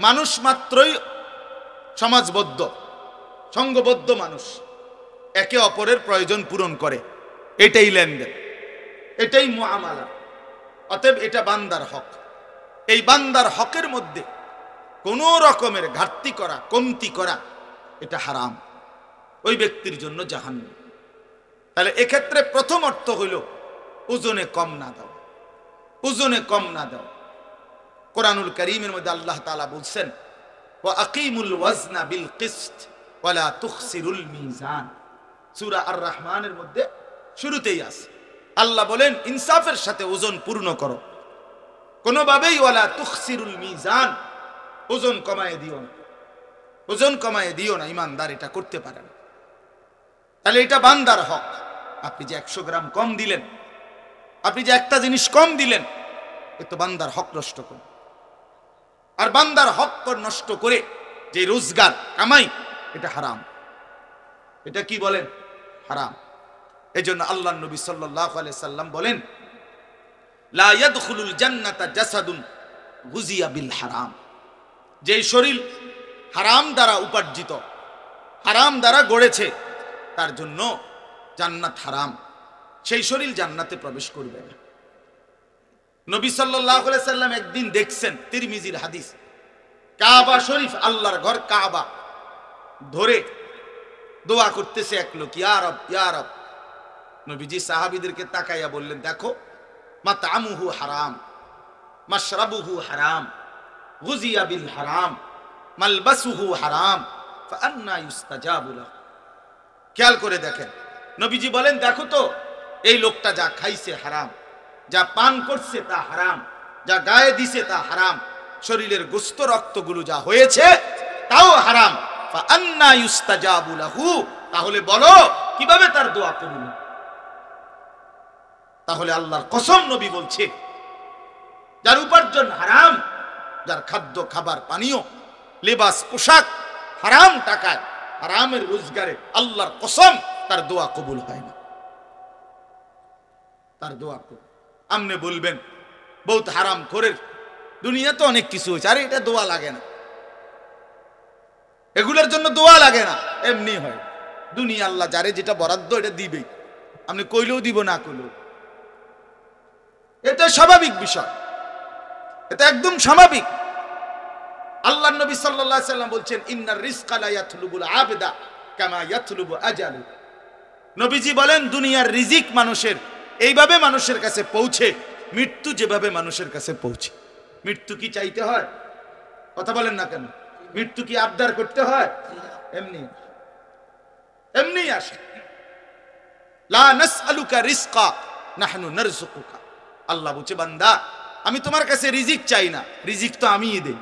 মানুষ মাত্রই সমাজবদ্ধ, সঙ্গবদ্ধ মানুষ, একে অপরের প্রয়োজন পূরণ করে, এটাই লেনদেন, এটাই মুআমালা। অতএব এটা বান্দার হক। এই বান্দার হকের মধ্যে কোনো রকমের ঘাটতি করা, কমতি করা, এটা হারাম, ওই ব্যক্তির জন্য জাহান্নাম। তাহলে এক্ষেত্রে প্রথম অর্থ হইল ওজনে কম না দাও, ওজনে কম না দাও। কোরআনুল কারীমের মধ্যে আল্লাহ তাআলা বলছেন, ওয়া আকিমুল ওয়াজনা বিল কিসত ওয়া লা তুখসিরুল মিজান। সূরা আর রহমানের মধ্যে শুরুতেই আছে, আল্লাহ বলেন ইনসাফের সাথে ওজন পূর্ণ করো, কোনোভাবেই ওয়া লা তুখসিরুল মিজান, ওজন কমায় দিও না। ওজন কমায় দিও না, ইমানদার এটা করতে পারে না। তাহলে এটা বান্দার হক। আপনি যে 100 গ্রাম কম দিলেন, আপনি যে একটা জিনিস কম দিলেন, এ তো বান্দার হক নষ্ট করে। আর বান্দার হক নষ্ট করে যে রোজগার কামাই, এটা হারাম। এটা কি বলেন? হারাম। এজন্য আল্লাহর নবী সাল্লাল্লাহু আলাইহি সাল্লাম বলেন, লা ইয়াদখুলুল জান্নাতা জাসাদুন গুজিয়া বিল হারাম। যে শরীর হারাম দ্বারা উপার্জিত, হারাম দ্বারা গড়েছে, তার জন্য জান্নাত হারাম, সেই শরীর জান্নাতে প্রবেশ করবে না। নবী সাল্লাল্লাহু আলাইহি সাল্লাম একদিন দেখছেন, তিরমিজির হাদিস, কাবা শরীফ, আল্লাহর ঘর কাবা ধরে দোয়া করতেছে এক লোক, ইয়া রব ইয়া রব। নবীজি সাহাবীদেরকে তাকাইয়া বললেন, দেখো, মাতআমুহু হারাম, মাশরাবুহু হারাম, গুজিয়া বিল হারাম, মালবাসুহু হারাম, ফাআন্না ইউস্তাজাবু লাহু। খেয়াল করে দেখেন, নবীজি বলেন, দেখো তো, এই লোকটা যা খাইছে হারাম, যা পান করছে তা হারাম, যা গায়ে দিছে তা হারাম, শরীরের গোস্ত রক্তগুলো যা হয়েছে তাও হারাম। ফাআন্না ইউস্তাজাবু লাহু, তাহলে বলো কিভাবে তার দোয়া কবুল? তাহলে আল্লাহর কসম নবী বলছে, যার উপার্জন হারাম, যার খাদ্য খাবার পানীয় লেবাস পোশাক হারাম টাকায়, হারামের রোজগারে, আল্লাহর কসম তার দোয়া কবুল হয় না। তার দোয়া কবুল। আমনে বলবেন বহুত হারাম খোরের দুনিয়া তো অনেক কিছু হয়েছে, আরে এটা দোয়া লাগে না, এগুলোর জন্য দোয়া লাগে না, এমনি হয়। দুনিয়া আল্লাহ যারে যেটা বরাদ্দ এটা দিবেই, আপনি কইলেও দিব, না কইলেও। এটা স্বাভাবিক বিষয়, এটা একদম স্বাভাবিক। আল্লাহর নবী সাল্লাল্লাহু আলাইহি সাল্লাম বলছেন, ইন্নার রিজকা লা ইয়াতলুবুল আবদা কামা ইয়াতলুবু আজালু। নবীজি বলেন, দুনিয়ার রিজিক মানুষের এইভাবে মানুষের কাছে পৌঁছে, মৃত্যু যেভাবে মানুষের কাছে পৌঁছে। মৃত্যু কি চাইতে হয়? কথা বলেন না কেন? মৃত্যু কি আবদার করতে হয়? এমনি এমনি আসে। লা নাসআলুকা রিজকা নাহনু নারযুকুকা। আল্লাহ বলছে, বান্দা, আমি তোমার কাছে রিজিক চাই না, রিজিক তো আমিই দেই।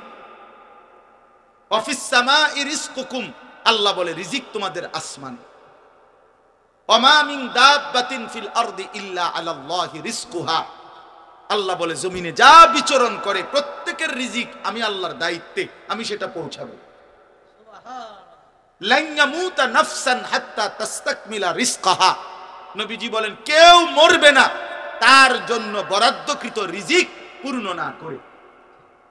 অফিস সামাই রিজকুকুম, আল্লাহ বলে রিজিক তোমাদের আসমানে। ওমা মিন দাব্বাতিন ফিল আরদি ইল্লা আলাল্লাহি রিজকুহা, আল্লাহ বলে জমিনে যা বিচরণ করে প্রত্যেকের রিজিক আমি আল্লাহর দায়িত্বে, আমি সেটা পৌঁছাবো। লান ইয়ামুতা নাফসান হাত্তা তাস্তাকমিলা রিজকাহা। নবীজি বলেন, কেউ মরবে না তার জন্য বরাদ্দকৃত রিজিক পূর্ণ না করে।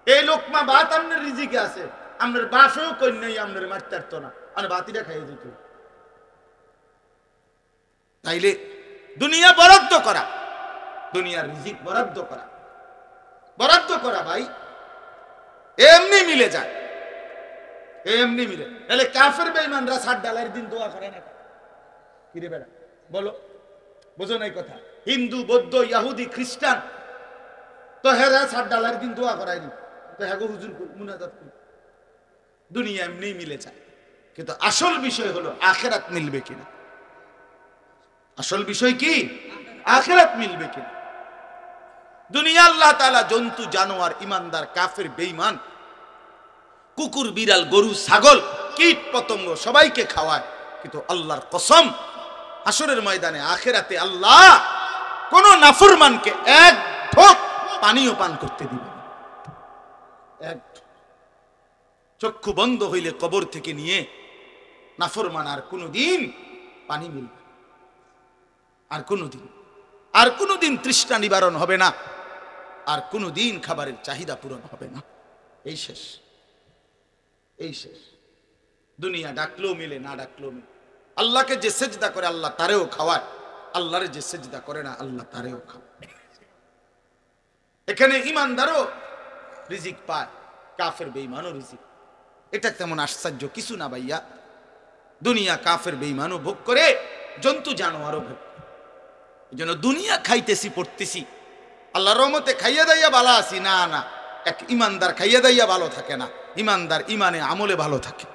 এই লোকমা ভাত আপনার রিজিকে আছে, আপনার বাসেও কই নেই, আপনার মারতে পারতো না, আর বাতিটা খাইয়ে দিত। তাইলে দুনিয়া বরাদ্দ করা, দুনিয়ার রিজিক বরাদ্দ করা, বরাদ্দ করা ভাই এমনি মিলে যায়, এমনি মিলে। তাহলে কাফের বেঈমানরা 60 ডালের দিন দোয়া করে না? কি রে বেটা, বলো, বুঝো নাই কথা? হিন্দু, বৌদ্ধ, ইহুদি, খ্রিস্টান তো হেরা 60 ডালের দিন দোয়া করায়নি, তো হ্যাঁ হুজুর মুনাজাত করি। দুনিয়া এমনি মিলে যায়, কিন্তু আসল বিষয় হলো আখিরাত মিলবে কিনা। আসল বিষয় কি? আখিরাত মিলবে কিনা। দুনিয়া আল্লাহ তাআলা জন্তু জানোয়ার, ইমানদার, কাফের, বেঈমান, কুকুর, বিড়াল, গরু, ছাগল, কীট পতঙ্গ সবাইকে খাওয়ায়, কিন্তু আল্লাহর কসম হাসরের ময়দানে আখিরাতে আল্লাহ কোন নাফরমানকে এক ঢোক পানিও পান করতে দিবে না। এক চক্ষু বন্ধ হইলে কবর থেকে নিয়ে নাফরমান আর কোনদিন পানি মিলবে, আর কোনদিন তৃষ্ণা নিবারণ হবে না, আর কোনদিন খাবারের চাহিদা পূরণ হবে না। এই শেষ, এই শেষ। দুনিয়া ডাকলেও মিলে, না ডাকলেও মিলে। আল্লাহকে যে সেজদা করে আল্লাহ তারেও খাওয়ায়, আল্লাহর যে সেজদা করে না আল্লাহ তারেও খাওয়ায়। এখানে ইমানদারও রিজিক পায়, কাফের বেঈমানও রিজিক। এটা তেমন আশ্চর্য কিছু না ভাইয়া। দুনিয়া কাফের বেঈমানও ভোগ করে, জন্তু জানোয়ারও ভোগ। এই জন্য দুনিয়া খাইতেছি, পড়তেছি, আল্লাহর রহমতে খাইয়া দাইয়া ভালো আছি, না না, এক ইমানদার খাইয়া দাইয়া ভালো থাকে না, ইমানদার ইমানে আমলে ভালো থাকে।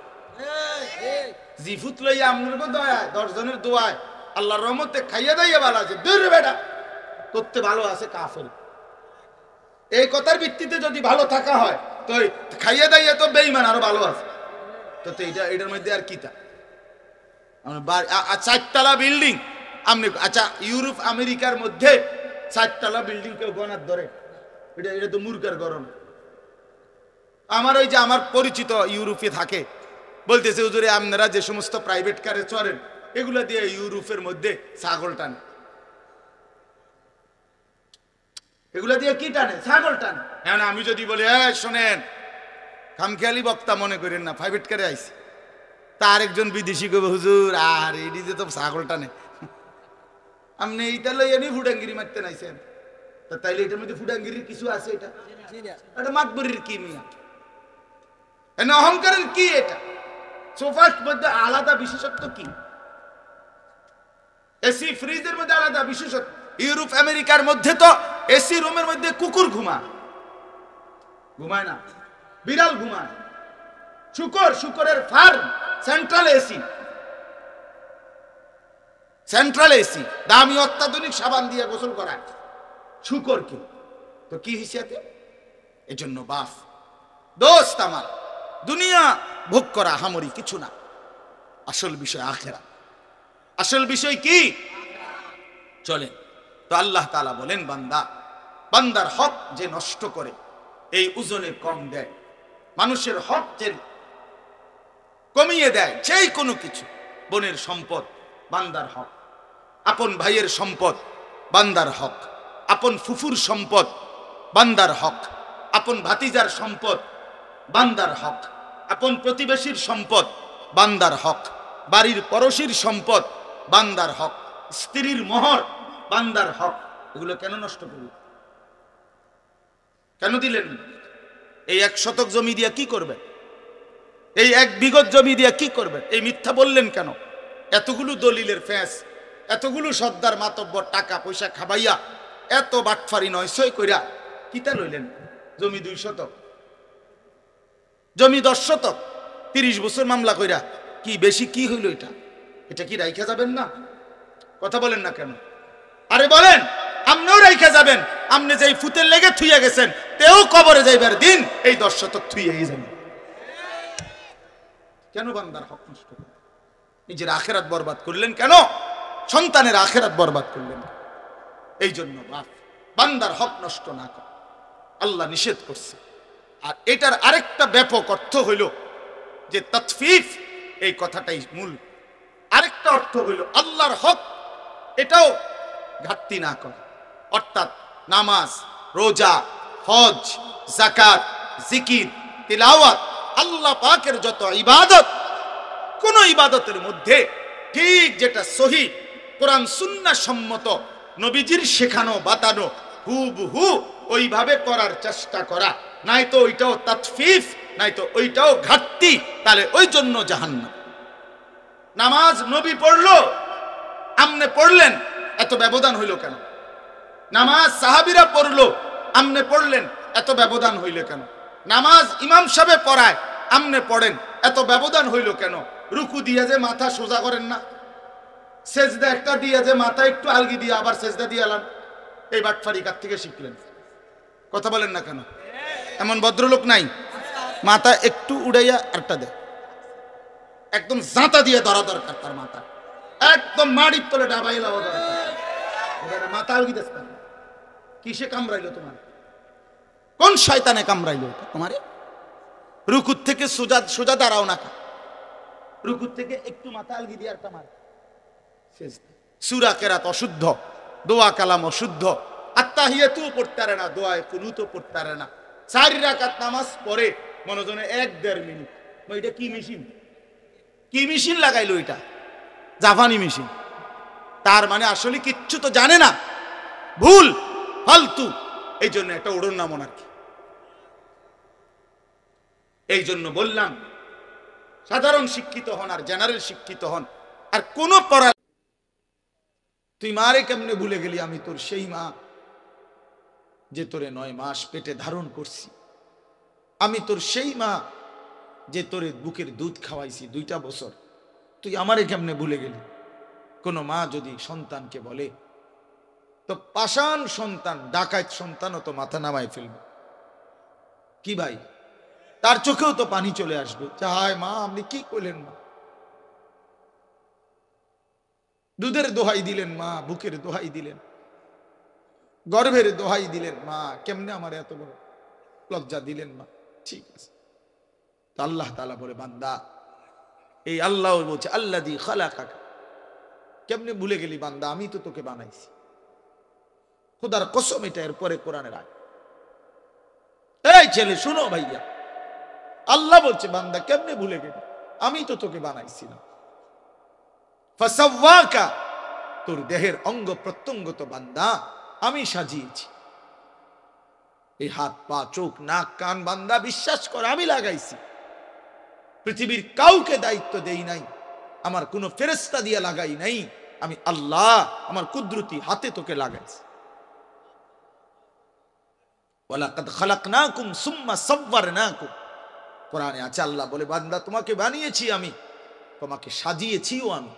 জিফুত লইয়া আমনের দয়ায়, 10 জনের দোয়ায় আল্লাহর রহমতে খাইয়া দাইয়া ভালো আছে, দূর বেটা করতে ভালো আছে কাফের। এই কথার ভিত্তিতে যদি ভালো থাকা হয়, তো খাইয়া দাইয়া তো বেঈমান আরো ভালো আছে। তো এটার মধ্যে আর কিতা চারতলা বিল্ডিং আপনি আচ্ছা ইউরোপ আমেরিকার মধ্যে চারতলা বিল্ডিং কেউ গনার ধরে এটা তো মূর্খের গরম। আমার ওই যে আমার পরিচিত ইউরোপে থাকে বলতেছে হুজুরে আপনারা যে সমস্ত প্রাইভেট কারে চড়েন এগুলা দিয়ে ইউরোপের মধ্যে ছাগল টানে, এগুলা দিয়ে কি টানে? ছাগল টানে। এখন আমি যদি বলি শোনেন খামখেয়ালি বক্তা মনে করেন না, প্রাইভেট কারে আইছি, তার একজন বিদেশি কবে হুজুর আর এটি যে তো ছাগল টানে, আপনি এইটা লইয়া নি ফুডাঙ্গিরি মারতে নাইছেন, তা তাইলে এটার মধ্যে ফুডাঙ্গিরির কিছু আছে? এটা মাতবরির কি মিয়া, অহংকারের কি? এটা সোফার মধ্যে আলাদা বিশেষত্ব কি? এসি ফ্রিজের মধ্যে আলাদা বিশেষত্ব। ইউরোপ আমেরিকার মধ্যে তো এসি রুমের মধ্যে কুকুর ঘুমায় না, বিড়াল ঘুমায়, শুকরের ফার্ম, সেন্ট্রাল এসি, দামি অত্যাধুনিক সাবান দিয়ে গোসল করায় শুকরকে, তো কি হিসেবে? এজন্য বাপ দোস্ত আমার, দুনিয়া ভোগ করা হামরি কিছু না, আসল বিষয় আখিরাত। আসল বিষয় কি? চলেন তো আল্লাহ তাআলা বলেন বান্দার হক যে নষ্ট করে এই ওজনে কম দেয়, মানুষের হক যে কমিয়ে দেয়, সেই কোনো কিছু, বোনের সম্পদ বান্দার হক, আপন ভাইয়ের সম্পদ বান্দার হক, আপন ফুফুর সম্পদ বান্দার হক, আপন ভাতিজার সম্পদ বান্দার হক, আপন প্রতিবেশীর সম্পদ বান্দার হক, বাড়ির পড়শির সম্পদ বান্দার হক, স্ত্রীর মোহর বান্দার হক। এগুলো কেন নষ্ট করল? কেন দিলেন? এই 1 শতক জমি দিয়া কি করবে? এই 1 বিঘত জমি দিয়া কি করবে? এই মিথ্যা বললেন কেন? এতগুলো দলিলের ফ্যাঁস, এতগুলো সর্দার মাতব্বর টাকা পয়সা খাবাইয়া, এত বাটফারি নয় সই কইরা কিতা লইলেন? জমি 2 শতক, জমি 10 শতক, 30 বছর মামলা কইরা কি বেশি কি হইল? এটা কি রাইখা যাবেন না? কথা বলেন না কেন? আরে বলেন, আপনিও রাইখা যাবেন, আপনি যেই ফুতের লেগে থুইয়া গেছেন তেও কবরে যাইবার দিন এই 10 শতক থুইয়াই যাবেন। কেন বান্দার হক নষ্ট করলেন? নিজের আখেরাত বরবাদ করলেন কেন? সন্তানের আখেরাত বরবাদ করলেন। এই জন্য বান্দার হক নষ্ট না কর, আল্লাহ নিষেধ করছে। আর এটার আরেকটা ব্যাপক অর্থ হইল যে তাতফিফ, এই কথাটাই মূল। আরেকটা অর্থ হইল আল্লাহর হক এটাও ঘাটতি না কর, অর্থাৎ নামাজ, রোজা, হজ, যাকাত, জিকির, তিলাওয়াত, আল্লাহ পাকের যত ইবাদত, কোন ইবাদতের মধ্যে ঠিক যেটা সহি কোরআন সুন্নাহ সম্মত নবীজির শেখানো বাতানো হুবহু ওইভাবে করার চেষ্টা করা, নাই তো ওইটাও তাতফিফ, নাই তো ওইটাও ঘাটতি, তাহলে ওই জন্য জাহান্নাম। নামাজ নবী পড়লো, আমনে পড়লেন, এত ব্যবধান হইল কেন? নামাজ সাহাবীরা পড়লো, আমনে পড়লেন, এত ব্যবধান হইল কেন? নামাজ ইমাম সাহেব পড়ায়, আমনে পড়েন, এত ব্যবধান হইল কেন? রুকু দিয়া যে মাথা সোজা করেন না, সেজদা একটা দিয়া যে মাথা একটু আলগি দিয়ে আবার সেজদা দিয়ে আলান, এই বাটফারি কার থেকে শিখলেন? কথা বলেন না কেন? এমন ভদ্রলোক নাই মাথা একটু উড়াইয়া আরটা দেয়, একদম জাঁতা দিয়ে ধরা দরকার, তার মাথা একদম মাড়ির তলে ডাবাই লাও দরকার। মাথা আলগি দেশ কিসে কামড়াইলো তোমার? কোন শয়তানে কামড়াইলো তোমারে? রুকুর থেকে সোজা দাঁড়াও না, রুকুর থেকে একটু মাথা আলগি দিয়ে আরটা মার। সূরা কেরাত অশুদ্ধ, দোয়া কালাম অশুদ্ধ, আত্তাহিয়াতু পড়তে পারে না, দোয়া কুনুতও পড়তে পারে না। 4 রাকাত নামাজ পড়ে মনোজনে 1-1.5 মিনিট। এটা কি মেশিন? কি মেশিন লাগাইলো? এটা জাপানি মেশিন। তার মানে আসলে কিচ্ছু তো জানে না, ভুল ফালতু। এই জন্য একটা ওড়ন নামন আর কি। এই জন্য বললাম সাধারণ শিক্ষিত হন আর জেনারেল শিক্ষিত হন, আর কোন পড়া তুই মারে কেমনে ভুলে গেলি? আমি তোর সেই মা যে তোরে 9 মাস পেটে ধারণ করছি, আমি তোর সেই মা যে তোরে বুকের দুধ খাওয়াইছি 2টা বছর, তুই আমারে কেমনে ভুলে গেলি? কোন মা যদি সন্তানকে বলে, তো পাষাণ সন্তান, ডাকাত সন্তানও তো মাথা নামায় ফেলবে। কি ভাই, তার চোখেও তো পানি চলে আসবে, হায় মা আপনি কি করলেন মা, দুধের দোহাই দিলেন মা, বুকের দোহাই দিলেন, গর্ভের দোহাই দিলেন মা, কেমনে আমার এত বড় লজ্জা দিলেন মা। ঠিক আছে, তো আল্লাহ তাআলা বলে বান্দা, এই আল্লাহ বলছে আল্লাযী খালাকাকা, কেমনে ভুলে গেলি বান্দা, আমি তো তোকে বানাইছি। খোদার কসম, এটা এরপরে কোরআনের আয়াত। এই ছেলে শুনো ভাইয়া, আল্লাহ বলছে বান্দা কেমনে ভুলে গেলি, আমি তো তোকে বানাইছিলাম। ফাসাওয়াকা, তোর দেহের অঙ্গ প্রত্যঙ্গ তো বান্দা আমি সাজিয়েছি। এই হাত পা চোখ নাক কান বান্দা বিশ্বাস কর আমি লাগাইছি। পৃথিবীর কাউকে দায়িত্ব দেই নাই, আমার কোনো ফেরেশতা দিয়ে লাগাই নাই, আমি আল্লাহ আমার কুদরতি হাতে তোকে লাগাইছি। ওয়ালাকাদ খালাকনাকুম সুম্মা সাওয়ারনাকুম, কোরআনে আছে আল্লাহ বলে বান্দা তোমাকে বানিয়েছি আমি, তোমাকে সাজিয়েছিও আমি,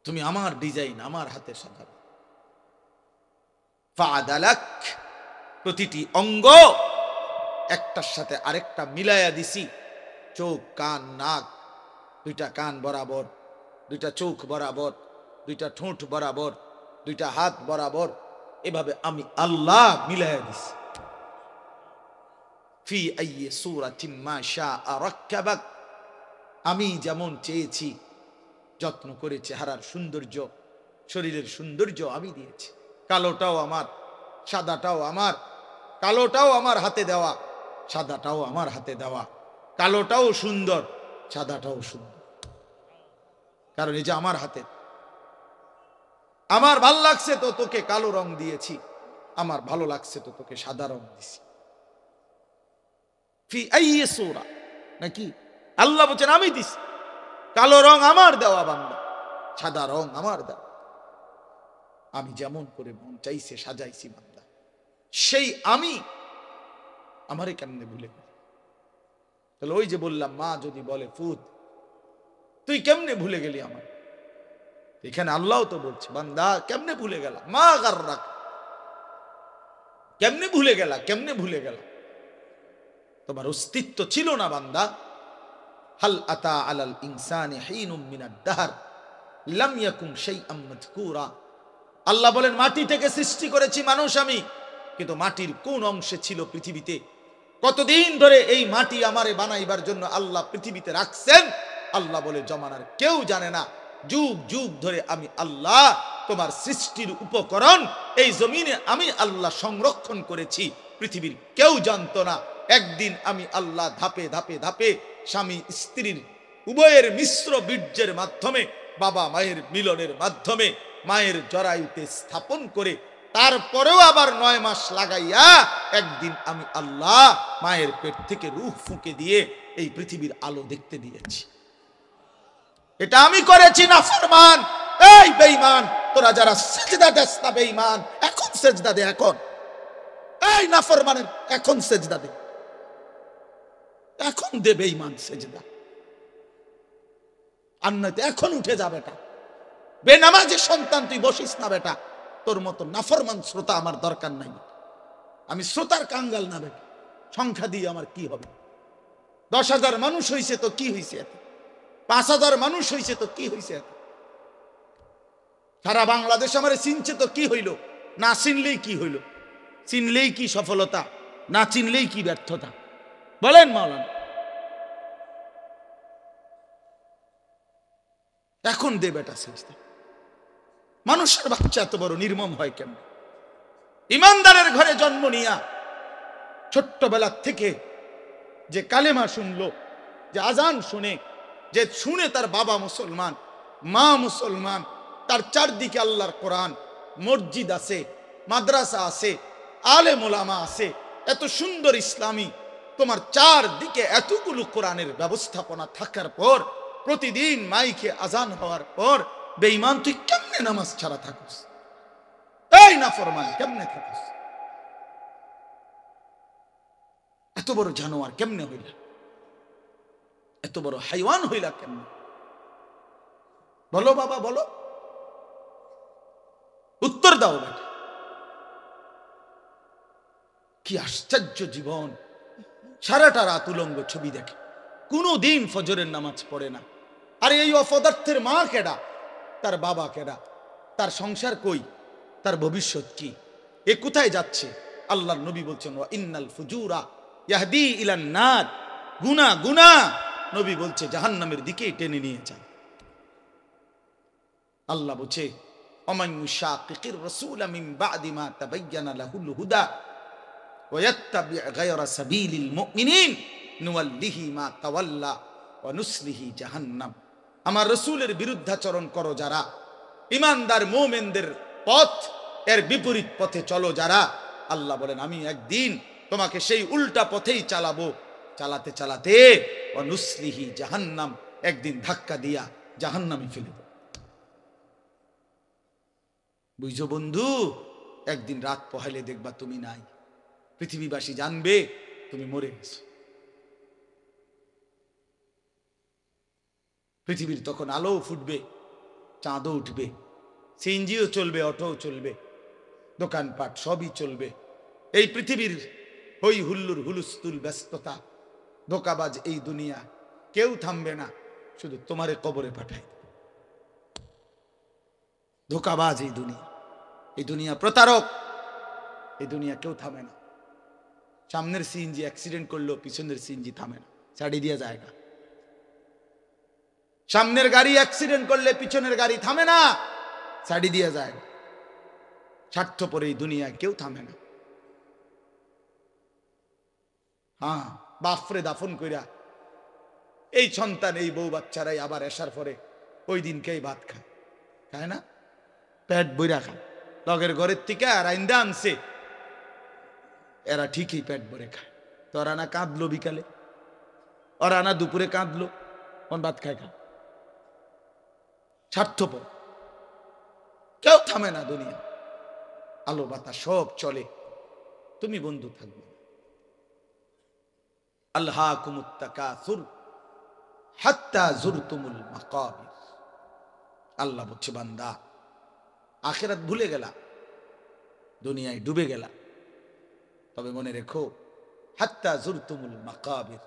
তুমি আমার ডিজাইন আমার হাতে সাজাবে। ফাআদালাক, প্রতিটি অঙ্গ একটার সাথে আরেকটা মিলাইয়া দিছি। চোখ কান নাক, দুইটা কান বরাবর, দুইটা চোখ বরাবর, দুইটা ঠোঁট বরাবর, দুইটা হাত বরাবর, এভাবে আমি আল্লাহ মিলাইয়া দিছি। ফি আইয়ি সূরাতিন মা শাআ রাক্কাবাক, আমি যেমন চেয়েছি যত্ন করে চেহারার সৌন্দর্য শরীরের সৌন্দর্য আমি দিয়েছি। কালোটাও আমার, সাদাটাও আমার, কালোটাও আমার হাতে দেওয়া, সাদাটাও আমার হাতে দেওয়া, কালোটাও সুন্দর সাদাটাও সুন্দর, কারণ এই যে আমার হাতে, আমার ভালো লাগছে তো তোকে কালো রং দিয়েছি, আমার ভালো লাগছে তো তোকে সাদা রং দিয়েছি। ফি আইয়ি সূরা, নাকি আল্লাহ বলেন আমি দিছি, কালো রং আমার দেওয়া বান্দা, সাদা রং আমার দেওয়া, আমি যেমন করে মন চাইছে সাজাইছি বান্দা। সেই আমি আমারে কেমনে ভুলে গেল? তাহলে ওই যে বললাম মা যদি বলে ফুত তুই কেমনে ভুলে গেলি আমার, এখানে আল্লাহ তো বলছে বান্দা কেমনে ভুলে গেলা, মা গাররাক, কেমনে ভুলে গেলা, কেমনে ভুলে গেলা, তোমার অস্তিত্ব ছিল না বান্দা। হাল আতা আলাল ইনসানি হিনুম মিনাদ দাহর লাম ইয়াকুন শাইআম মাযকুরা, আল্লাহ বলেন মাটি থেকে সৃষ্টি করেছি মানুষ আমি, কিন্তু মাটির কোন অংশে ছিল পৃথিবীতে, কতদিন ধরে এই মাটি আমারে বানাইবার জন্য আল্লাহ পৃথিবীতে রাখছেন, আল্লাহ বলে জমানার কেউ জানে না। যুগ যুগ ধরে আমি আল্লাহ তোমার সৃষ্টির উপকরণ এই জমিনে আমি আল্লাহ সংরক্ষণ করেছি, পৃথিবীর কেউ জানতো না। একদিন আমি আল্লাহ ধাপে ধাপে ধাপে স্বামী স্ত্রীর উভয়ের মিশ্র বীর্যের মাধ্যমে, বাবা মায়ের মিলনের মাধ্যমে মায়ের জরায়ুতে স্থাপন করে, তারপরেও আবার 9 মাস লাগাইয়া একদিন আমি আল্লাহ মায়ের পেট থেকে রূহ ফুঁকে দিয়ে এই পৃথিবীর আলো দেখতে দিয়েছি। এটা আমি করেছি নাফরমান। এই বেঈমান, তোরা যারা সিজদা দেস না বেঈমান, এখন সিজদা দে, এখন এই নাফরমানের এখন সিজদা দে, এখন দে বেঈমান সিজদা, আর নয়তো এখন উঠে যা বেটা, বেনামাজি সন্তান তুই বসিস না বেটা, তোর মতো নাফরমান শ্রোতা আমার দরকার নাই, আমি শ্রোতার কাঙ্গাল না বেটা, সংখ্যা দিয়ে আমার কি হবে, 10,000 মানুষ হইছে তো কি হইছে, 5,000 মানুষ হইছে তো কি হইছে, সারা বাংলাদেশ আমারে চিনছে তো কি হইল, না চিনলেই কি হইল, চিনলেই কি সফলতা, না চিনলেই কি ব্যর্থতা, বলেন মাওলানা। এখন দে বেটা সিজদা। মানুষের বাচ্চা এত বড় নির্মম হয় কেন? ইমানদারের ঘরে জন্ম নিয়া ছোট্টবেলা থেকে যে কালেমা শুনলো, যে আজান শুনে, যে শুনে তার বাবা মুসলমান মা মুসলমান, তার চারদিকে আল্লাহর কোরআন, মসজিদ আছে, মাদ্রাসা আছে, আলেম ওলামা আছে, এত সুন্দর ইসলামী তোমার চারদিকে এতগুলো কোরআনের ব্যবস্থাপনা থাকার পর, প্রতিদিন মাইকে আজান হওয়ার পর বেঈমান তুই কেমনে নামাজ ছাড়া থাকস? এই নাফরমান কেমনে থাকস? এত বড় জানোয়ার কেমনে হইলা, এত বড় হাইওয়ান হইলা কেমনে? বলো বাবা বলো, উত্তর দাও বেটা। কি আশ্চর্য জীবন, সারাটা রাত উলঙ্গ ছবি দেখে, কোনো দিন ফজরের নামাজ পড়ে না। আর এই অপদার্থের মা কেডা, তার বাবা কেডা, তার সংসার কই, তার ভবিষ্যৎ কি, এ কোথায় যাচ্ছে? আল্লাহর নবী বলছেন ওয়া ইন্নাল ফুজুরা ইয়াহদি ইলান নার, গুনাহ গুনাহ নবী বলছে জাহান্নামের দিকে টেনে নিয়ে যায়। আল্লাহ বলছে ওমান ইউশাকিকির রাসূলা মিন বাদি মা তাবায়্যানা লাহুল হুদা ওয়া ইয়াত্তাবি গায়রা সাবিলিল মুমিনিন নুওয়াল্লিহি মা তাওয়াল্লা ওয়া নুসলিহি জাহান্নাম। আমার রাসূলের বিরুদ্ধাচরণ করো যারা, ঈমানদার মুমিনদের পথ এর বিপরীত পথে চলো যারা, আল্লাহ বলেন আমি একদিন তোমাকে সেই উল্টা পথেই চালাবো, চালাতে চালাতে ওয়া নুসলিহি জাহান্নাম, একদিন ধাক্কা দিয়া জাহান্নামে ফেলে দেব। বুঝছো বন্ধু? একদিন রাত পহেলে দেখবা তুমি নাই, পৃথিবীবাসী জানবে তুমি মরে গেছো। পৃথিবীর তখন আলো ফুটবে, চাঁদও উঠবে, সিএনজিও চলবে, অটোও চলবে, দোকানপাট সবই চলবে। এই পৃথিবীর হই হুল্লুর হুলুস্তুল ব্যস্ততা, ধোকাবাজ এই দুনিয়া, কেউ থামবে না, শুধু তোমারে কবরে পাঠাই। ধোকাবাজ এই দুনিয়া, এই দুনিয়া প্রতারক, এই দুনিয়া কেউ থামে না। সামনের সিএনজি অ্যাক্সিডেন্ট করলো, পিছনের সিএনজি থামে না, ছাড়ি দিয়ে জায়গা। সামনের গাড়ি অ্যাক্সিডেন্ট করলে পিছনের গাড়ি থামে না, ছাড়ি দিয়ে যায়। স্বার্থপর এই দুনিয়ায় কেউ থামে না। হ্যাঁ, বাফরে দাফন কইরা এই সন্তান, এই বউ বাচ্চারাই আবার এসার পরে ওই দিনকেই ভাত খায়, খায় না? পেট বইরা খায়, লগের ঘরের থেকে আর আইন্দা আনছে, এরা ঠিকই পেট ভরে খায়। তো ওরা না কাঁদলো বিকালে, ওরা না দুপুরে কাঁদলো, কোন ভাত খায় খা। স্বার্থপর, কেউ থামে না দুনিয়া, আলো বাতাস সব চলে, তুমি বন্ধু থাকবে। আল্লাহাকুমুত তাকাসুর হাত্তা যুরতুমুল মাকাবির। আল্লাহ বলছে বান্দা আখিরাত ভুলে গেলা, দুনিয়ায় ডুবে গেলা, তবে মনে রেখো হাত্তা যুরতুমুল মাকাবির,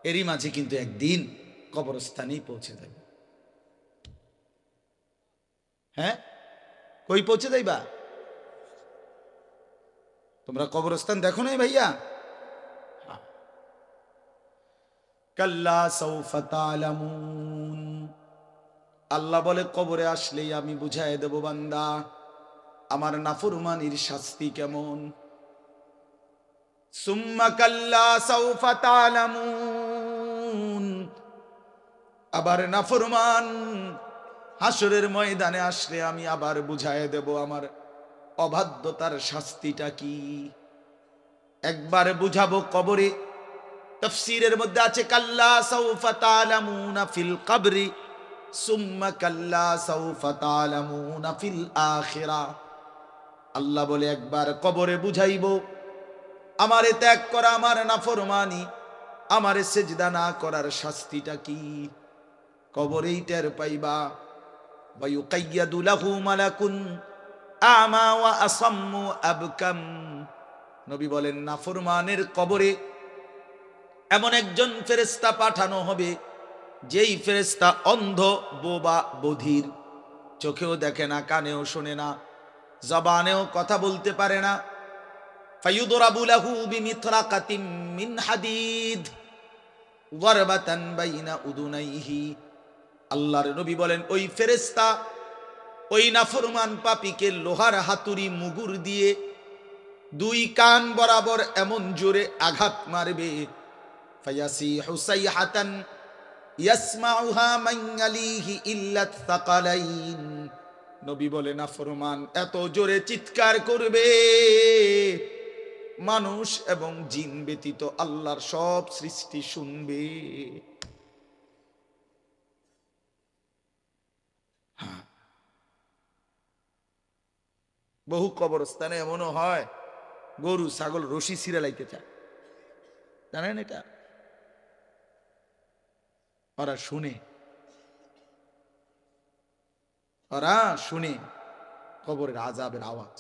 এরই মাঝে কিন্তু একদিন কবরস্থানেই পৌঁছে যাবে। হ্যাঁ, কই পৌঁছে যাইবা? তোমরা কবরস্থান দেখো নাই ভাইয়া? কাল্লা সাউফা তা'লামুন। আল্লাহ বলে কবরে আসলেই আমি বুঝাই দেব বান্দা আমার নাফরমানির শাস্তি কেমন। সুম্মা কাল্লা সাউফা তা'লামুন, আবার নাফরমান হাসরের ময়দানে আসলে আমি আবার বুঝাই দেব আমার অবাধ্যতার শাস্তিটা কি। একবার বুঝাবো কবরে। তাফসীরের মধ্যে আছে কাল্লা সাউফা তা'লামুনা ফিল কবরি সুম্মা কাল্লা সাউফা তা'লামুনা ফিল আখিরা। আল্লাহ বলে একবার কবরে বুঝাইবো আমারে ত্যাগ করা, আমার নাফরমানি, আমারে সিজদা না করার শাস্তিটা কি, কবরেই টের পাইবা। ওয়া ইউকাইয়াদু লাহু মালাকুন আমা ওয়া আসাম্মু আবকাম। নবী বলেন নাফরমানের কবরে এমন একজন ফেরেশতা পাঠানো হবে, যেই ফেরেশতা অন্ধ, বোবা, বধির, চোখেও দেখে না, কানেও শোনে না, জবানেও কথা বলতে পারে না। ফায়ুদরাবু লাহু বিমিতরাকাতিম মিন হাদিদ যারবাতান বাইনা উদুনাইহি। আল্লাহর নবী বলেন ওই ফেরেশতা ওই নাফরমান পাপীকে লোহার হাতুড়ি মুগুর দিয়ে দুই কান বরাবর এমন জোরে আঘাত মারবে, ফায়াসিহু সাইহাতান ইয়াসমাউহা মান ইয়ালিহি ইল্লা থাকালাইন। নবী বলে নাফরমান এত জোরে চিৎকার করবে মানুষ এবং জিন ব্যতীত আল্লাহর সব সৃষ্টি শুনবে। বহু কবরস্থানে এমনও হয় গরু ছাগল রশি ছিঁড়ে লাইতে চায়, জানেন এটা? ওরা শুনে, ওরা শুনে কবরের আযাবের আওয়াজ,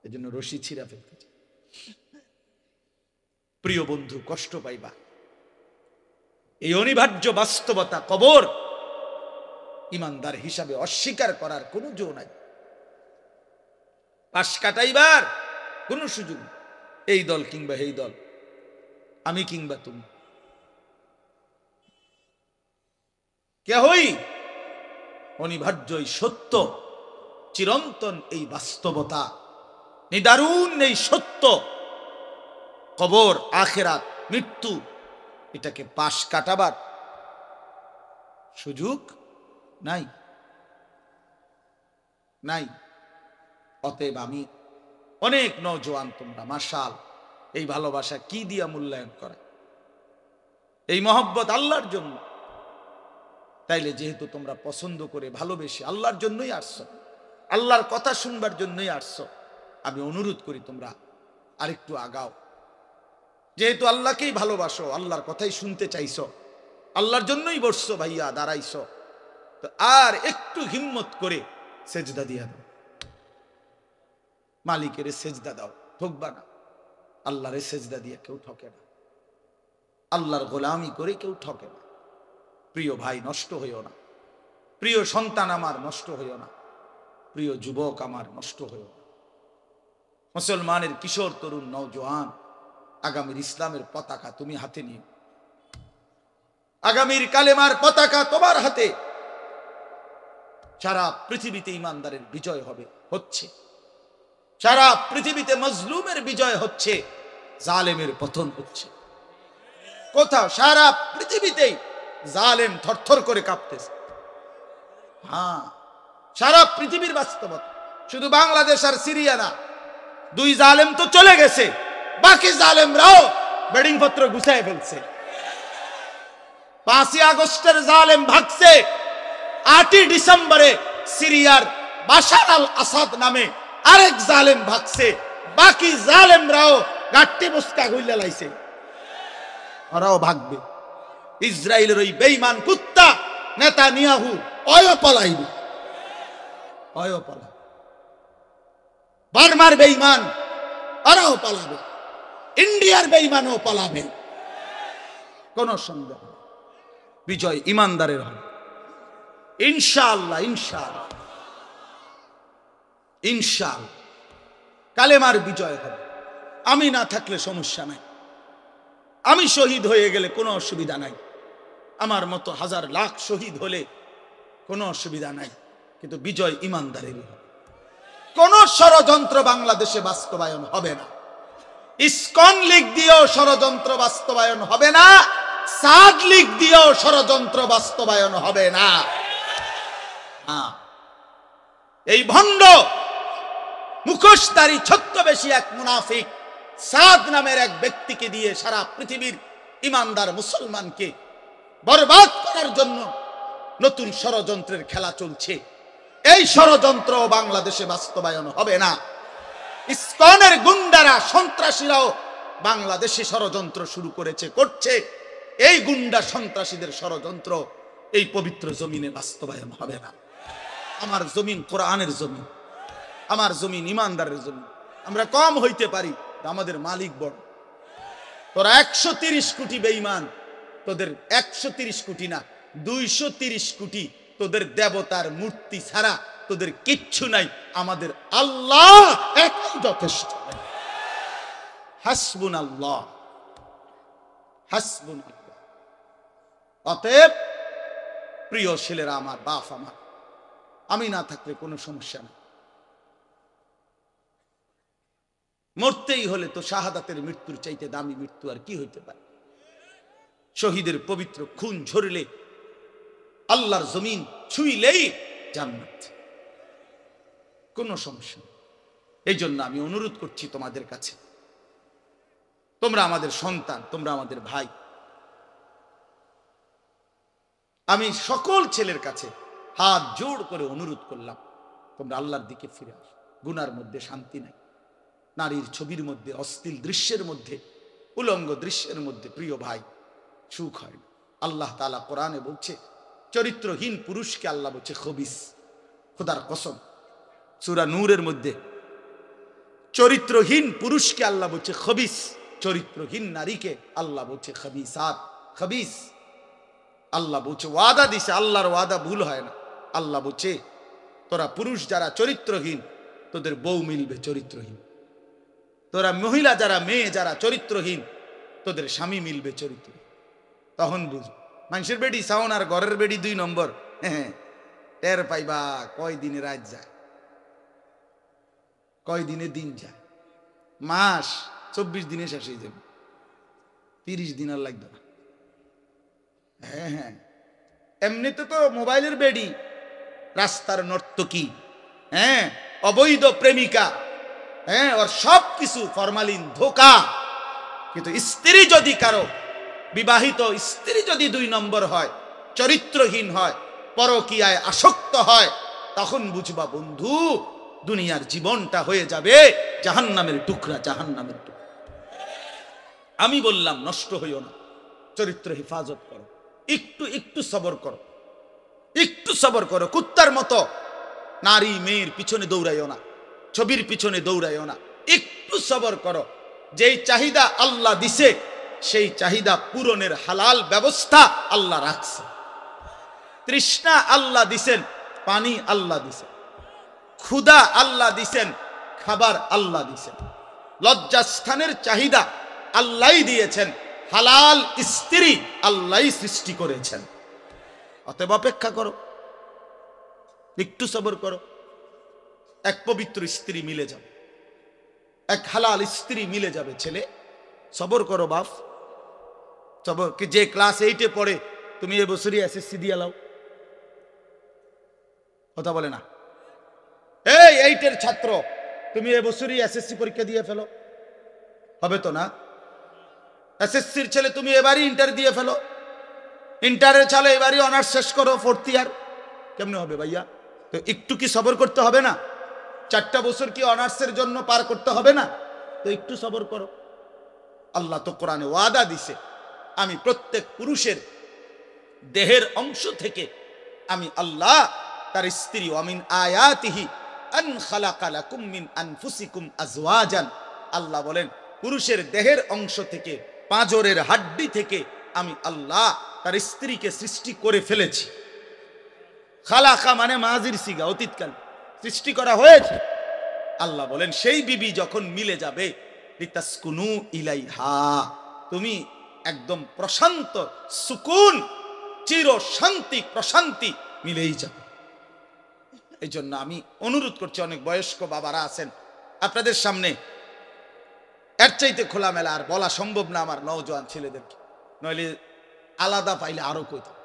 এজন্য রশি ছিঁড়া ফেলতে চায়। প্রিয় বন্ধু, কষ্ট পাইবা। এই অনিবার্য বাস্তবতা, কবর ইমানদার হিসাবে অস্বীকার করার কোনো জো নাই। পাশ কাটাইবার কোন সুযোগ, এই দল কিংবা এই দল, আমি কিংবা তুমি, কেহই অনিবার্য এই সত্য, চিরন্তন এই বাস্তবতা, নিদারুণ এই সত্য, কবর, আখিরাত, মৃত্যু, এটাকে পাশ কাটাবার সুযোগ নাই নাই। অতএব আমি অনেক নওজোয়ান, তোমরা মাশাল, এই ভালোবাসা কি দিয়া মূল্যায়ন করা? এই মহব্বত আল্লাহর জন্য। তাইলে যেহেতু তোমরা পছন্দ করে ভালোবেসে আল্লাহর জন্যই আসছো, আল্লাহর কথা শুনবার জন্যই আসছো, আমি অনুরোধ করি তোমরা আরেকটু আগাও। যেহেতু আল্লাহকেই ভালোবাসো, আল্লাহর কথাই শুনতে চাইছো, আল্লাহর জন্যই বসছো ভাইয়া, দাঁড়াইছো, তো আর একটু হিম্মত করে সেজদা দিয়া দাও, মালিকের সেজদা দাও, ঠকবা না। আল্লাহরে সেজদা দিয়ে কেউ ঠকে না, আল্লাহর গোলামি করে কেউ ঠকে না। প্রিয় ভাই, নষ্ট হইও না। প্রিয় সন্তান আমার, নষ্ট হইও না। প্রিয় যুবক আমার, নষ্ট হইও না। মুসলমানের কিশোর, তরুণ, নওজোয়ান, আগামীর ইসলামের পতাকা তুমি হাতে নিও। আগামীর কালেমার পতাকা তোমার হাতে। সারা পৃথিবীতে ইমানদারের বিজয় হবে, হচ্ছে। সারা পৃথিবীতে মজলুমের বিজয় হচ্ছে, জালেমের পতন হচ্ছে। কোথাও সারা পৃথিবীতেই জালেম থরথর করে কাঁপতেছে। হ্যাঁ, সারা পৃথিবীর বাস্তবতা, শুধু বাংলাদেশ আর সিরিয়া না। দুই জালেম তো চলে গেছে, বাকি জালেমরাও বেডিং পত্র গুছায় ফেলছে। 5ই আগস্টের জালেম ভাগছে, 8ই ডিসেম্বরে সিরিয়ার বাশার আল আসাদ নামে আরেক জালেম ভাগছে। বাকি জালেমরাও গাট্টি মুস্কা গুইলা লাইছে, ওরাও ভাগবে। ইসরায়েলের ওই বেঈমান কুত্তা নেতানিয়াহু অয় পালাইবে, অয় পালা। বার্মার বেঈমান ওরাও পালাবে, ইন্ডিয়ার বেঈমানও পালাবে, কোন সন্দেহ। বিজয় ইমানদারের হবে ইনশাআল্লাহ, ইনশাআল্লাহ, ইনশাআল্লাহ। কালেমার বিজয় হবে। আমি না থাকলে সমস্যা নাই, আমি শহীদ হয়ে গেলে কোনো অসুবিধা নাই, আমার মতো হাজার লাখ শহীদ হলে কোনো অসুবিধা নাই, কিন্তু বিজয় ইমানদারেরই হবে। কোন ষড়যন্ত্র বাংলাদেশে বাস্তবায়ন হবে না। ইসকন লীগ দিয়েও ষড়যন্ত্র বাস্তবায়ন হবে না, সাদ লীগ দিয়েও ষড়যন্ত্র বাস্তবায়ন হবে না। এই ভণ্ড মুখোশধারী ছদ্মবেশী এক মুনাফিক সাদ নামের এক ব্যক্তিকে দিয়ে সারা পৃথিবীর ইমানদার মুসলমানকে বরবাদ করার জন্য নতুন ষড়যন্ত্রের খেলা চলছে। এই ষড়যন্ত্র বাংলাদেশে বাস্তবায়ন হবে না। ইসকনের গুন্ডারা, সন্ত্রাসীরাও বাংলাদেশে ষড়যন্ত্র শুরু করেছে, করছে। এই গুন্ডা সন্ত্রাসীদের ষড়যন্ত্র এই পবিত্র জমিনে বাস্তবায়ন হবে না। আমার জমিন কোরআনের জমিন, আমার জমিন ইমানদারের জমিন। আমরা কম হইতে পারি, আমাদের মালিক বড়। তোরা 130 কোটি বেঈমান, তোদের 130 কোটি না, 230 কোটি তোদের দেবতার মূর্তি ছাড়া তোদের কিচ্ছু নাই। আমাদের আল্লাহ একই যথেষ্ট। হাসবুনাল্লাহ, হাসবুনাল্লাহ। অতএব প্রিয় ছেলেরা আমার, বাপ আমার, আমি না থাকলে কোনো সমস্যা নেই। মরতেই হলে তো শাহাদাতের মৃত্যুর চাইতে দামি মৃত্যু আর কি হইতে পারে? শহীদের পবিত্র খুন ঝরলে, আল্লাহর জমিন ছুঁইলেই জান্নাত, কোনো সমস্যা নেই। এই জন্য আমি অনুরোধ করছি তোমাদের কাছে, তোমরা আমাদের সন্তান, তোমরা আমাদের ভাই। আমি সকল ছেলের কাছে হাত জোড় করে অনুরোধ করলাম, তোমরা আল্লাহর দিকে ফিরে আসো। গুনার মধ্যে শান্তি নাই, নারীর ছবির মধ্যে, অশ্লীল দৃশ্যের মধ্যে, উলঙ্গ দৃশ্যের মধ্যে প্রিয় ভাই সুখ হয় না। আল্লাহ তাআলা কোরআনে বলছে, চরিত্রহীন পুরুষকে আল্লাহ বলছে খবিস। খোদার কসম, সূরা নূরের মধ্যে চরিত্রহীন পুরুষকে আল্লাহ বলছে খবিস। চরিত্রহীন নারীকে আল্লাহ বলছে খাবিসাত, খাবিস। আল্লাহ বলছে, ওয়াদা দিছে, আল্লাহর ওয়াদা ভুল হয় না। আল্লাহ বলছে তোরা পুরুষ যারা চরিত্রহীন, তোদের বউ মিলবে চরিত্রহীন। তোরা মহিলা যারা, মেয়ে যারা চরিত্রহীন, তোদের স্বামী মিলবে চরিত্রহীন। তখন বুঝ মানুষের বেডি সাউন আর ঘরের বেডি 2 নম্বর। হ্যাঁ, টের পাইবা কয় দিনে রাত যায়, কয় দিনে দিন যায়। মাস 24 দিনে শেষ হয়ে যাবে, 30 দিন আর লাগবে না। হ্যাঁ হ্যাঁ, এমনিতে তো মোবাইলের বেডি, রাস্তার নর্তকী, হ্যাঁ, অবৈধ প্রেমিকা, হ্যাঁ, ওর সব কিছু ফরমালিন, ধোকা। কিন্তু স্ত্রী যদি কারো, বিবাহিত স্ত্রী যদি 2 নম্বর হয়, চরিত্রহীন হয়, পরকীয়ায় আসক্ত হয়, তখন বুঝবা বন্ধু দুনিয়ার জীবনটা হয়ে যাবে জাহান্নামের টুকরা, জাহান্নামের টুকরা। আমি বললাম নষ্ট হইও না, চরিত্র হেফাজত করো, একটু একটু সবর করো, একটু সবর করো। কুত্তার মতো নারী মেয়ের পিছনে দৌড়াইও না, ছবির পিছনে দৌড়াইও না, একটু সবর করো। যেই চাহিদা আল্লাহ দিছে সেই চাহিদা পূরণের হালাল ব্যবস্থা আল্লাহ রাখছে। তৃষ্ণা আল্লাহ দিছেন, পানি আল্লাহ দিছেন, ক্ষুধা আল্লাহ দিছেন, খাবার আল্লাহ দিছেন, লজ্জাস্থানের চাহিদা আল্লাহই দিয়েছেন, হালাল স্ত্রী আল্লাহই সৃষ্টি করেছেন। অতএব অপেক্ষা করো, একটু সবর করো। এক পবিত্র স্ত্রী মিলে যাবে, এক হালাল স্ত্রী মিলে যাবে। ছেলে সবর করো বাপ, সবর। যে ক্লাস 8-এ পড়ে তুমি এবছরই এসএসসি দিয়ে লাও, কথা বলে না। এই 8-এর ছাত্র তুমি এবছরই এসএসসি পরীক্ষা দিয়ে ফেলো, হবে তো না? এসএসসির ছেলে তুমি এবারই ইন্টার দিয়ে ফেলো, ইন্টারের ছেলে এবারই অনার্স শেষ করো, 4th ইয়ার। কেমনে হবে ভাইয়া? তো একটু কি সবর করতে হবে না? 4টা বছর কি অনার্সের জন্য পার করতে হবে না? তো একটু সবর করো। আল্লাহ তো কোরআনে ওয়াদা দিছে, আমি প্রত্যেক পুরুষের দেহের অংশ থেকে আমি আল্লাহ তার স্ত্রী, ওয়ামিন আয়াতিহি আন খালাকা লাকুম মিন আনফুসিকুম আজওয়াজান। আল্লাহ বলেন পুরুষের দেহের অংশ থেকে, পাঁজরের হাড্ডি থেকে আমি আল্লাহ তার স্ত্রীকে সৃষ্টি করে ফেলেছি। খালাকা মানে মাজির সিগা, অতীতকাল সৃষ্টি করা হয়েছে। আল্লাহ বলেন সেই বিবি যখন মিলে যাবে, লিতাসকুনু ইলাইহা, তুমি একদম প্রশান্ত, সুকুন, চির শান্তি, প্রশান্তি মিলেই যাবে। এই জন্য আমি অনুরোধ করছি, অনেক বয়স্ক বাবারা আছেন আপনাদের সামনে, এর চাইতে খোলামেলা আর বলা সম্ভব না আমার নওজোয়ান ছেলেদেরকে, নইলে আলাদা পাইলে আরো কইতাম,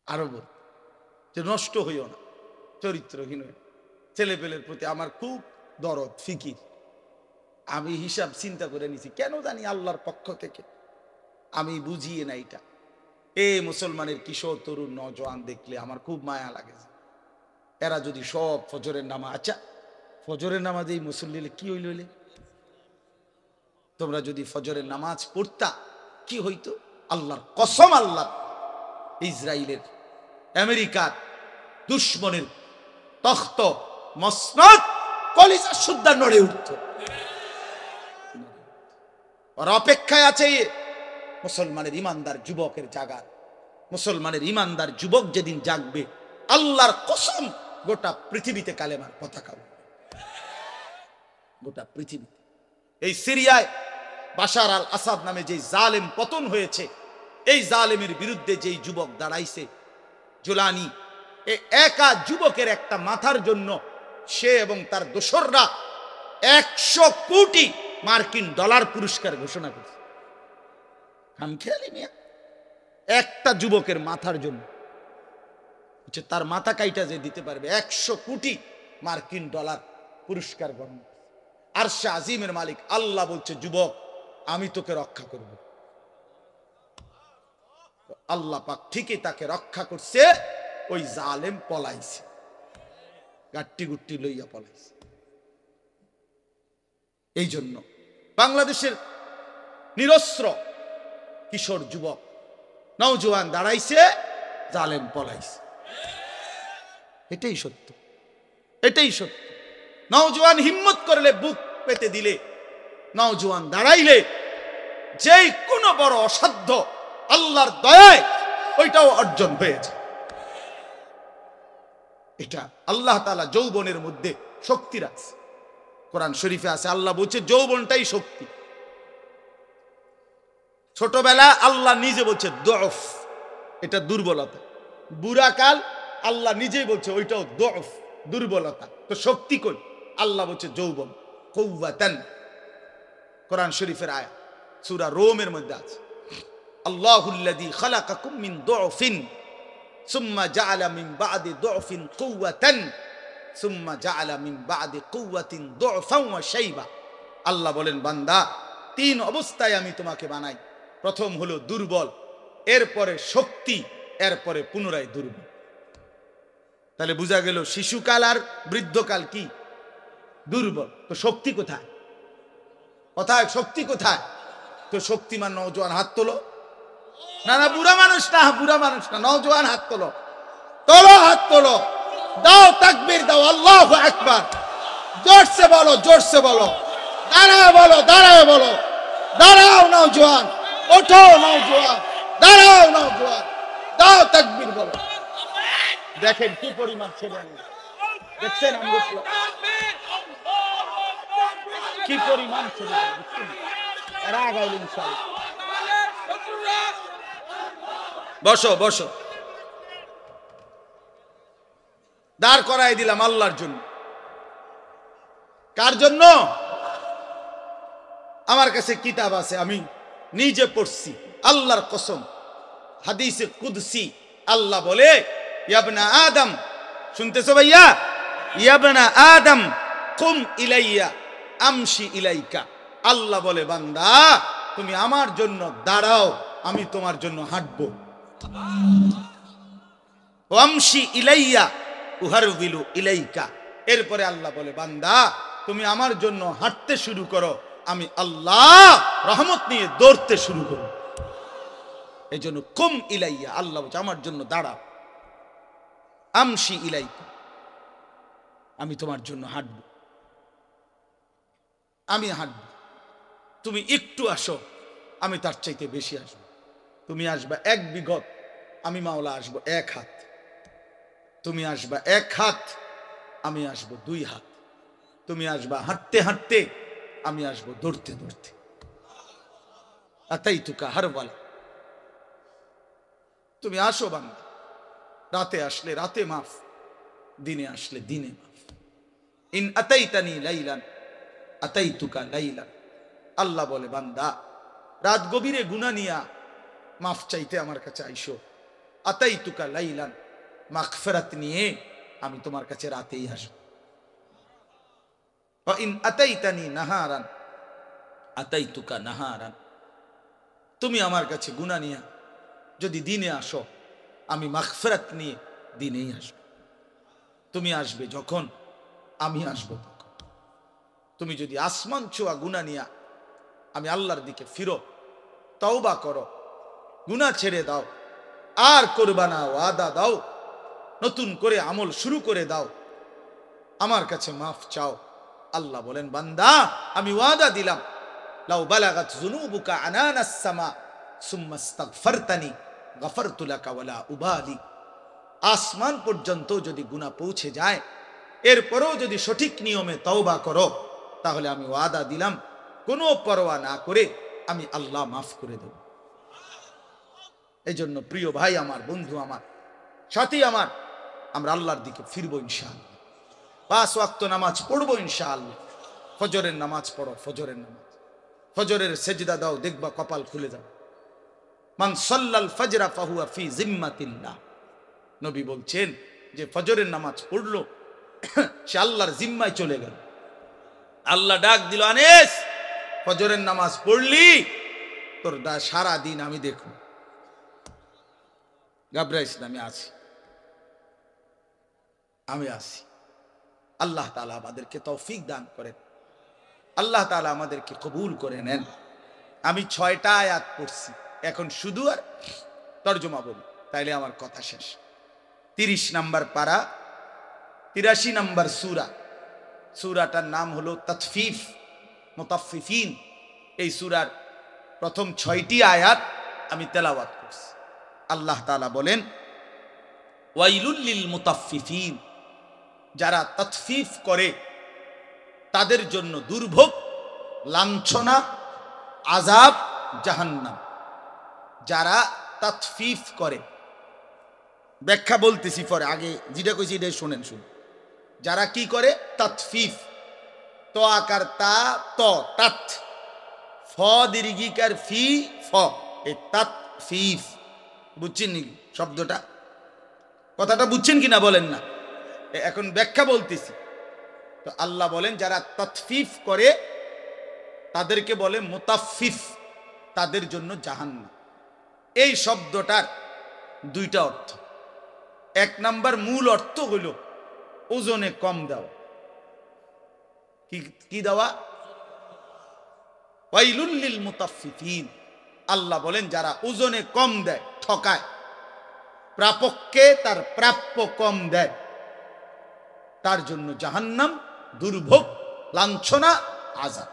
আরো বল যে নষ্ট হইও না, চরিত্রহীন হইও। ছেলে পেলের প্রতি আমার খুব দরদ, ফিকির। আমি হিসাব চিন্তা করে নিছি, কেন জানি আল্লাহর পক্ষ থেকে আমি বুঝিয়ে না এটা। মুসলমানের কিশোর তরুণ নওজোয়ান দেখলে আমার খুব মায়া লাগে। এরা যদি সব ফজরের নামাজ, আচ্ছা ফজরের নামাজ এই মুসল্লি কি হইল, তোমরা যদি ফজরের নামাজ পড়তা কি হইতো? আল্লাহর কসম, আল্লাহ ইসরায়েলের, আমেরিকার দুশ্মনের তখ্ত মসনদ কলিজা সুদ্ধা নড়ে উঠত। আর অপেক্ষায় আছে মুসলমানের ইমানদার যুবকের জাগার। মুসলমানের ইমানদার যুবক যেদিন জাগবে, আল্লাহর কসম গোটা পৃথিবীতে কালেমার পতাকা উঠবে, গোটা পৃথিবীতে। এই সিরিয়ায় বাশার আল আসাদ নামে যে জালেম পতন হয়েছে, এই জালেমের বিরুদ্ধে যেই যুবক দাঁড়াইছে, জুলানি, এই একা যুবকের একটা মাথার জন্য সে এবং তার দোসররা 100 কোটি মার্কিন ডলার পুরস্কার ঘোষণা করছে। খামখেয়ালি মিয়া, একটা যুবকের মাথার জন্য হচ্ছে তার মাথা কাইটা যে দিতে পারবে 100 কোটি মার্কিন ডলার পুরস্কার গ্রহণ। আরশে আজিমের মালিক আল্লাহ বলছে, যুবক আমি তোকে রক্ষা করব। আল্লাহ পাক ঠিকই তাকে রক্ষা করছে। ওই জালেম পলাইছে, গাট্টি গুট্টি লইয়া পলাইছে। এই জন্য বাংলাদেশের নিরস্ত্র কিশোর যুবক নওজোয়ান দাঁড়াইছে, জালেম পলাইছে। এটাই সত্য, এটাই সত্য। নওজোয়ান হিম্মত করলে, বুক পেতে দিলে, নওজোয়ান দাঁড়াইলে যেই কোনো বড় অসাধ্য আল্লাহর দয়ায় ওইটাও অর্জন হয়েছে। এটা আল্লাহ তাআলা যৌবনের মধ্যে শক্তি রাখছে। কোরআন শরীফে আছে, আল্লাহ বলছে যৌবনটাই শক্তি। ছোটবেলা আল্লাহ নিজে বলছে দফ, এটা দুর্বলতা। বুড়াকাল আল্লাহ নিজেই বলছে ওইটাও দফ, দুর্বলতা। তো শক্তি কই? আল্লাহ বলছে যৌবন, কুওয়াতান। কোরআন শরীফের আয়াত সূরা রোমের মধ্যে আছে, আল্লাহুল্লাযী খালাকাকুম মিন দুফিন সুম্মা জাআলা মিন বা'দি দুফিন কুওয়াতান সুম্মা জাআলা মিন বা'দি কুওয়াতিন দুফান ওয়া শাইবা। আল্লাহ বলেন, বান্দা, তিন অবস্থায় আমি তোমাকে বানাই। প্রথম হলো দুর্বল, এরপরে শক্তি, এরপরে পুনরায় দুর্বল। তাহলে বোঝা গেল শিশুকাল আর বৃদ্ধকাল কি? দুর্বল। তো শক্তি কোথায়? কোথায় শক্তি কোথায়? তো শক্তিমান নওজোয়ান হাত তোলো। না না, বুড়া মানুষ না, বুড়া মানুষ না, নওজোয়ান হাত তোলো, তোলো হাত তোলো, দাও তাকবীর দাও, আল্লাহু আকবার। জোরসে বলো, জোরসে বলো, দাঁড়াও বলো, দাঁড়াও বলো, দাঁড়াও নওজোয়ান, ওঠো নওজোয়ান, দাঁড়াও নওজোয়ান, দাও তাকবীর বলো। দেখেন কি পরিমাণ ছেলে, দেখছেন আমরা কি পরিমাণ ছেলে, এরা আগাইল ইনশাআল্লাহ। বসো বসো, দাঁড় করাই দিলাম আল্লাহর জন্য। কার জন্য? আমার কাছে কিতাব আছে, আমি নিজে পড়ছি, আল্লাহর কসম। হাদিসে কুদসি আল্লাহ বলে, ইয়াবনা আদম, শুনতেছো ভাইয়া? ইয়াবনা আদম কুম ইলাইয়া আমশি ইলাইকা। আল্লাহ বলে, বান্দা তুমি আমার জন্য দাঁড়াও, আমি তোমার জন্য হাঁটবো। আমশি ইলাইয়া উহারবিলু ইলাইকা। এরপরে আল্লাহ বলে, বান্দা তুমি আমার জন্য হাঁটতে শুরু করো, আমি আল্লাহ রহমত নিয়ে দৌড়তে শুরু করব। এই জন্য কুম ইলাইয়া, আল্লাহ বলছে আমার জন্য দাঁড়াও। আমশি ইলাইকা, আমি তোমার জন্য হাঁটব, আমি হাঁটব। তুমি একটু আসো, আমি তার চাইতে বেশি আসব। তুমি আসবা এক বিঘত, আমি মাওলা আসবো এক হাত। তুমি আসবা এক হাত, আমি আসবো দুই হাত। তুমি আসবা হাঁটতে হাঁটতে, আমি আসবো দৌড়তে দৌড়তে। আতাইতুকা হারওয়ালা, তুমি আসো বান্দা। রাতে আসলে রাতে মাফ, দিনে আসলে দিনে মাফ। ইন আতাইতানি লাইলান আতাইতুকা লাইলান। আল্লাহ বলে, বান্দা রাত গভীরে গুনাহ নিয়া মাফ চাইতে আমার কাছে আইসো। আতাইতুকা লাইলান, মাগফিরাত নিয়ে আমি তোমার কাছে রাতেই আসবো। ওয়া ইন আতাইতানি নাহারান আতাইতুকা নাহারান। তুমি আমার কাছে গুনাহ নিয়া যদি দিনে আসো, আমি মাগফিরাত নিয়ে দিনেই আসবো। তুমি আসবে যখন, আমি আসবো তখন। তুমি যদি আসমান ছোঁয়া গুনাহ নিয়া আমি আল্লাহর দিকে ফিরো, তওবা করো, গুনাহ ছেড়ে দাও, আর করবা না, ওয়াদা দাও, নতুন করে আমল শুরু করে দাও, আমার কাছে মাফ চাও। আল্লাহ বলেন, বান্দা আমি ওয়াদা দিলাম, লাউ বালাগাত যুনুবুকা আনানাস সামা সুম্মা ইস্তাগফারতানি গফারতু লাকা ওয়ালা উবালি। আসমান পর্যন্ত যদি গুনাহ পৌঁছে যায়, এরপরেও যদি সঠিক নিয়মে তওবা করো, তাহলে আমি ওয়াদা দিলাম, কোনো পরোয়া না করে আমি আল্লাহ মাফ করে দেব। এই জন্য প্রিয় ভাই আমার, বন্ধু আমার, সাথী আমার, আমরা আল্লাহর দিকে ফিরবো ইনশাআল্লাহ। 5 ওয়াক্ত নামাজ পড়বো ইনশাআল্লাহ। ফজরের নামাজ পড়ো, ফজরের নামাজ, ফজরের সেজদা দাও, দেখবা কপাল খুলে যাবে। মান সাল্লাল ফজরা ফাহুয়া ফি জিম্মাতিল্লাহ। নবী বলছেন যে ফজরের নামাজ পড়লো, সে আল্লাহর জিম্মায় চলে গেল। আল্লাহ ডাক দিল, আনিস ফজরের নামাজ পড়লি, তোর সারা দিন আমি দেখব। ঘাবড়াইস না, আমি আছি, আমি আছি। আল্লাহ তাআলা আমাদেরকে তৌফিক দান করেন, আল্লাহ তাআলা আমাদেরকে কবুল করে নেন। আমি 6টা আয়াত পড়ছি, এখন শুধু আর তরজমা বলি, তাইলে আমার কথা শেষ। 30 নম্বর পারা, 83 নম্বর সূরা, সূরাটার নাম হলো তাতফিফ, মুতাফফিফিন। এই সূরার প্রথম 6টি আয়াত আমি তেলাওয়াত করছি। আল্লাহ তাআলা বলেন, ওয়াইলুল লিল মুতাফফিফিন, যারা তাতফিফ করে তাদের জন্য দুর্ভোগ, লাঞ্ছনা, আযাব, জাহান্নাম। যারা তাতফিফ করে, ব্যাখ্যা বলতেছি পরে, আগে যেটা কইছি এটা শুনেন। যারা কি করে? তাতফিফ, তো আকার তা, ত তাত, ফ দীর্ঘিকার ফি, ফ, এই তাতফিফ। বুঝছেন নি শব্দটা? কথাটা বুঝছেন কিনা বলেন না? এখন ব্যাখ্যা বলতেছি। তো আল্লাহ বলেন যারা তাতফিফ করে তাদেরকে বলে মুতাফফিফ, তাদের জন্য জাহান্নাম। এই শব্দটার দুইটা অর্থ। এক নাম্বার মূল অর্থ হইল ওজনে কম দেওয়া। কি দেওয়া? ওয়াইলুল লিল মুতাফফিফিন। আল্লাহ বলেন যারা ওজনে কম দেয়, ঠকায়, প্রাপককে তার প্রাপ্য কম দেয়, তার জন্য জাহান্নাম, দুর্ভোগ, লাঞ্ছনা, আযাব।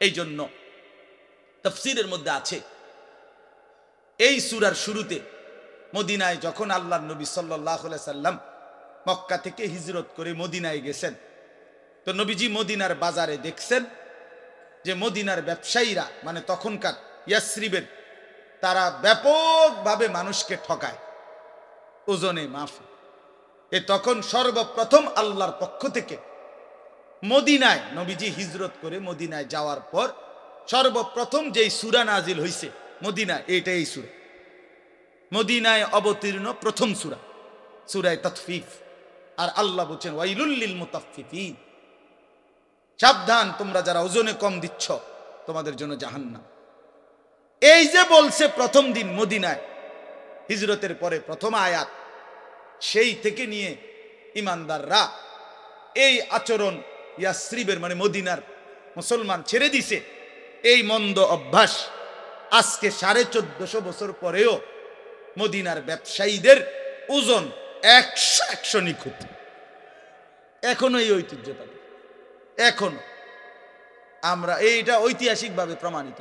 এই জন্য তাফসীরের মধ্যে আছে, এই সূরার শুরুতে মদিনায় যখন আল্লাহর নবী সাল্লাল্লাহু আলাইহি সাল্লাম মক্কা থেকে হিজরত করে মদিনায় গেছেন, তো নবীজি মদিনার বাজারে দেখছেন যে মদিনার ব্যবসায়ীরা, মানে তখনকার ইয়াসরিবের, তারা ব্যাপকভাবে মানুষকে ঠকায় ওজনে মাফি। তখন সর্বপ্রথম আল্লাহর পক্ষ থেকে মদিনায় নবীজি হিজরত করে মদিনায় যাওয়ার পর সর্বপ্রথম যেই সূরা নাজিল হইছে মদিনায়, এইটাই এই সূরা, মদিনায় অবতীর্ণ প্রথম সূরা, সূরায়ে তাতফিফ। আর আল্লাহ বলেন ওয়াইলুল লিল মুতাফফিফিন, সাবধান তোমরা যারা ওজনে কম দিচ্ছ, তোমাদের জন্য জাহান্নাম। এই যে বলছে প্রথম দিন মদিনায় হিজরতের পরে প্রথম আয়াত, সেই থেকে নিয়ে ইমানদাররা এই আচরণ ইয়াসরিবের, মানে মদিনার মুসলমান ছেড়ে দিছে। এই মন্দ অভ্যাস আজকে 1450 বছর পরেও মদিনার ব্যবসায়ীদের ওজন 100 নিখুঁত, এখনো এই ঐতিহ্য তাদের, এখনো। আমরা এইটা ঐতিহাসিকভাবে প্রমাণিত।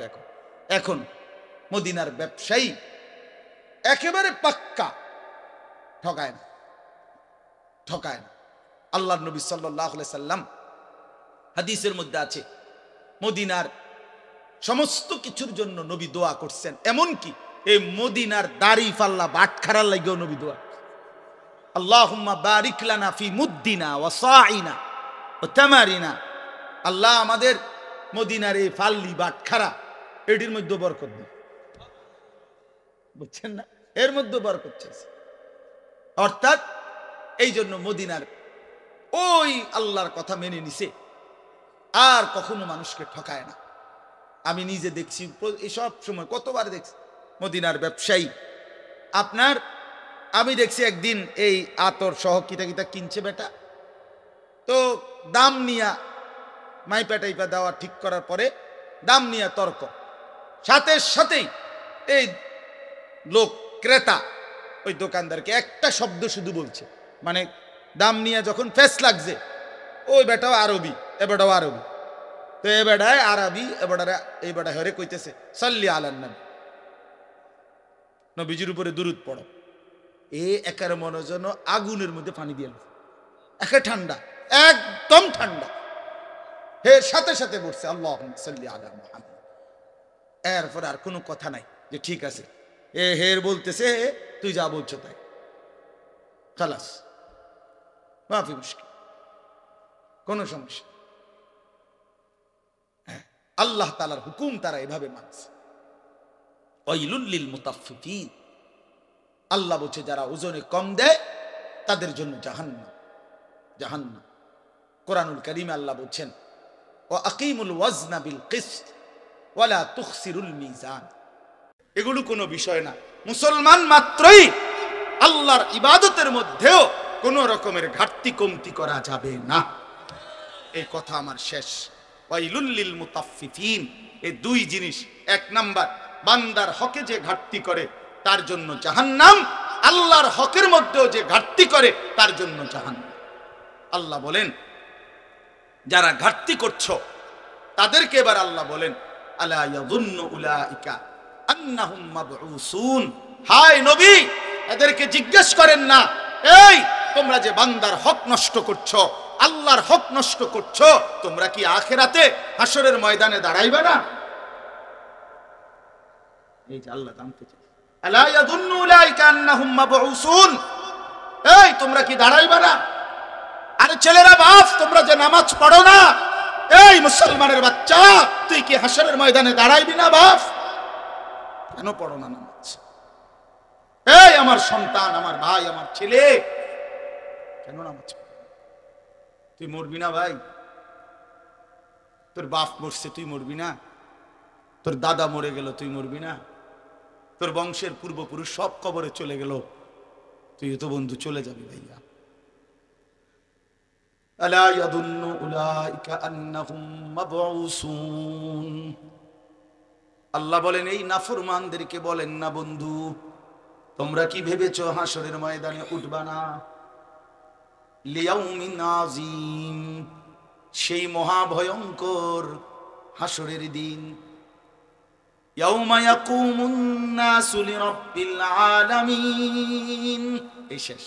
এখন মদিনার ব্যবসায়ী একেবারে পাক্কা, ঠকায় না, ঠকায় না। আল্লাহর নবী সাল্লাল্লাহু আলাইহি সাল্লাম হাদিসের মধ্যে আছে, মদিনার সমস্ত কিছুর জন্য নবী দোয়া করছেন, এমনকি এই মদিনার দাড়ি পাল্লা বাটখারার লাগেও নবী দোয়া, আল্লাহুম্মা বারিক লানা ফি মুদ্দিনা ওয়া সাইনা ওয়া তামারিনা। আল্লাহ আমাদের মদিনার এই ফাল্লি বাটখারা, এটির মধ্যে বরকত দিন। বুঝছেন না? এর মধ্যে বরকত চাইছে। অর্থাৎ এই জন্য মদিনার ওই আল্লাহর কথা মেনে নিছে, আর কখনো মানুষকে ঠকায় না। আমি নিজে দেখছি, সব সময় কতবার দেখছি মদিনার ব্যবসায়ী আপনার, আমি দেখছি একদিন এই আতর সহ কিতা কিতা কিনছে বেটা, তো দাম নিয়া মাইপা টাইপা দেওয়া ঠিক করার পরে দাম নিয়ে তর্ক, সাথে সাথেই এই লোক ক্রেতা ওই দোকানদারকে একটা শব্দ শুধু বলছে, মানে দাম নিয়ে যখন ফেস লাগছে, ওই বেটাও আরবি, এ বেটাও আরবি, তো এ বেটায় আরবি, এই বেটা হরে কইতেছে সাল্লি আলান নবী, নবীজির উপরে দুরূদ পড়ো। এ একার মনে যেন আগুনের মধ্যে পানি দিয়ে, একে ঠান্ডা, একদম ঠান্ডা, হে সাথে সাথে বলছে আল্লাহুম্মা সাল্লি আলা মুহাম্মদ। এরপর আর কোনো কথা নাই যে ঠিক আছে, এ হের বলতেছে তুই যা বলছো তাই, খালাস, মাফি মুশকিল, কোনো সমস্যা। আল্লাহ তাআলার হুকুম তারা এভাবে মানছে। ওয়াইলুল লিল মুতাফফিফিন, আল্লাহ বলছে যারা ওজনে কম দেয় তাদের জন্য জাহান্নাম, জাহান্নাম। কোরআনুল কারীমে আল্লাহ বলছেন ওয়া আকিমুল ওয়াজনা বিল কিসত ওয়ালা তুখসিরুল মিজান। এগুলো কোনো বিষয় না, মুসলমান মাত্রই আল্লাহর ইবাদতের মধ্যেও কোনো রকমের ঘাটতি কমতি করা যাবে না। এই কথা আমার শেষ। ওয়াইলুল লিল মুতাফফিফিন, এই দুই জিনিস, এক নাম্বার বান্দার হকে যে ঘাটতি করে তার জন্য জাহান্নাম, আল্লাহর হকের মধ্যেও যে ঘাটতি করে তার জন্য জাহান্নাম। আল্লাহ বলেন যারা ঘাটতি করছো তাদেরকে এবার আল্লাহ বলেন আলা ইয়াযুন্নু উলাইকা আন্নাহুম মাবউসুন। হায় নবী, এদেরকে জিজ্ঞেস করেন না, এই তোমরা যে বান্দার হক নষ্ট করছো, আল্লাহর হক নষ্ট করছো, তোমরা কি আখিরাতে হাসরের ময়দানে দাঁড়াইবে না? এই যে আল্লাহ জানতে চায়, আলা ইয়াযুন্নু উলাইকা আন্নাহুম মাবউসুন, এই তোমরা কি দাঁড়াইবে না? আরে ছেলেরা, বাপ, তোমরা যে নামাজ পড়ো না, এই মুসলমানের বাচ্চা, তুই কি হাসরের ময়দানে দাঁড়াইবি না বাপ? কেন পড়ো না নামাজ? এই আমার সন্তান, আমার ভাই, আমার ছেলে, কেন নামাজ পড়ো? তুই মরবি না ভাই? তোর বাপ মরছে, তুই মরবি না? তোর দাদা মরে গেল, তুই মরবি না? তোর বংশের পূর্বপুরুষ সব কবরে চলে গেল, তুই তো বন্ধু চলে যাবি ভাইয়া। আলা ইয়াযুন্নু উলাইকা আন্নাহুম মাবউসুন। আল্লাহ বলেন এই নাফরমানদেরকে বলেন না, বন্ধু তোমরা কি ভেবেছো হাসরের ময়দানে উঠবা না? লিয়াউমিন আযীম, সেই মহাভয়ঙ্কর হাসরের দিন। ইয়াউমা ইয়াকুমুন নাসু লিরাব্বিল আলামিন। এই শেষ।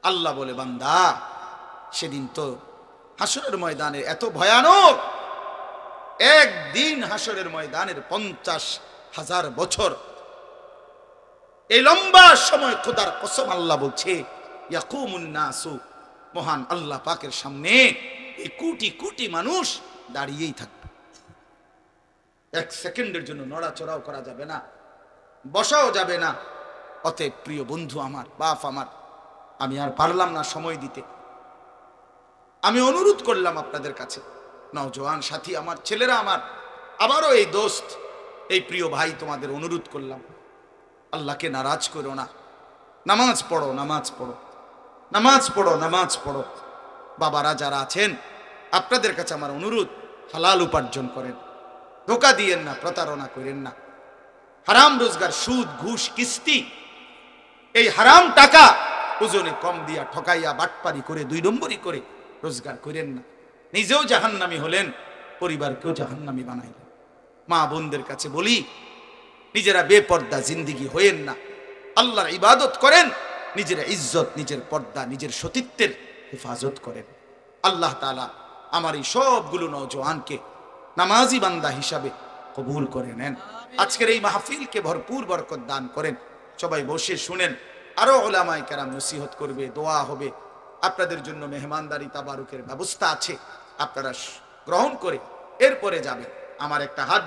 আল্লাহ বলে বান্দা, সেদিন তো হাসরের ময়দানের এত ভয়ানক, একদিন হাসরের ময়দানের 50,000 বছর, এই লম্বা সময় খোদার কসম আল্লাহ বলছে ইয়াকুমুন নাসু, মহান আল্লাহ পাকের সামনে এই কোটি কোটি মানুষ দাঁড়িয়েই থাকবে। এক সেকেন্ডের জন্য নড়াচড়াও করা যাবে না, বসাও যাবে না। অতএব প্রিয় বন্ধু আমার, বাপ আমার, আমি আর পারলাম না সময় দিতে। আমি অনুরোধ করলাম আপনাদের কাছে, নওজোয়ান সাথী আমার, ছেলেরা আমার, আবারও এই দোস্ত, এই প্রিয় ভাই, তোমাদের অনুরোধ করলাম, আল্লাহকে নারাজ করো না। নামাজ পড়ো, নামাজ পড়ো, নামাজ পড়ো, নামাজ পড়ো। বাবারা যারা আছেন, আপনাদের কাছে আমার অনুরোধ, হালাল উপার্জন করেন, ধোঁকা দিয়েন না, প্রতারণা করেন না। হারাম রোজগার, সুদ, ঘুষ, কিস্তি, এই হারাম টাকা ওজনে কম দিয়া ঠকাইয়া বাটপারি করে 2 নম্বরই করে রোজগার করেন না। নিজেও জাহান্নামী হলেন, পরিবারকেও জাহান্নামী বানাইলেন। মা বোনদের কাছে বলি, নিজেরা বেপর্দা জিন্দিগি হইেন না, আল্লাহর ইবাদত করেন, নিজের ইজ্জত, নিজের পর্দা, নিজের সতীত্বের হেফাজত করেন। আল্লাহ তাআলা আমার এই সবগুলো নওজোয়ানকে নামাজি বান্দা হিসাবে কবুল করে নেন। আজকের এই মাহফিলকে ভরপুর বরকত দান করেন। সবাই বসে শুনেন, আরো উলামায়ে কেরাম নসিহত করবে, দোয়া হবে। আপনাদের জন্য মেহমানদারি তাবারুকের ব্যবস্থা আছে, আপনারা গ্রহণ করে এরপরে যাবেন। আমার একটা হাত